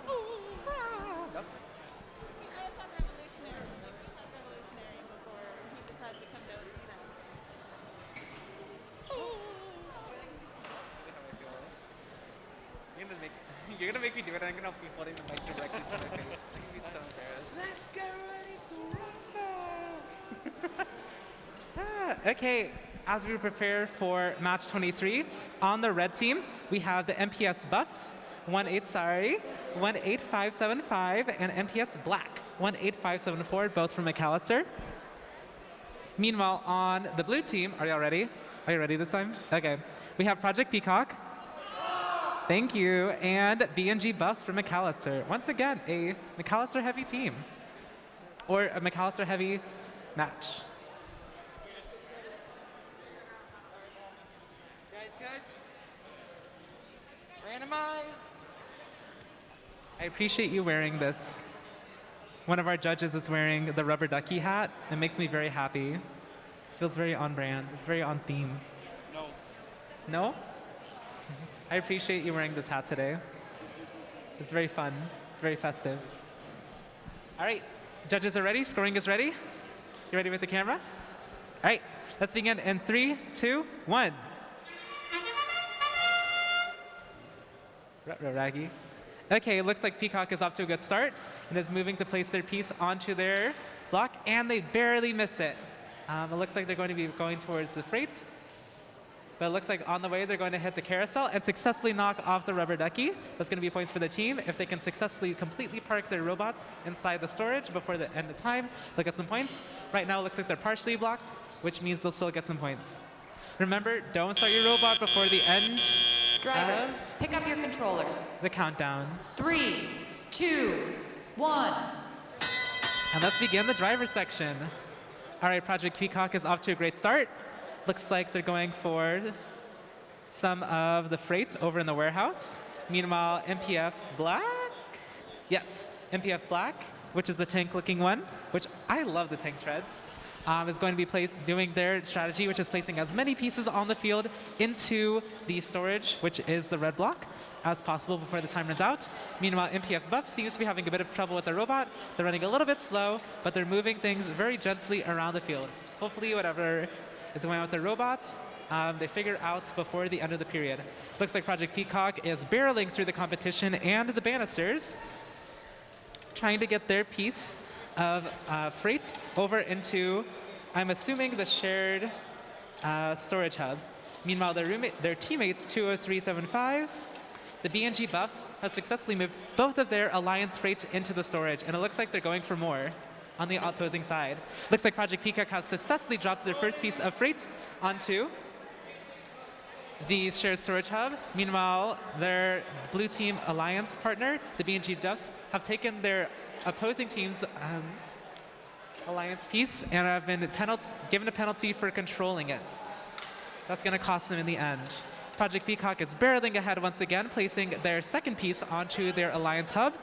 That's He does have revolutionary, like we had revolutionary before he decided to come to OSSM. You're gonna make me do it, and I'm gonna be holding the mic directly to my face. I'm gonna be so embarrassed. Let's get ready to rumble! Okay, as we prepare for match 23, on the red team, we have the MPS Buffs, 18575, and MPS Black, 18574, both from McAllister. Meanwhile, on the blue team, are y'all ready? Are you ready this time? Okay. We have Project Peacock. Thank you. And BNG Buffs from McAllister. Once again, a McAllister heavy team. Or a McAllister heavy match. Guys good? Randomize. I appreciate you wearing this one of our judges is wearing the rubber ducky hat. It makes me very happy. Feels very on brand. It's very on theme. No. No? I appreciate you wearing this hat today. It's very fun. It's very festive. All right, judges are ready. Scoring is ready. You ready with the camera? All right, let's begin in 3, 2, 1. Raggy. Okay, it looks like Peacock is off to a good start and is moving to place their piece onto their block, and they barely miss it. It looks like they're going to be going towards the freight, but it looks like on the way they're going to hit the carousel and successfully knock off the rubber ducky. That's going to be points for the team. If they can successfully completely park their robot inside the storage before the end of time, they'll get some points. Right now it looks like they're partially blocked, which means they'll still get some points. Remember, don't start your robot before the end Drivers, of pick up your controllers. the countdown. 3, 2, 1. And let's begin the driver section. All right, Project Peacock is off to a great start. Looks like they're going for some of the freight over in the warehouse. Meanwhile, MPF Black? Yes, MPF Black, which is the tank-looking one, which I love the tank treads, is going to be doing their strategy, which is placing as many pieces on the field into the storage, which is the red block, as possible before the time runs out. Meanwhile, MPF Buff seems to be having a bit of trouble with the robot. They're running a little bit slow, but they're moving things very gently around the field. Hopefully, whatever is going on with the robots, they figure out before the end of the period. Looks like Project Peacock is barreling through the competition and the banisters, trying to get their piece of freight over into, I'm assuming, the shared storage hub. Meanwhile, their teammates, 20375, the BNG Buffs, have successfully moved both of their Alliance freight into the storage, and it looks like they're going for more on the opposing side. Looks like Project Peacock has successfully dropped their first piece of freight onto the shared storage hub. Meanwhile, their blue team Alliance partner, the BNG Buffs, have taken their opposing team's Alliance piece and have been given a penalty for controlling it. That's going to cost them in the end. Project Peacock is barreling ahead once again, placing their second piece onto their Alliance hub.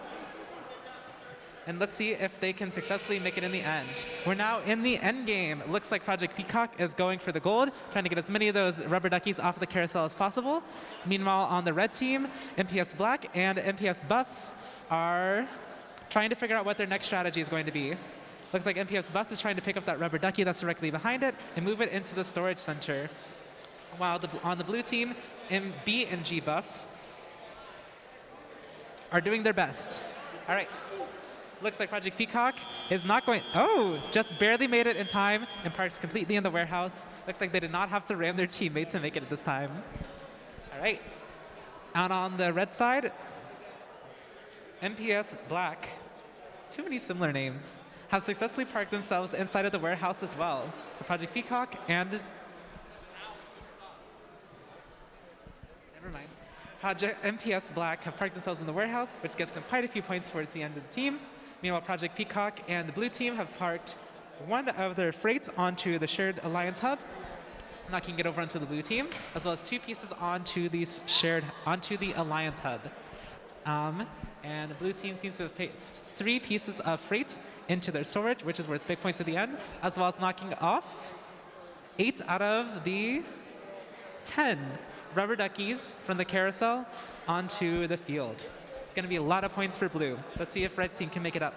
And let's see if they can successfully make it in the end. We're now in the end game. Looks like Project Peacock is going for the gold, trying to get as many of those rubber duckies off the carousel as possible. Meanwhile, on the red team, MPS Black and MPS Buffs are trying to figure out what their next strategy is going to be. Looks like MPS Buffs is trying to pick up that rubber ducky that's directly behind it and move it into the storage center. While on the blue team, B and G Buffs are doing their best. All right. Looks like Project Peacock is not going, just barely made it in time and parked completely in the warehouse. Looks like they did not have to ram their teammate to make it at this time. All right. And on the red side, MPS Black, too many similar names, have successfully parked themselves inside of the warehouse as well. So Project Peacock and, Project MPS Black have parked themselves in the warehouse, which gets them quite a few points towards the end of the team. Meanwhile, Project Peacock and the blue team have parked one of their freights onto the shared Alliance hub, knocking it over onto the blue team, as well as two pieces onto the Alliance hub. And the blue team seems to have placed 3 pieces of freight into their storage, which is worth big points at the end, as well as knocking off 8 out of the 10 rubber duckies from the carousel onto the field. It's going to be a lot of points for blue. Let's see if red team can make it up.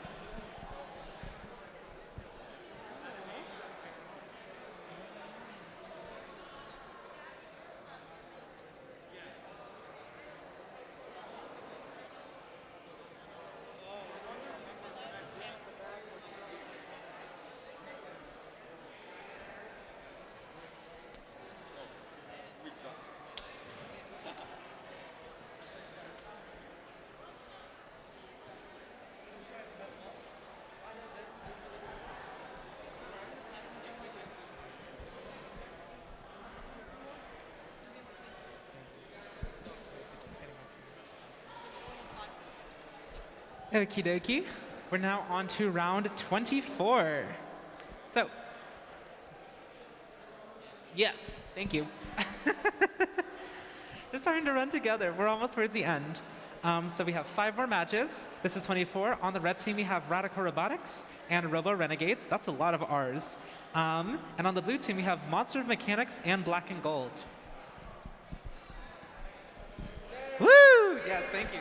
Okie dokie. We're now on to round 24. So, yes, thank you. They're starting to run together. We're almost towards the end. So we have 5 more matches. This is 24. On the red team, we have Radical Robotics and Robo Renegades. That's a lot of R's. And on the blue team, we have Monster of Mechanics and Black and Gold. Woo! Yes, thank you.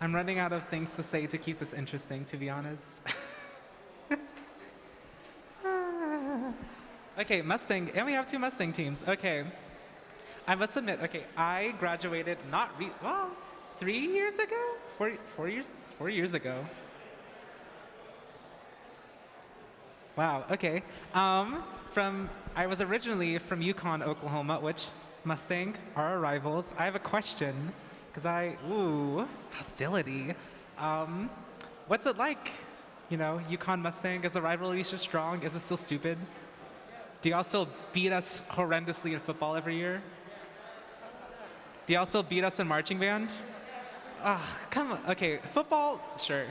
I'm running out of things to say to keep this interesting, to be honest. Okay, Mustang, and we have 2 Mustang teams. Okay, I must admit, okay, I graduated well, 3 years ago? 4 years ago. Wow, okay. I was originally from Yukon, Oklahoma, which Mustang are our rivals. I have a question. Because hostility. What's it like? You know, Yukon Mustang, is the rivalry so strong? Is it still stupid? Do y'all still beat us horrendously in football every year? Do y'all still beat us in marching band? Come on. Okay, football, sure.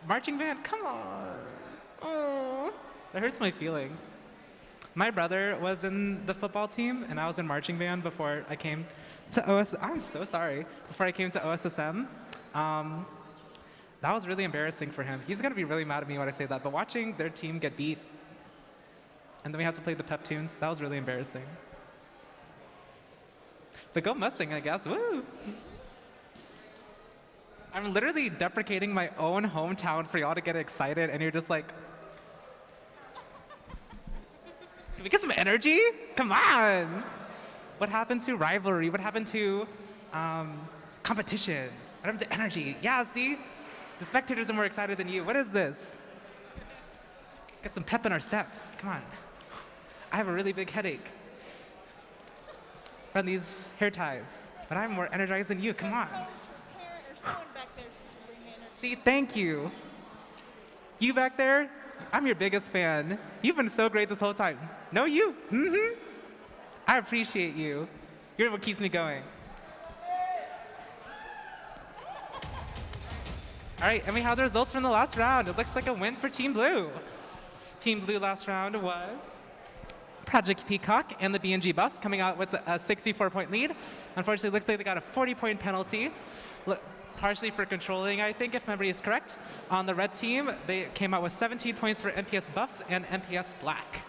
Marching band, come on. Oh, that hurts my feelings. My brother was in the football team, and I was in marching band before I came to I'm so sorry. Before I came to OSSM, that was really embarrassing for him. He's gonna be really mad at me when I say that, but watching their team get beat, and then we have to play the pep tunes, that was really embarrassing. But go Mustang, I guess, woo! I'm literally deprecating my own hometown for y'all to get excited, and you're just like, can we get some energy? Come on! What happened to rivalry? What happened to competition? What happened to energy? Yeah, see? The spectators are more excited than you. What is this? Let's get some pep in our step. Come on. I have a really big headache from these hair ties, but I'm more energized than you. Come on. See, thank you. You back there, I'm your biggest fan. You've been so great this whole time. No, you. Mm-hmm. I appreciate you. You're what keeps me going. All right, and we have the results from the last round. It looks like a win for Team Blue. Team Blue last round was Project Peacock and the BNG Buffs coming out with a 64-point lead. Unfortunately, it looks like they got a 40-point penalty, partially for controlling, I think, if memory is correct. On the red team, they came out with 17 points for MPS Buffs and MPS Black.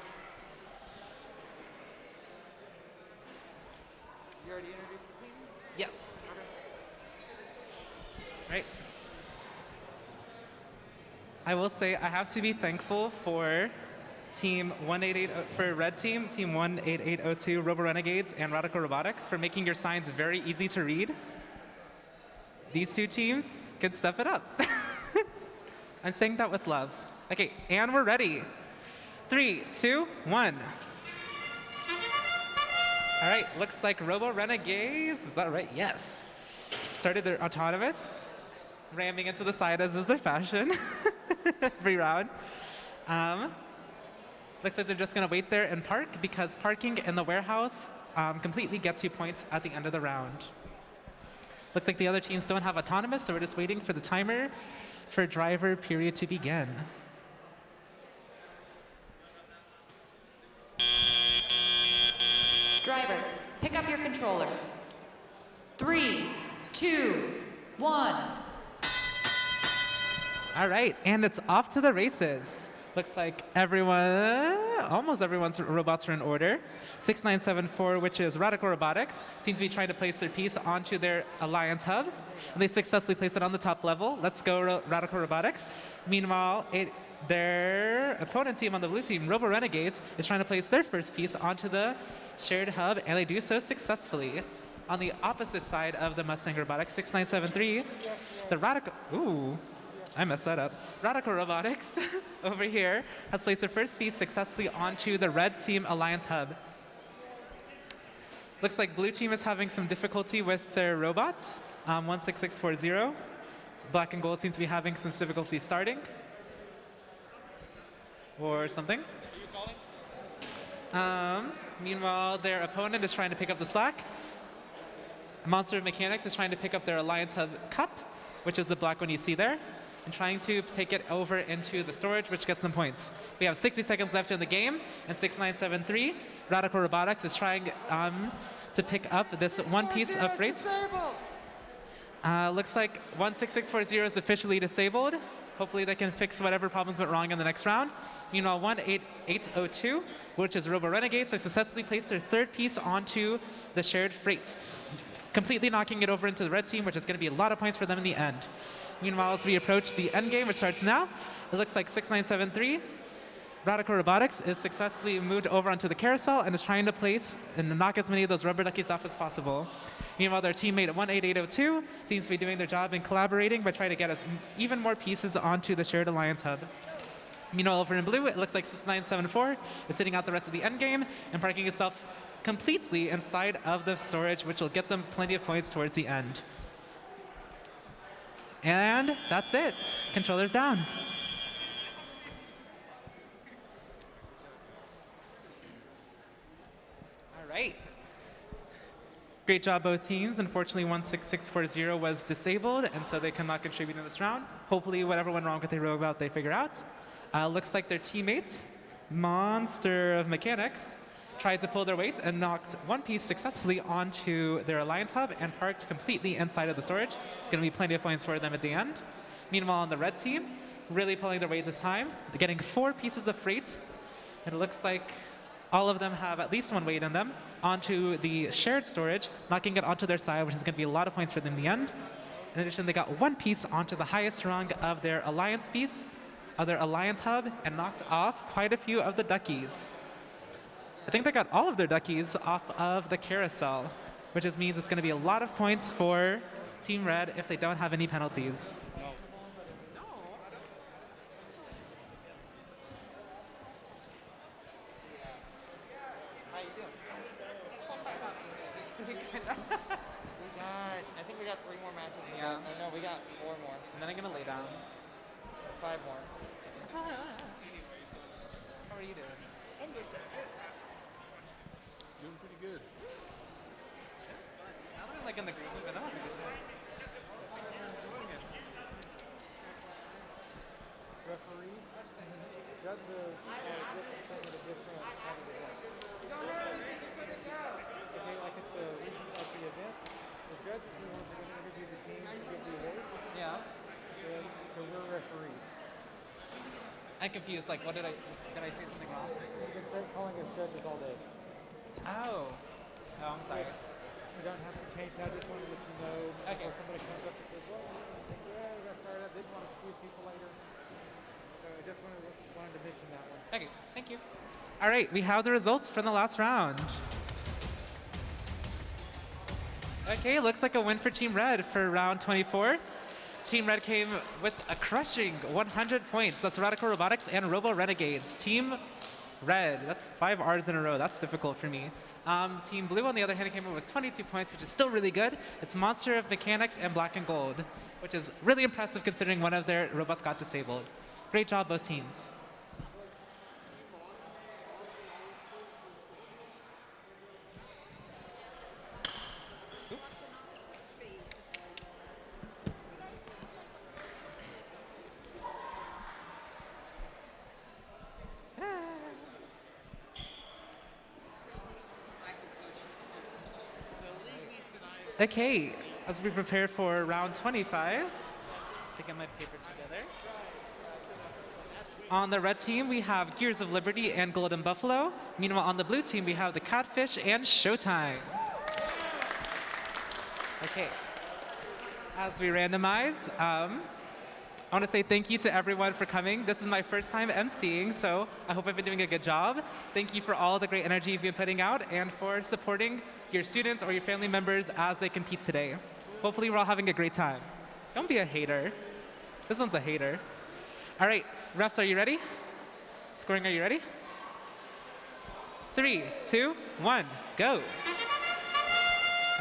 You already introduced the teams? Yes. Right. I will say I have to be thankful for Team 188 for Red Team, Team 18802, Robo Renegades, and Radical Robotics for making your signs very easy to read. These 2 teams can step it up. I'm saying that with love. Okay, and we're ready. 3, 2, 1. All right, looks like Robo Renegades, is that right? Yes. Started their autonomous, ramming into the side as is their fashion every round. Looks like they're just gonna wait there and park because parking in the warehouse completely gets you points at the end of the round. Looks like the other teams don't have autonomous, so we're just waiting for the timer for driver period to begin. Drivers, pick up your controllers. 3, 2, 1. All right, and it's off to the races. Looks like almost everyone's robots are in order. 6974, which is Radical Robotics, seems to be trying to place their piece onto their Alliance hub. And they successfully placed it on the top level. Let's go, Radical Robotics. Meanwhile, their opponent team on the blue team, Robo Renegades, is trying to place their first piece onto the shared hub, and they do so successfully. On the opposite side of the Mustang Robotics, 6973, the Radical, ooh, I messed that up. Radical Robotics over here has placed their first piece successfully onto the red team Alliance Hub. Looks like blue team is having some difficulty with their robots, 16640. Black and gold seems to be having some difficulty starting. Or something. Meanwhile, their opponent is trying to pick up the slack. Monster of Mechanics is trying to pick up their Alliance Hub Cup, which is the black one you see there, and trying to take it over into the storage, which gets them points. We have 60 seconds left in the game, and 6973, Radical Robotics is trying to pick up this one piece of freight. Looks like 16640 is officially disabled. Hopefully they can fix whatever problems went wrong in the next round. Meanwhile, 18802, which is Robo Renegades, has successfully placed their third piece onto the shared freight, completely knocking it over into the red team, which is going to be a lot of points for them in the end. Meanwhile, as we approach the end game, which starts now, it looks like 6973, Radical Robotics is successfully moved over onto the carousel and is trying to place and knock as many of those rubber duckies off as possible. Meanwhile, their teammate 18802 seems to be doing their job and collaborating by trying to get us even more pieces onto the shared Alliance Hub. Meanwhile, over in blue, it looks like 6974 is sitting out the rest of the end game and parking itself completely inside of the storage, which will get them plenty of points towards the end. And that's it. Controllers down. All right. Great job, both teams. Unfortunately, 16640 was disabled, and so they cannot contribute in this round. Hopefully, whatever went wrong with their robot, they figure out. Looks like their teammates, Monster of Mechanics, tried to pull their weight and knocked one piece successfully onto their Alliance Hub and parked completely inside of the storage. It's going to be plenty of points for them at the end. Meanwhile, on the red team, really pulling their weight this time. They're getting 4 pieces of freight. And it looks like all of them have at least one weight in them onto the shared storage, knocking it onto their side, which is going to be a lot of points for them in the end. In addition, they got one piece onto the highest rung of their Alliance piece, of their Alliance Hub, and knocked off quite a few of the duckies. I think they got all of their duckies off of the carousel, which just means it's going to be a lot of points for Team Red if they don't have any penalties. I think we got 3 more matches. Yeah. No, we got 4 more. And then I'm going to lay down. 5 more. How are you doing? I'm good. Doing pretty good. Now that I'm like in the groove of it, I'm having a good time. Referees, judges are different thing with a different kind of event. Okay, like it's a like the event, the judges are the ones that are going to interview the teams and give the awards. Yeah. And so we're referees. I'm confused. Like, what did I say something wrong? You've been calling us judges all day. Oh. Oh, I'm sorry. You don't have to change. I just wanted to let you know before somebody comes up and says, well, I think, yeah, we got started. I didn't want to confuse people later. So I just wanted to mention that one. Okay, thank you. All right, we have the results from the last round. Okay, looks like a win for Team Red for round 24. Team Red came with a crushing 100 points. That's Radical Robotics and Robo Renegades. Team Red, that's 5 R's in a row. That's difficult for me. Team Blue, on the other hand, came in with 22 points, which is still really good. It's Monster of Mechanics and Black and Gold, which is really impressive considering one of their robots got disabled. Great job, both teams. Okay, as we prepare for round 25, let's get my paper together. On the red team, we have Gears of Liberty and Golden Buffalo. Meanwhile, on the blue team, we have the Catfish and Showtime. Okay, as we randomize, I want to say thank you to everyone for coming. This is my first time emceeing, so I hope I've been doing a good job. Thank you for all the great energy you've been putting out and for supporting your students or your family members as they compete today. Hopefully we're all having a great time. Don't be a hater. This one's a hater. All right, refs, are you ready? Scoring, are you ready? 3, 2, 1, go.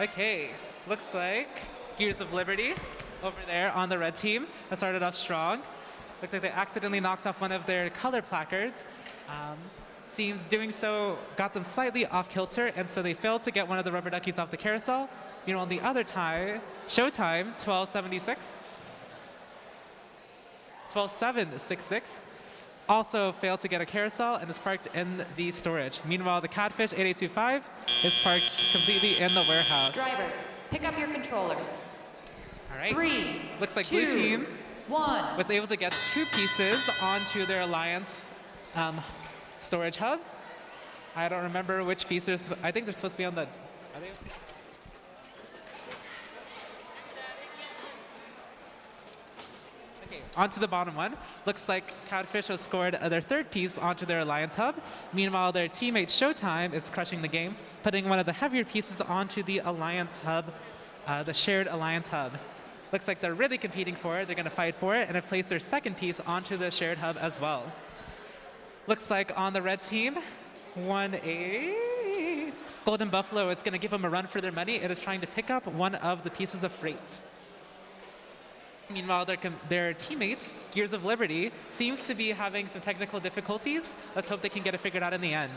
Okay, looks like Gears of Liberty over there on the red team that started off strong. Looks like they accidentally knocked off one of their color placards. Seems doing so got them slightly off kilter, and so they failed to get one of the rubber duckies off the carousel. You know, on the other tie, Showtime, 1276, 12766, also failed to get a carousel and is parked in the storage. Meanwhile, the Catfish 8825 is parked completely in the warehouse. Drivers, pick up your controllers. All right. 3, looks like 2, blue team 1. was able to get 2 pieces onto their Alliance storage hub. I don't remember which pieces. I think they're supposed to be on the. Are they? Okay, onto the bottom one. Looks like Catfish has scored their 3rd piece onto their Alliance hub. Meanwhile, their teammate Showtime is crushing the game, putting one of the heavier pieces onto the Alliance hub, the shared Alliance hub. Looks like they're really competing for it. They're going to fight for it and have placed their 2nd piece onto the shared hub as well. Looks like on the red team, 1-8. Golden Buffalo is going to give them a run for their money. It is trying to pick up one of the pieces of freight. Meanwhile, their teammate, Gears of Liberty, seems to be having some technical difficulties. Let's hope they can get it figured out in the end.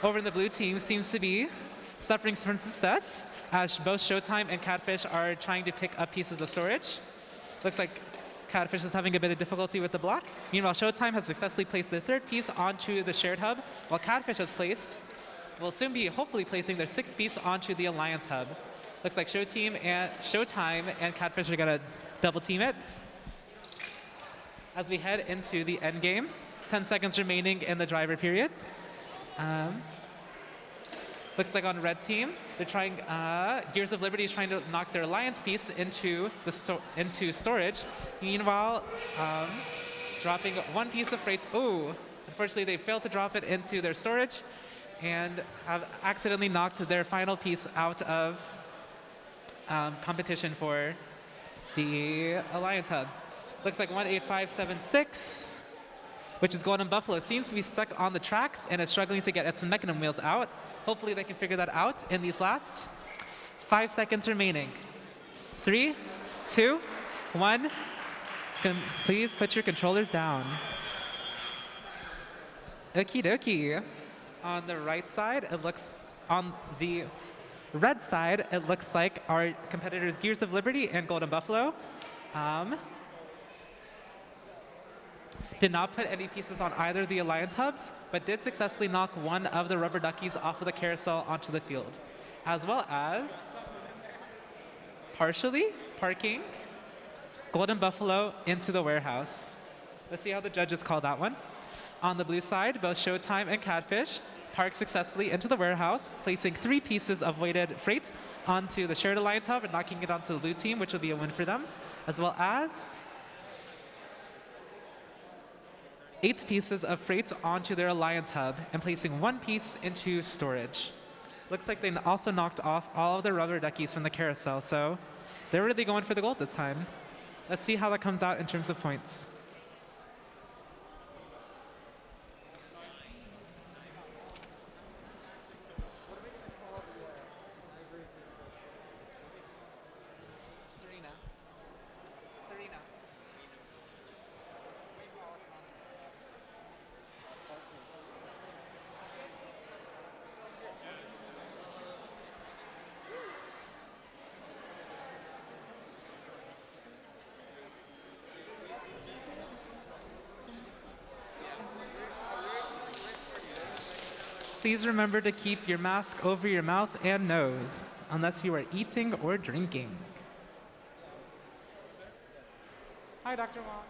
Over in the blue team seems to be suffering some success as both Showtime and Catfish are trying to pick up pieces of storage. Looks like Catfish is having a bit of difficulty with the block. Meanwhile, Showtime has successfully placed the 3rd piece onto the shared hub, while Catfish has placed, will soon be hopefully placing their 6th piece onto the Alliance hub. Looks like Showtime and Catfish are going to double team it. As we head into the end game, 10 seconds remaining in the driver period. Looks like on red team, they're trying. Gears of Liberty is trying to knock their Alliance piece into storage. Meanwhile, dropping 1 piece of freight. Oh, unfortunately, they failed to drop it into their storage, and have accidentally knocked their final piece out of competition for the Alliance hub. Looks like 18576, which is Golden Buffalo, seems to be stuck on the tracks and is struggling to get its mechanism wheels out. Hopefully they can figure that out in these last 5 seconds remaining. 3, 2, 1. Please put your controllers down. Okie dokie. On the right side, it looks, on the red side, it looks like our competitors Gears of Liberty and Golden Buffalo did not put any pieces on either of the Alliance hubs, but did successfully knock one of the rubber duckies off of the carousel onto the field, as well as partially parking Golden Buffalo into the warehouse. Let's see how the judges call that one. On the blue side, both Showtime and Catfish parked successfully into the warehouse, placing 3 pieces of weighted freight onto the shared Alliance hub and knocking it onto the blue team, which will be a win for them, as well as 8 pieces of freight onto their Alliance hub and placing 1 piece into storage. Looks like they also knocked off all of the rubber duckies from the carousel, so they're really going for the gold this time. Let's see how that comes out in terms of points. Please remember to keep your mask over your mouth and nose, unless you are eating or drinking. Hi, Dr. Wong.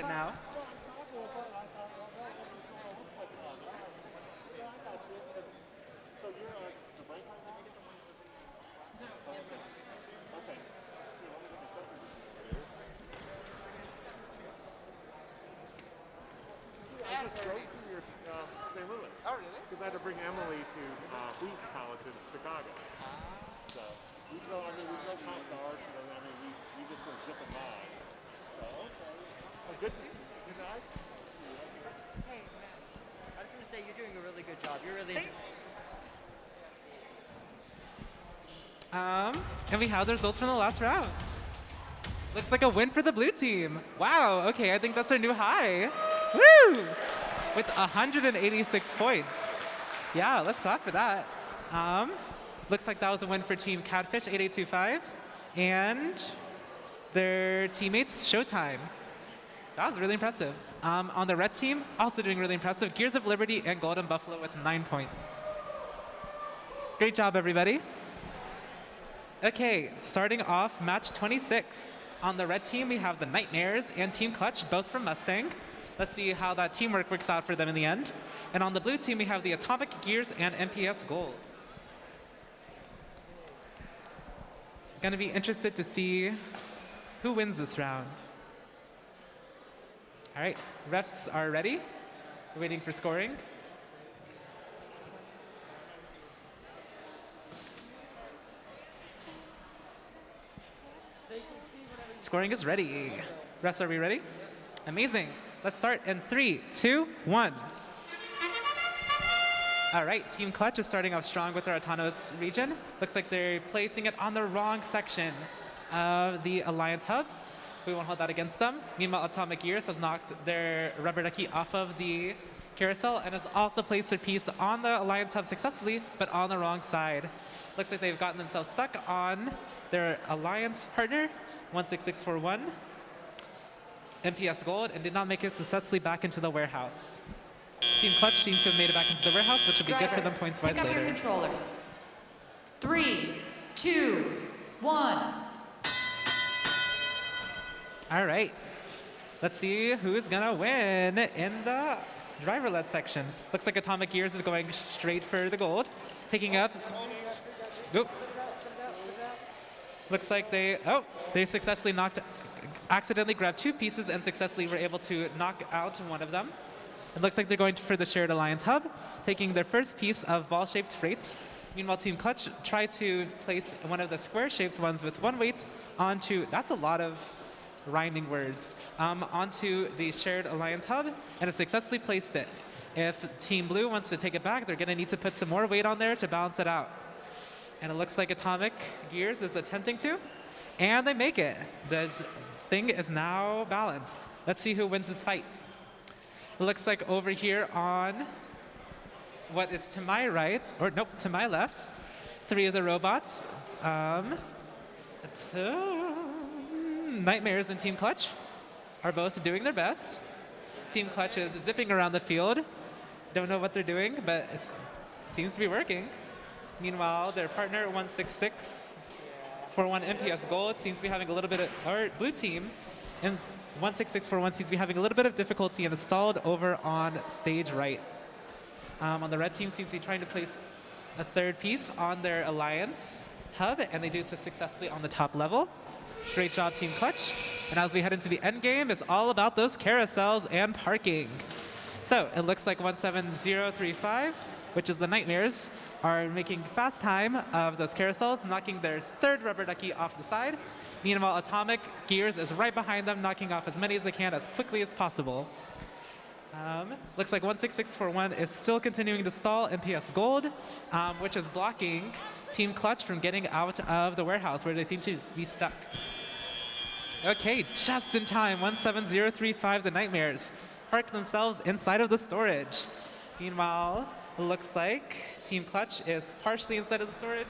right now. Oh, really? Because I had to bring Emily to Wheat College in Chicago. So, we go past the arch, and I mean, we just were zipping by. So, okay. Oh, good night. Hey, Matt. I was going to say, you're doing a really good job. You're really... And we have the results from the last round. Looks like a win for the blue team. Wow, okay, I think that's our new high. Woo! With 186 points. Yeah, let's clap for that. Looks like that was a win for Team Catfish 8825 and their teammates Showtime. That was really impressive. On the red team, also doing really impressive, Gears of Liberty and Golden Buffalo with 9 points. Great job, everybody. Okay, starting off match 26. On the red team, we have the Nightmares and Team Clutch, both from Mustang. Let's see how that teamwork works out for them in the end. And on the blue team, we have the Atomic Gears and MPS Gold. It's going to be interested to see who wins this round. All right, refs are ready. We're waiting for scoring. Scoring is ready. Refs, are we ready? Amazing. Let's start in 3, 2, 1. All right, Team Clutch is starting off strong with their autonomous region. Looks like they're placing it on the wrong section of the Alliance Hub. We won't hold that against them. Meanwhile, Atomic Gears has knocked their rubber ducky off of the carousel and has also placed their piece on the Alliance Hub successfully, but on the wrong side. Looks like they've gotten themselves stuck on their Alliance partner, 16641. MPS Gold, and did not make it successfully back into the warehouse. Team Clutch seems to have made it back into the warehouse, which will be good for them points-wise later. Pick up your controllers. 3, 2, 1. All right. Let's see who's gonna win in the driver-led section. Looks like Atomic Gears is going straight for the gold, picking up. Oop. Looks like they successfully accidentally grabbed 2 pieces and successfully were able to knock out one of them. It looks like they're going for the Shared Alliance Hub, taking their first piece of ball-shaped freights. Meanwhile, Team Clutch tried to place one of the square-shaped ones with 1 weight onto, that's a lot of rhyming words, onto the Shared Alliance Hub, and it successfully placed it. If Team Blue wants to take it back, they're going to need to put some more weight on there to balance it out. And it looks like Atomic Gears is attempting to, and they make it. The thing is now balanced. Let's see who wins this fight. It looks like over here on what is to my right, or nope, to my left, 3 of the robots. Nightmares and Team Clutch are both doing their best. Team Clutch is zipping around the field. Don't know what they're doing, but it seems to be working. Meanwhile, their partner, 16641 MPS Gold, seems to be having a little bit of, or blue team, and 16641 seems to be having a little bit of difficulty and installed over on stage right. On the red team seems to be trying to place a 3rd piece on their Alliance Hub, and they do so successfully on the top level. Great job, Team Clutch. And as we head into the end game, it's all about those carousels and parking. So it looks like 17035, which is the Nightmares, are making fast time of those carousels, knocking their 3rd rubber ducky off the side. Meanwhile, Atomic Gears is right behind them, knocking off as many as they can as quickly as possible. Looks like 16641 is still continuing to stall MPS Gold, which is blocking Team Clutch from getting out of the warehouse where they seem to be stuck. Okay, just in time, 17035, the Nightmares, park themselves inside of the storage. Meanwhile, it looks like Team Clutch is partially inside of the storage.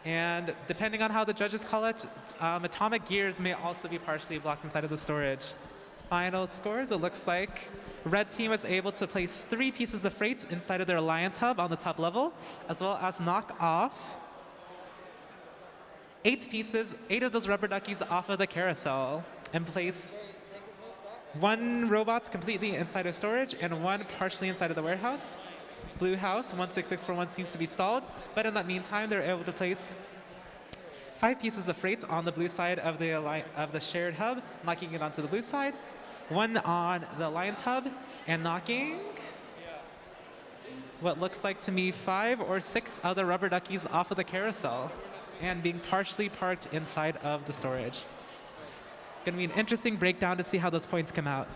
And depending on how the judges call it, Atomic Gears may also be partially blocked inside of the storage. Final scores, it looks like Red Team was able to place 3 pieces of freight inside of their Alliance Hub on the top level, as well as knock off 8 pieces, 8 of those rubber duckies off of the carousel, and place One robot's completely inside of storage and one partially inside of the warehouse. Blue house, 166441 seems to be stalled, but in that meantime, they're able to place 5 pieces of freight on the blue side of the shared hub, knocking it onto the blue side. 1 on the Alliance hub, and knocking what looks like to me 5 or 6 other rubber duckies off of the carousel and being partially parked inside of the storage. It's going to be an interesting breakdown to see how those points come out.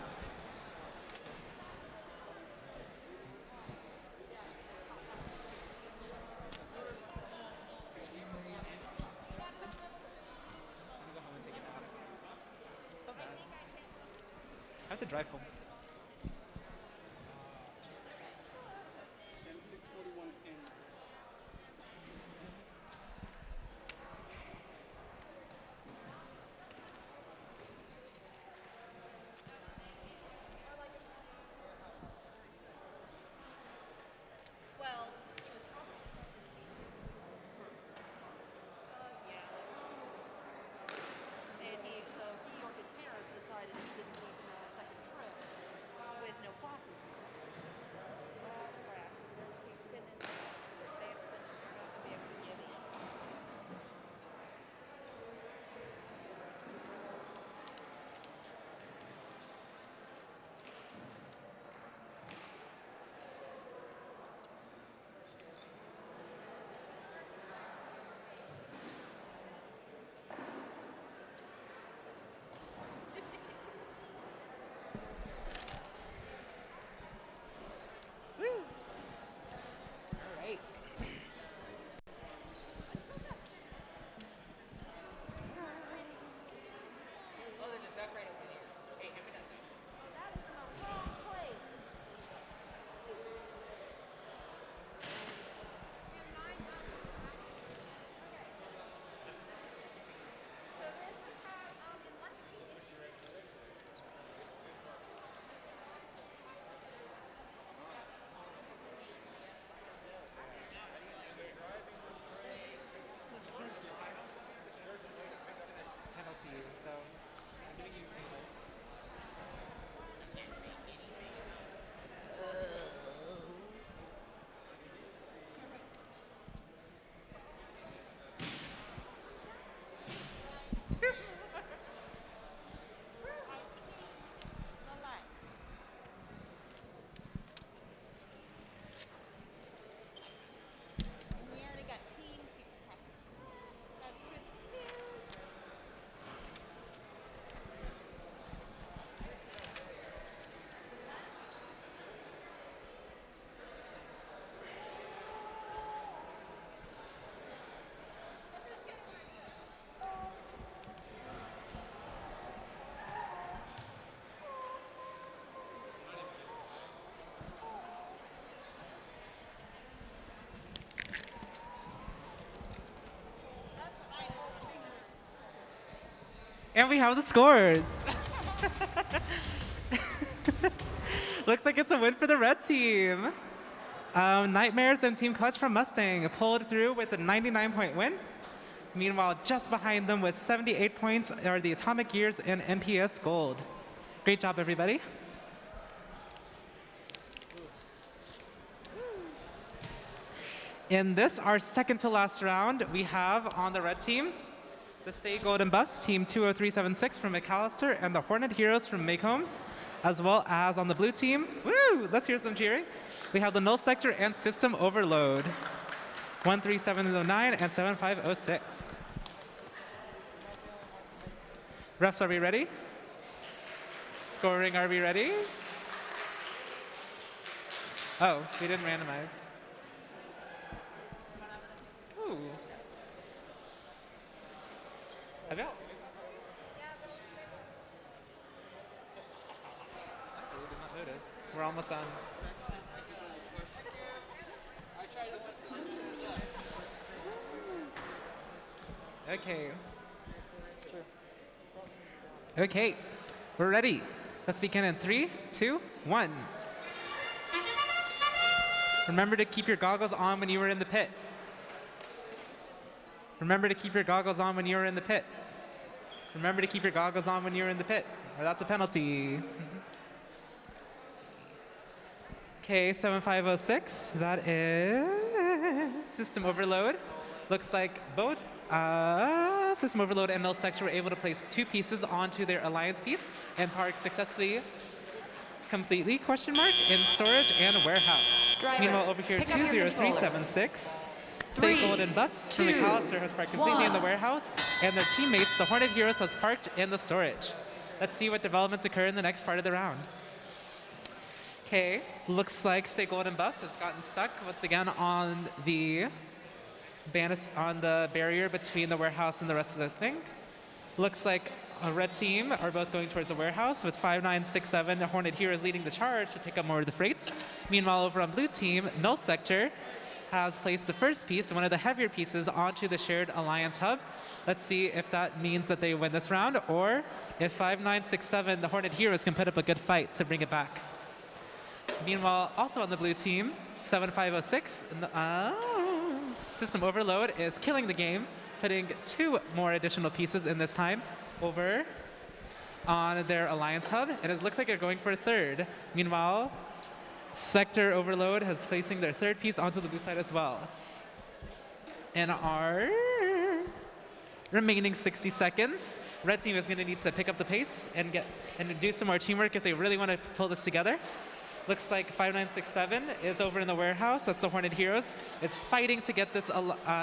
I have to drive home. And we have the scores. Looks like it's a win for the red team. Nightmares and Team Clutch from Mustang pulled through with a 99-point win. Meanwhile, just behind them with 78 points are the Atomic Gears and MPS Gold. Great job, everybody. In this, our second to last round, we have on the red team, the Stay Golden Buffs, Team 20376 from McAllister, and the Hornet Heroes from Macomb, as well as on the blue team, woo, let's hear some cheering. We have the Null Sector and System Overload, 13709 and 7506. Refs, are we ready? Scoring, are we ready? Oh, we didn't randomize. Ooh. Have you? We're almost done. Okay. Okay, we're ready. Let's begin in 3, 2, 1. Remember to keep your goggles on when you were in the pit. Remember to keep your goggles on when you were in the pit. Remember to keep your goggles on when you're in the pit, or that's a penalty. Okay, 7506, that is System Overload. Looks like both System Overload and Null Sector were able to place 2 pieces onto their alliance piece, and Park successfully completely in storage and warehouse. Driver, Meanwhile, over here, pick up your 20376, Three, State Golden Buffs from 2, McAllister has parked completely in the 1. warehouse, and their teammates, the Hornet Heroes, has parked in the storage. Let's see what developments occur in the next part of the round. Okay, looks like State Golden Buffs has gotten stuck once again on the barrier between the warehouse and the rest of the thing. Looks like a red team are both going towards the warehouse with 5967, the Hornet Heroes leading the charge to pick up more of the freights. Meanwhile, over on blue team, Null Sector has placed the first piece, one of the heavier pieces, onto the shared alliance hub. Let's see if that means that they win this round, or if 5967, the Hornet Heroes, can put up a good fight to bring it back. Meanwhile, also on the blue team, 7506, System Overload is killing the game, putting 2 more additional pieces in this time over on their alliance hub, and it looks like they're going for a third. Meanwhile, Sector Overload has placing their third piece onto the blue side as well. In our remaining 60 seconds, red team is going to need to pick up the pace and do some more teamwork if they really want to pull this together. Looks like 5967 is over in the warehouse. That's the Hornet Heroes. It's fighting to get this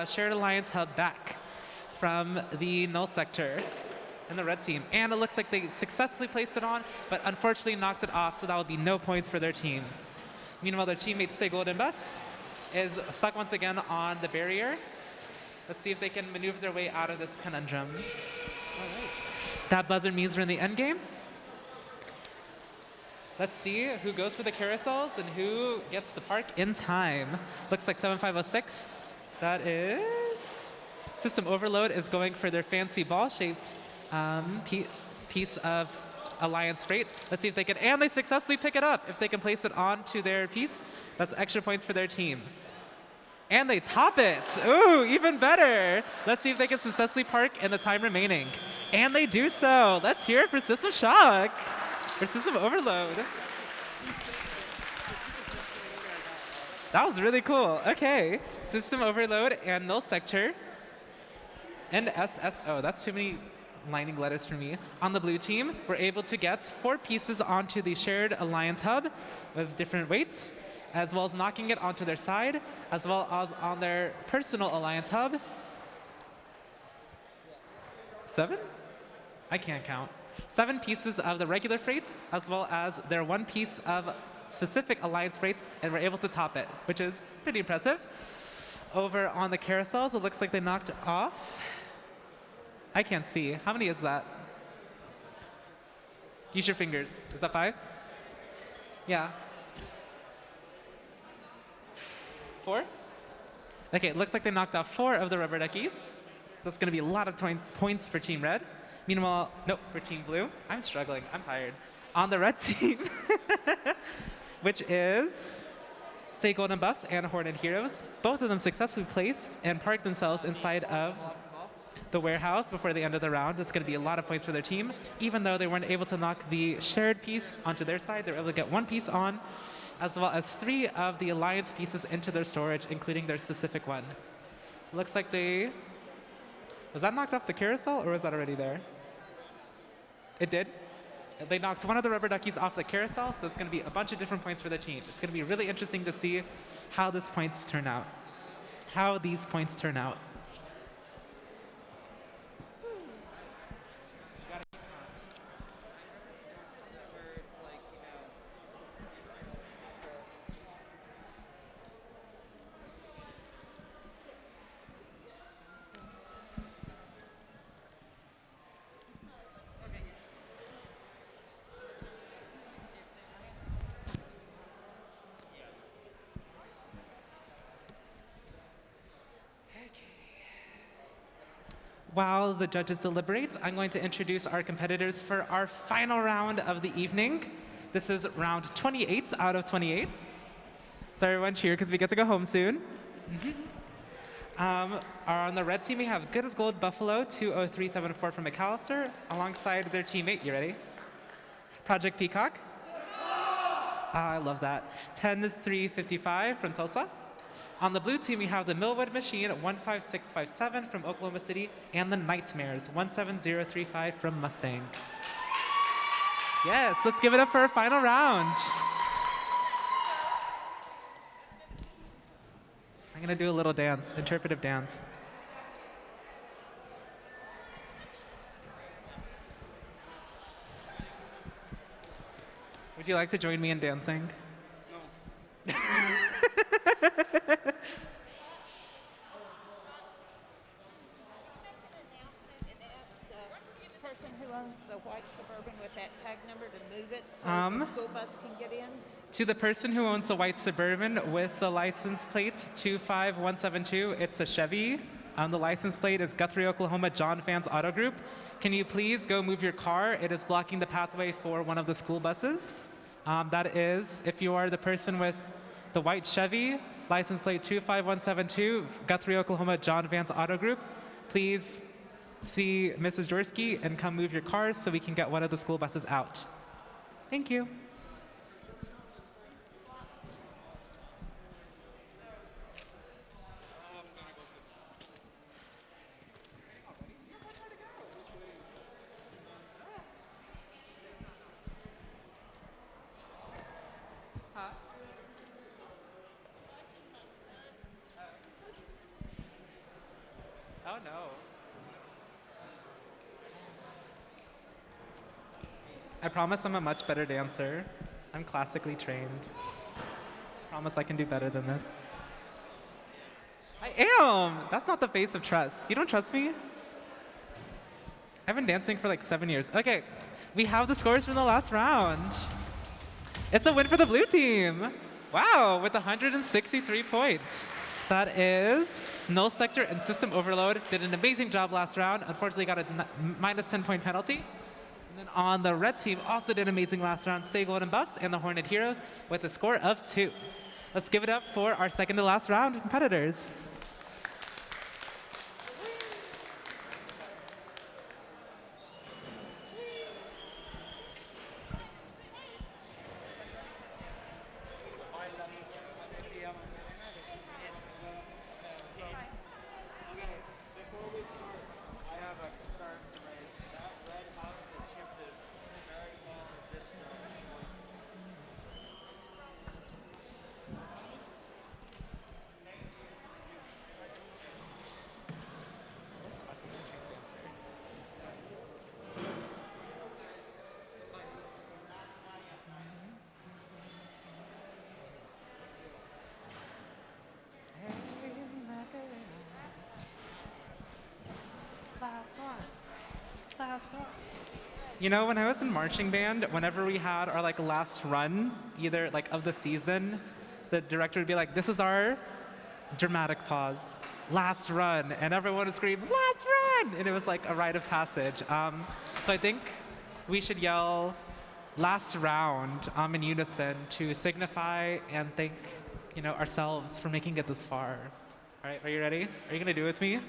shared alliance hub back from the Null Sector and the red team. And it looks like they successfully placed it on, but unfortunately knocked it off, so that would be no points for their team. Meanwhile, their teammate, Stay Golden Buffs, is stuck once again on the barrier. Let's see if they can maneuver their way out of this conundrum. All right. That buzzer means we're in the end game. Let's see who goes for the carousels and who gets to park in time. Looks like 7506. That is System Overload is going for their fancy ball-shaped piece of Alliance Freight. Let's see if they can, and they successfully pick it up. If they can place it onto their piece, that's extra points for their team. And they top it. Ooh, even better. Let's see if they can successfully park in the time remaining. And they do so. Let's hear it for System Shock. For System Overload. That was really cool. Okay. System Overload and Null Sector. And SSO. That's too many lining letters for me. On the blue team, we're able to get 4 pieces onto the shared alliance hub with different weights, as well as knocking it onto their side, as well as on their personal alliance hub. 7? I can't count. 7 pieces of the regular freight, as well as their 1 piece of specific alliance freight, and we're able to top it, which is pretty impressive. Over on the carousels, it looks like they knocked off. I can't see. How many is that? Use your fingers. Is that 5? Yeah. 4? Okay, it looks like they knocked off 4 of the rubber duckies. So that's going to be a lot of points for Team Red. Meanwhile, nope, for Team Blue. I'm struggling. I'm tired. On the red team, which is Stay Golden Buffs and Hornet Heroes, both of them successfully placed and parked themselves inside of the warehouse before the end of the round. It's going to be a lot of points for their team. Even though they weren't able to knock the shared piece onto their side, they were able to get 1 piece on, as well as 3 of the alliance pieces into their storage, including their specific one. Looks like they... Was that knocked off the carousel, or was that already there? It did? They knocked 1 of the rubber duckies off the carousel, so it's going to be a bunch of different points for the team. It's going to be really interesting to see how these points turn out. While the judges deliberate, I'm going to introduce our competitors for our final round of the evening. This is round 28 out of 28. So everyone cheer because we get to go home soon. On the red team, we have Good as Gold Buffalo 20374 from McAllister, alongside their teammate. You ready? Project Peacock. I love that. 10-3-55 from Tulsa. On the blue team, we have the Millwood Machine 15657 from Oklahoma City and the Nightmares 17035 from Mustang. Yes, let's give it up for our final round. I'm gonna do a little dance, interpretive dance. Would you like to join me in dancing? The person who owns the white Suburban with that tag number to move it so the school bus can get in. To the person who owns the white Suburban with the license plate 25172, it's a Chevy. The license plate is Guthrie, Oklahoma, John Fans Auto Group. Can you please go move your car? It is blocking the pathway for one of the school buses. That is, if you are the person with the white Chevy, license plate 25172, Guthrie, Oklahoma, John Vance Auto Group, please see Mrs. Jorsky and come move your cars so we can get one of the school buses out. Thank you. Oh no. I promise I'm a much better dancer. I'm classically trained. Promise I can do better than this. I am! That's not the face of trust. You don't trust me? I've been dancing for like 7 years. Okay, we have the scores from the last round. It's a win for the blue team. Wow, with 163 points. That is Null Sector and System Overload. Did an amazing job last round. Unfortunately, got a minus 10-point penalty. And then on the red team, also did amazing last round. Stay Golden Buffs and the Hornet Heroes with a score of 2. Let's give it up for our second to last round competitors. You know, when I was in marching band, whenever we had our like last run, either like of the season, the director would be like, "This is our dramatic pause, last run," and everyone would scream, "Last run!" And it was like a rite of passage. So I think we should yell "last round" in unison to signify and thank, you know, ourselves for making it this far. All right, are you ready? Are you gonna do it with me?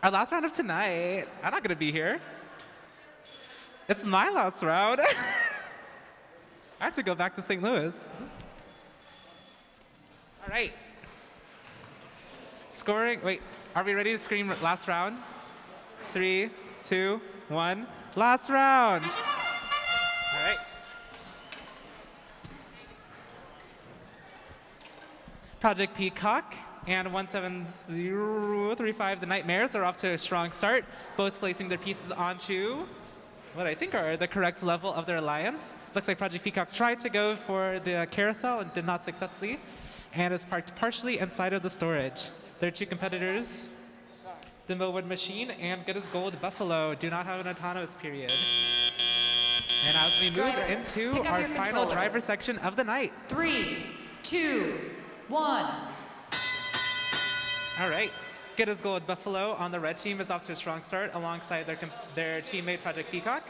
Our last round of tonight. I'm not gonna be here. It's my last round. I have to go back to St. Louis. All right. Scoring, wait, are we ready to scream last round? 3, 2, 1, last round. All right. Project Peacock and 17035, the Nightmares, are off to a strong start, both placing their pieces onto what I think are the correct level of their alliance. Looks like Project Peacock tried to go for the carousel and did not successfully, and is parked partially inside of the storage. Their two competitors, the Millwood Machine and Good as Gold Buffalo, do not have an autonomous period. And as we move into our final driver section of the night. 3, 2, 1. All right. Good as Gold Buffalo on the red team is off to a strong start alongside their teammate Project Peacock.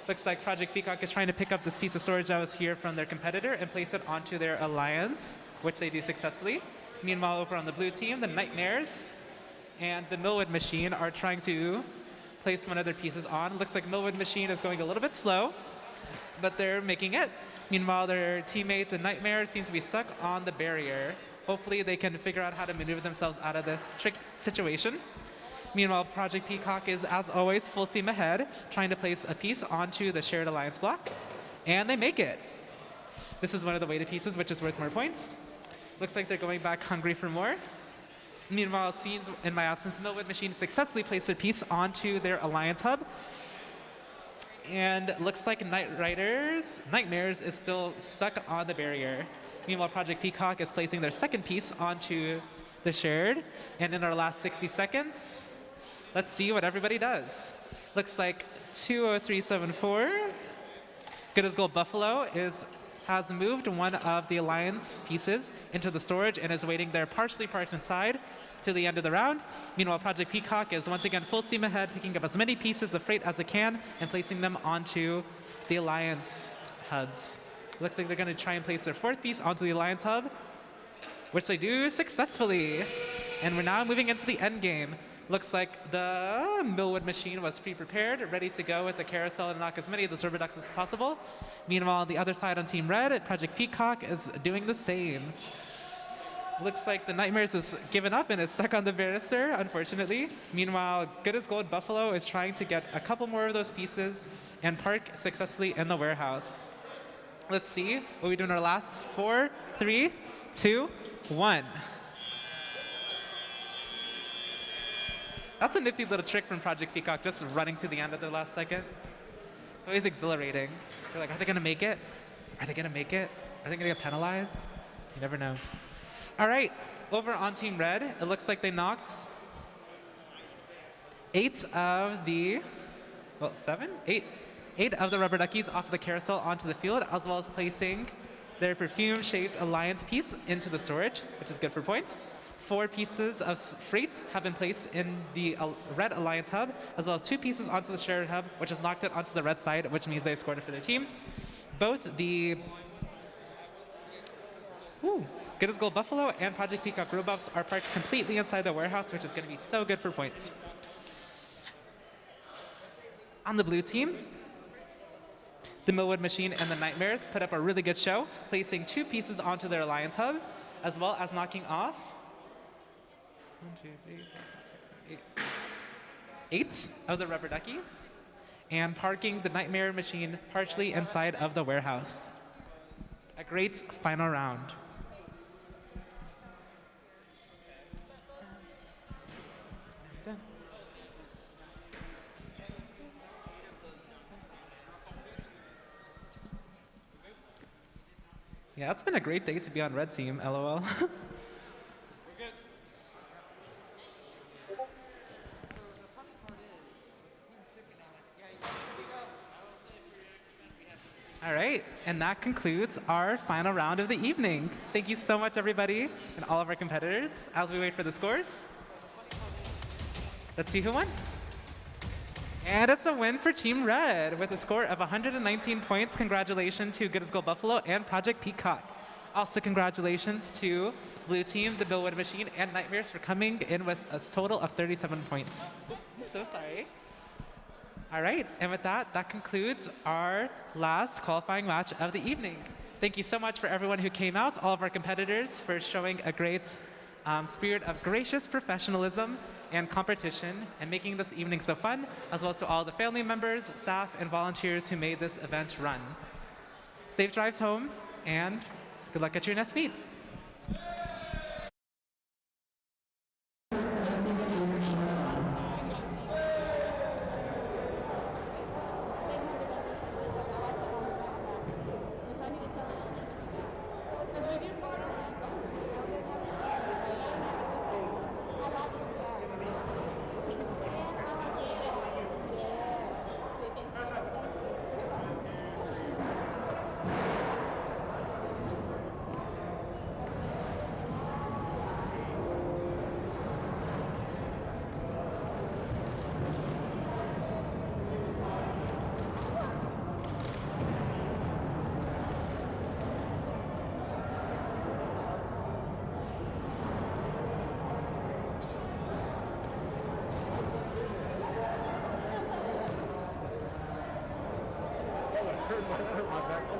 Looks like Project Peacock is trying to pick up this piece of storage that was here from their competitor and place it onto their alliance, which they do successfully. Meanwhile, over on the blue team, the Nightmares and the Millwood Machine are trying to place one of their pieces on. Looks like Millwood Machine is going a little bit slow. but they're making it. Meanwhile, their teammate, the Nightmare, seems to be stuck on the barrier. Hopefully, they can figure out how to maneuver themselves out of this tricky situation. Meanwhile, Project Peacock is, as always, full steam ahead, trying to place a piece onto the shared alliance block, and they make it. This is one of the weighted pieces, which is worth more points. Looks like they're going back hungry for more. Meanwhile, Scenes in My Absence, Millwood Machine successfully placed a piece onto their alliance hub. And looks like Nightmares is still stuck on the barrier. Meanwhile, Project Peacock is placing their second piece onto the shared. And in our last 60 seconds, let's see what everybody does. Looks like 20374. Good as Gold Buffalo has moved one of the alliance pieces into the storage and is waiting there partially parked inside to the end of the round. Meanwhile, Project Peacock is once again full steam ahead, picking up as many pieces of freight as it can and placing them onto the alliance hubs. Looks like they're going to try and place their fourth piece onto the alliance hub, which they do successfully. And we're now moving into the end game. Looks like the Millwood Machine was pre-prepared, ready to go with the carousel and knock as many of those Robotics as possible. Meanwhile, on the other side on Team Red, Project Peacock is doing the same. Looks like the Nightmares is given up and is stuck on the banister, unfortunately. Meanwhile, Good as Gold Buffalo is trying to get a couple more of those pieces and park successfully in the warehouse. Let's see what we do in our last 4, 3, 2, 1. That's a nifty little trick from Project Peacock, just running to the end at the last second. It's always exhilarating. You're like, are they going to make it? Are they going to make it? Are they going to get penalized? You never know. All right, over on Team Red, it looks like they knocked 8 of the rubber duckies off the carousel onto the field, as well as placing their perfume-shaped alliance piece into the storage, which is good for points. 4 pieces of freight have been placed in the red alliance hub, as well as 2 pieces onto the shared hub, which has knocked it onto the red side, which means they scored it for their team. Both the Good as Gold Buffalo and Project Peacock robots are parked completely inside the warehouse, which is going to be so good for points. On the blue team, the Millwood Machine and the Nightmares put up a really good show, placing 2 pieces onto their alliance hub, as well as knocking off 8 of the rubber duckies and parking the Nightmare Machine partially inside of the warehouse. A great final round. Yeah, it's been a great day to be on Red Team, LOL. All right, and that concludes our final round of the evening. Thank you so much, everybody, and all of our competitors. As we wait for the scores, let's see who won. And it's a win for Team Red with a score of 119 points. Congratulations to Good as Gold Buffalo and Project Peacock. Also, congratulations to Blue Team, the Millwood Machine, and Nightmares for coming in with a total of 37 points. I'm so sorry. All right, and with that, that concludes our last qualifying match of the evening. Thank you so much for everyone who came out, all of our competitors for showing a great spirit of gracious professionalism and competition and making this evening so fun, as well as to all the family members, staff, and volunteers who made this event run. Safe drives home, and good luck at your next meet. my back.